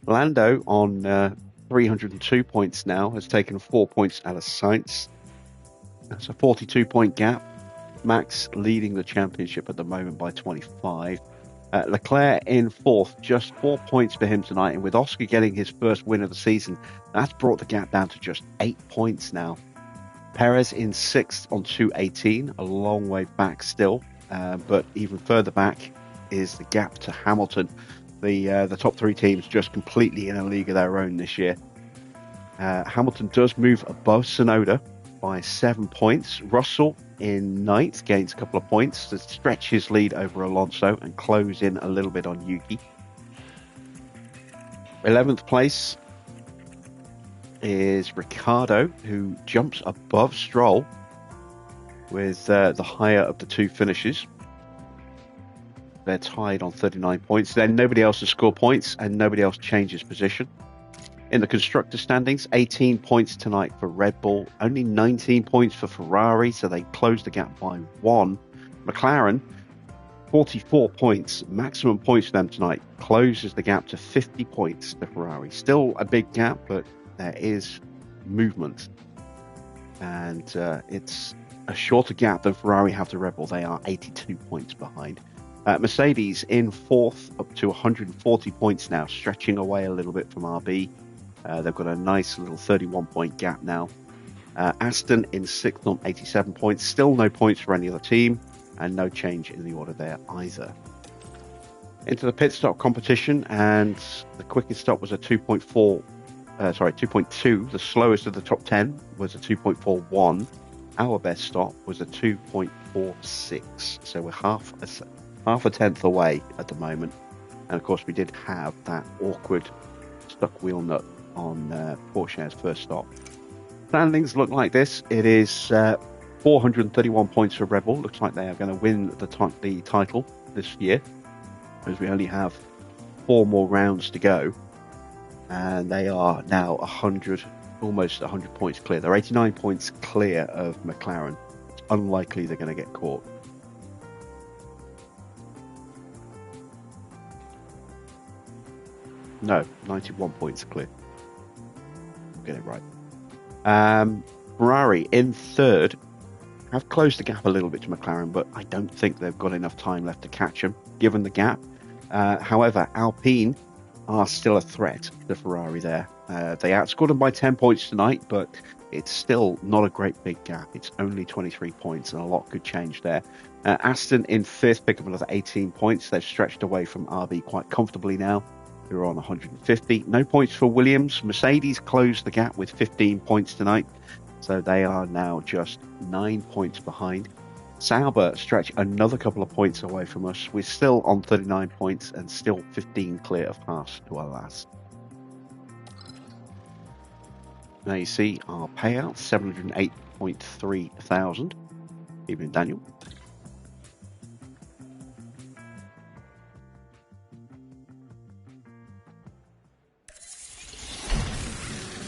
Lando on 302 points now, has taken 4 points out of Sainz. That's a 42-point gap. Max leading the championship at the moment by 25. Leclerc in 4th, just 4 points for him tonight, and with Oscar getting his first win of the season, that's brought the gap down to just 8 points now. Perez in 6th on 218, a long way back still, but even further back is the gap to Hamilton. The top 3 teams just completely in a league of their own this year. Hamilton does move above Tsunoda by 7 points. Russell in 9th gains a couple of points to stretch his lead over Alonso and close in a little bit on Yuki. 11th place is Ricciardo, who jumps above Stroll with the higher of the 2 finishes. They're tied on 39 points. Then nobody else has scored points and nobody else changes position. In the constructor standings, 18 points tonight for Red Bull, only 19 points for Ferrari, so they close the gap by 1. McLaren, 44 points, maximum points for them tonight, closes the gap to 50 points to Ferrari. Still a big gap, but there is movement. And it's a shorter gap than Ferrari have to Red Bull. They are 82 points behind. Mercedes in 4th, up to 140 points now, stretching away a little bit from RB. They've got a nice little 31-point gap now. Aston in 6th on 87 points. Still no points for any other team, and no change in the order there either. Into the pit stop competition, and the quickest stop was a 2.2. The slowest of the top 10 was a 2.41. Our best stop was a 2.46. So we're half a tenth away at the moment. And of course, we did have that awkward stuck wheel nut on Porsche's first stop. Standings look like this. It is 431 points for Red Bull. Looks like they are going to win the title this year, as we only have 4 more rounds to go. And they are now almost 100 points clear. They're 89 points clear of McLaren. It's unlikely they're going to get caught. No, 91 points clear. Get it right. Ferrari in 3rd have closed the gap a little bit to McLaren, but I don't think they've got enough time left to catch them, given the gap. However, Alpine are still a threat to Ferrari there. They outscored them by 10 points tonight, but it's still not a great big gap. It's only 23 points, and a lot could change there. Aston in 5th, pick up another 18 points. They've stretched away from RB quite comfortably now. They're on 150. No points for Williams. Mercedes closed the gap with 15 points tonight, so they are now just 9 points behind. Sauber stretch another couple of points away from us. We're still on 39 points and still 15 clear of Haas to our last. Now you see our payout, 708.3 thousand. Evening, Daniel.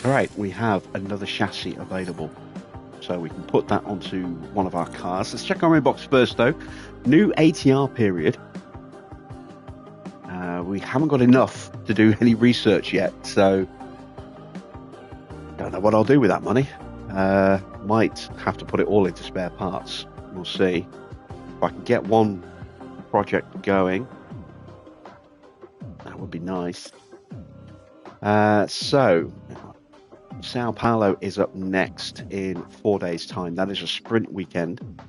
All right, we have another chassis available, so we can put that onto one of our cars. Let's check our inbox first, though. New ATR period. We haven't got enough to do any research yet, so don't know what I'll do with that money. Might have to put it all into spare parts. We'll see. If I can get one project going, that would be nice. So Sao Paulo is up next in 4 days' time. That is a sprint weekend.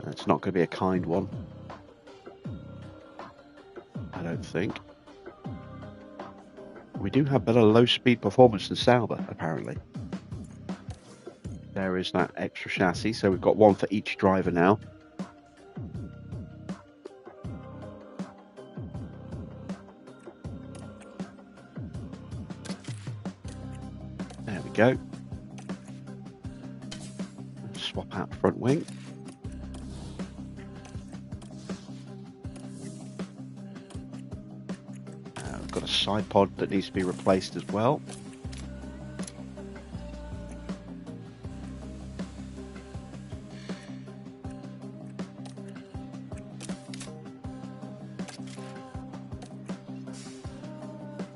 It's not going to be a kind one, I don't think. We do have better low-speed performance than Sauber, apparently. There is that extra chassis, so we've got one for each driver now. There we go. Swap out front wing. We've got a side pod that needs to be replaced as well.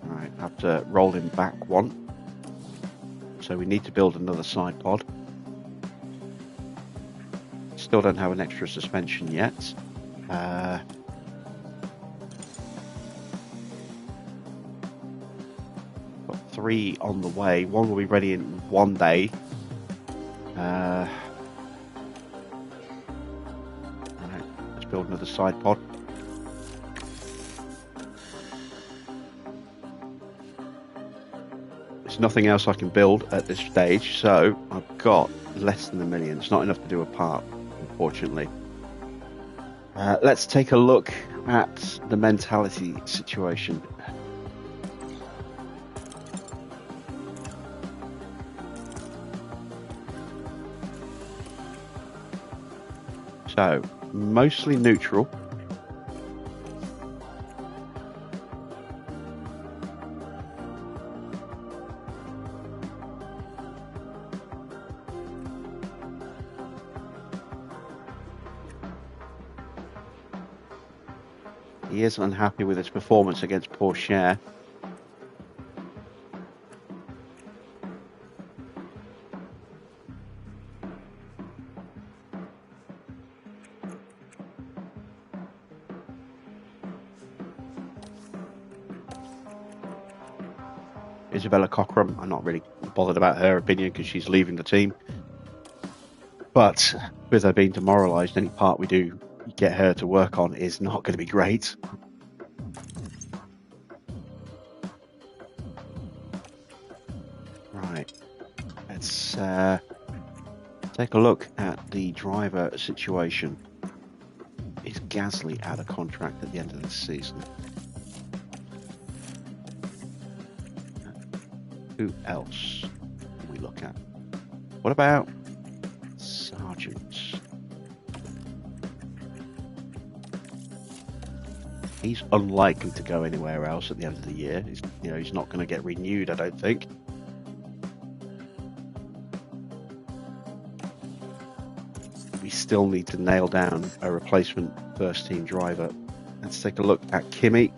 Right, I have to roll him back one. So we need to build another side pod. Still don't have an extra suspension yet. Got 3 on the way. One will be ready in 1 day. Alright, let's build another side pod. There's nothing else I can build at this stage, so I've got less than $1 million. It's not enough to do a part, unfortunately. Let's take a look at the mentality situation. So, mostly neutral. He is unhappy with his performance against Porsche. Isabella Cockram. I'm not really bothered about her opinion because she's leaving the team. But with her being demoralised, any part we do get her to work on is not going to be great. Right. Let's take a look at the driver situation. Is Gasly out of contract at the end of this season? Who else can we look at? What about Sargent? He's unlikely to go anywhere else at the end of the year. He's not going to get renewed, I don't think. We still need to nail down a replacement first team driver. Let's take a look at Kimi.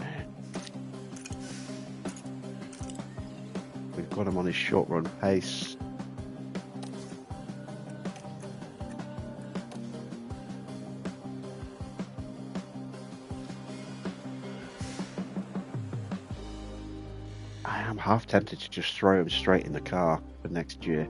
We've got him on his short run pace. I am half tempted to just throw him straight in the car for next year.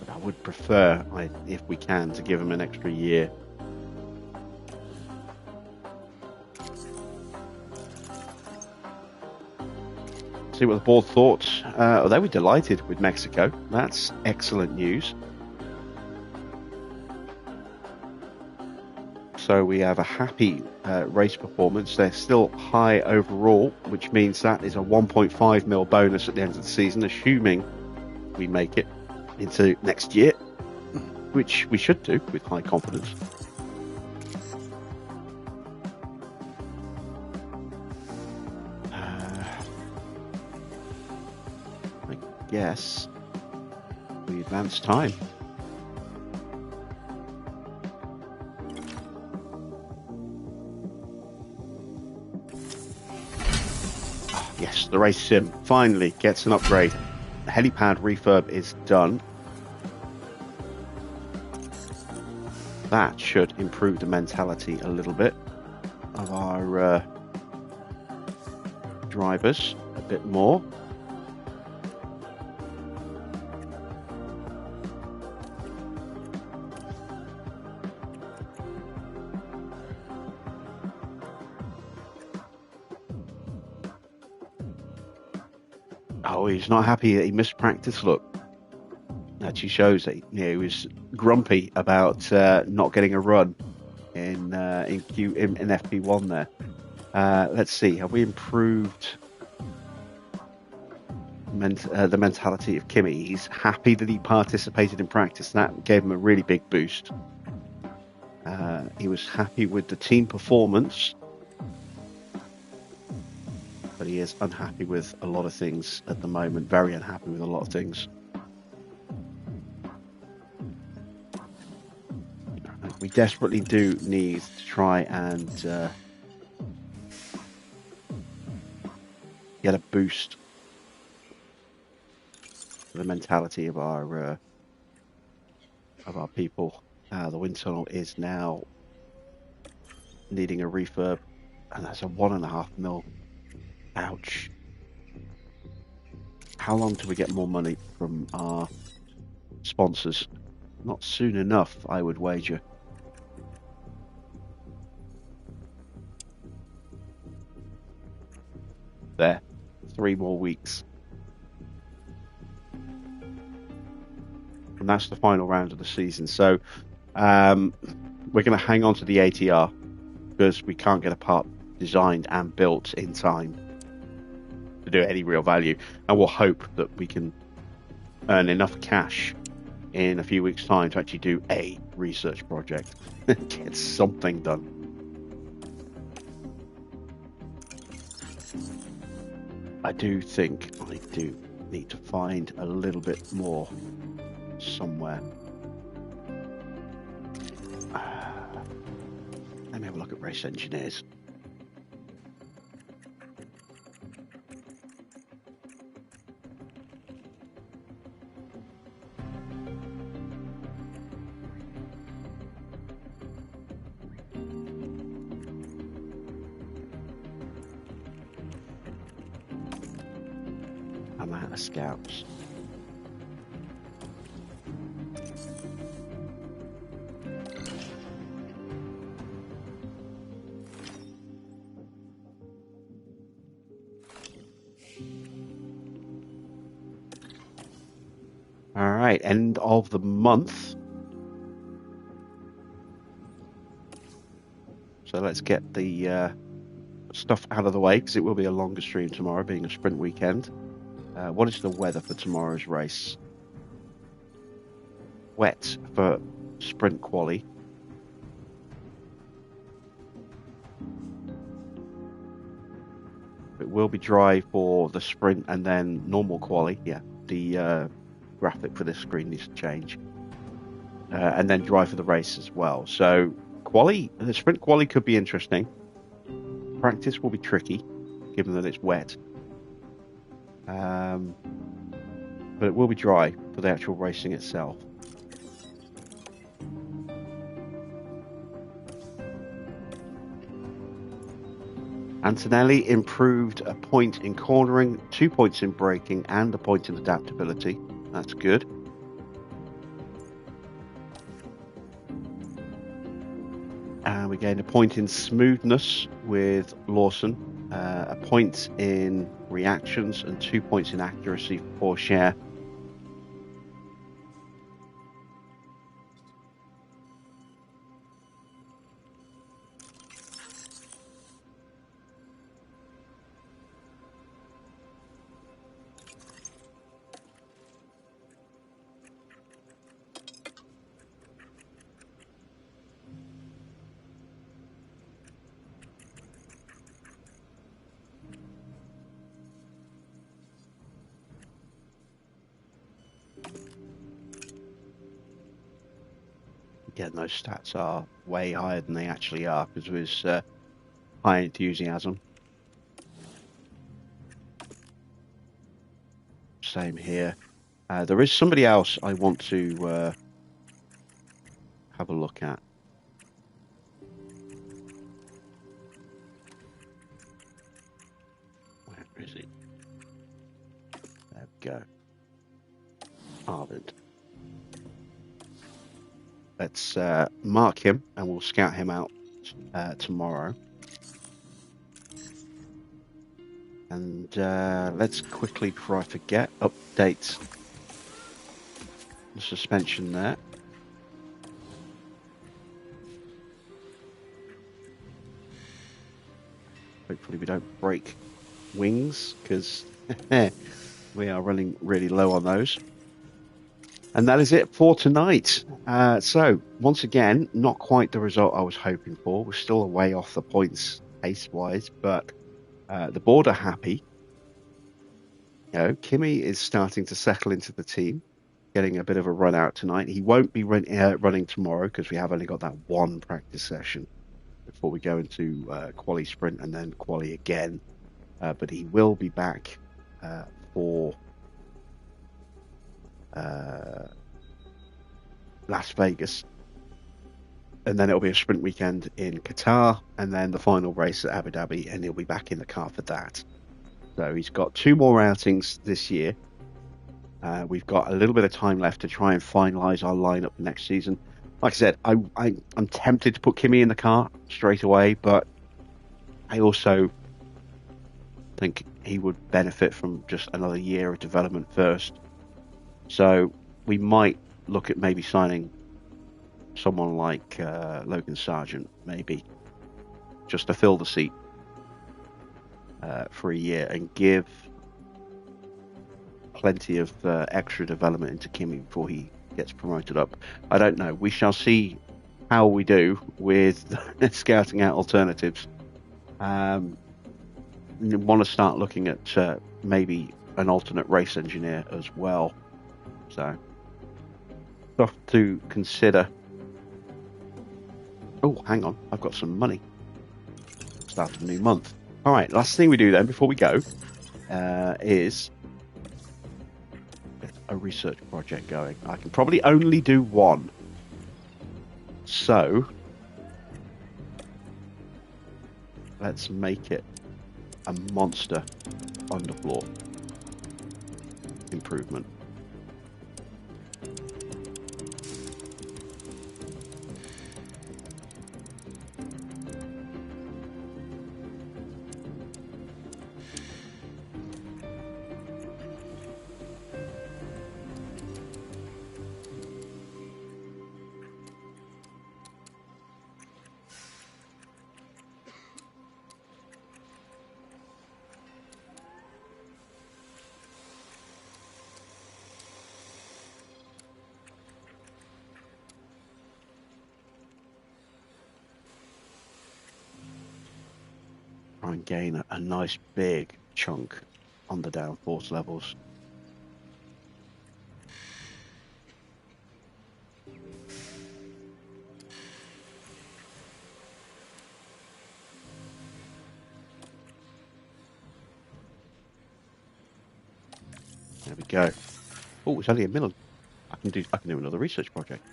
I would prefer, if we can, to give him an extra year. See what the board thought. They were delighted with Mexico. That's excellent news. So we have a happy race performance. They're still high overall, which means that is a 1.5 mil bonus at the end of the season, assuming we make it into next year, which we should do with high confidence. I guess we advance time. Yes, the race sim finally gets an upgrade. The helipad refurb is done. That should improve the mentality a little bit of our drivers a bit more. Oh, he's not happy that he missed practice. Look, actually shows that he was grumpy about not getting a run in FP1 there. Let's see, have we improved the mentality of Kimi? He's happy that he participated in practice. That gave him a really big boost. He was happy with the team performance, but he is unhappy with a lot of things at the moment. Very unhappy with a lot of things. We desperately do need to try and get a boost for the mentality of our people. The wind tunnel is now needing a refurb, and that's a 1.5 mil. Ouch. How long do we get more money from our sponsors? Not soon enough, I would wager. There. 3 more weeks. And that's the final round of the season. So we're going to hang on to the ATR because we can't get a part designed and built in time to do any real value. And we'll hope that we can earn enough cash in a few weeks' time to actually do a research project. Get something done. I do think I do need to find a little bit more somewhere. Let me have a look at race engineers. I'm out of scouts. All right, end of the month. So let's get the stuff out of the way because it will be a longer stream tomorrow, being a sprint weekend. What is the weather for tomorrow's race? Wet for sprint quali. It will be dry for the sprint and then normal quali. Yeah, the graphic for this screen needs to change. And then dry for the race as well. So the sprint quali could be interesting. Practice will be tricky, given that it's wet. But it will be dry for the actual racing itself. Antonelli improved a point in cornering, 2 points in braking, and a point in adaptability. That's good. And we gained a point in smoothness with Lawson, a point in reactions, and 2 points in accuracy for Cher. Again, those stats are way higher than they actually are because of his high enthusiasm. Same here. There is somebody else I want to have a look at. Where is it? There we go. Arvid. Let's mark him and we'll scout him out tomorrow. And let's quickly, before I forget, update the suspension there. Hopefully we don't break wings because we are running really low on those. And that is it for tonight. So, once again, not quite the result I was hoping for. We're still a way off the points pace-wise, but the board are happy. You know, Kimi is starting to settle into the team, getting a bit of a run out tonight. He won't be running tomorrow because we have only got that one practice session before we go into quali sprint and then quali again. But he will be back for Las Vegas, and then it'll be a sprint weekend in Qatar, and then the final race at Abu Dhabi, and he'll be back in the car for that. So he's got 2 more outings this year. We've got a little bit of time left to try and finalise our lineup next season. Like I said, I'm tempted to put Kimi in the car straight away, but I also think he would benefit from just another year of development first. So we might look at maybe signing someone like Logan Sargent, maybe, just to fill the seat for a year and give plenty of extra development into Kimi before he gets promoted up. I don't know. We shall see how we do with scouting out alternatives. Want to start looking at maybe an alternate race engineer as well. So, stuff to consider. Oh, hang on. I've got some money. Start of a new month. All right, last thing we do then before we go is get a research project going. I can probably only do one. So, let's make it a monster underfloor. improvement. Try and gain a nice big chunk on the downforce levels. There we go. Oh, it's only a minute. I can do another research project.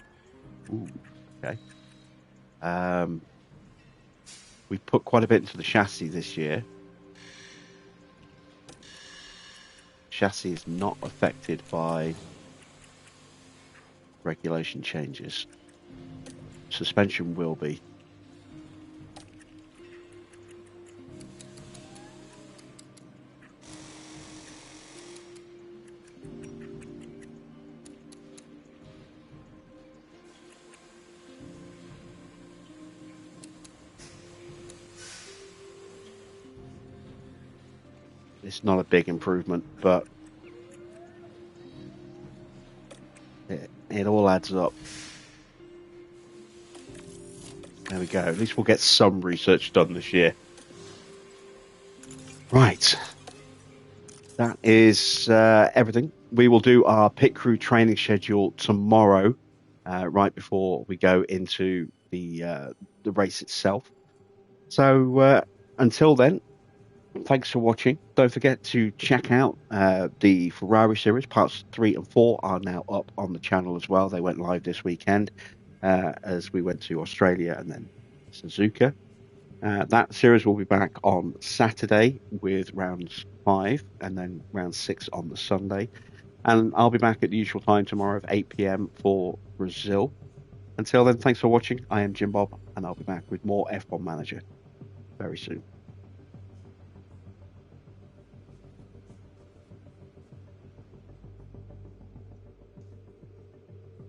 Ooh, okay. We put quite a bit into the chassis this year. Chassis is not affected by regulation changes. Suspension will be. It's not a big improvement, but it all adds up. There we go. At least we'll get some research done this year. Right. That is everything. We will do our pit crew training schedule tomorrow, right before we go into the race itself. So until then, thanks for watching. Don't forget to check out the Ferrari series. Parts 3 and 4 are now up on the channel as well. They went live this weekend as we went to Australia and then Suzuka. That series will be back on Saturday with rounds 5 and then round 6 on the Sunday. And I'll be back at the usual time tomorrow at 8 p.m. for Brazil. Until then, thanks for watching. I am Jim Bob, and I'll be back with more F1 Manager very soon.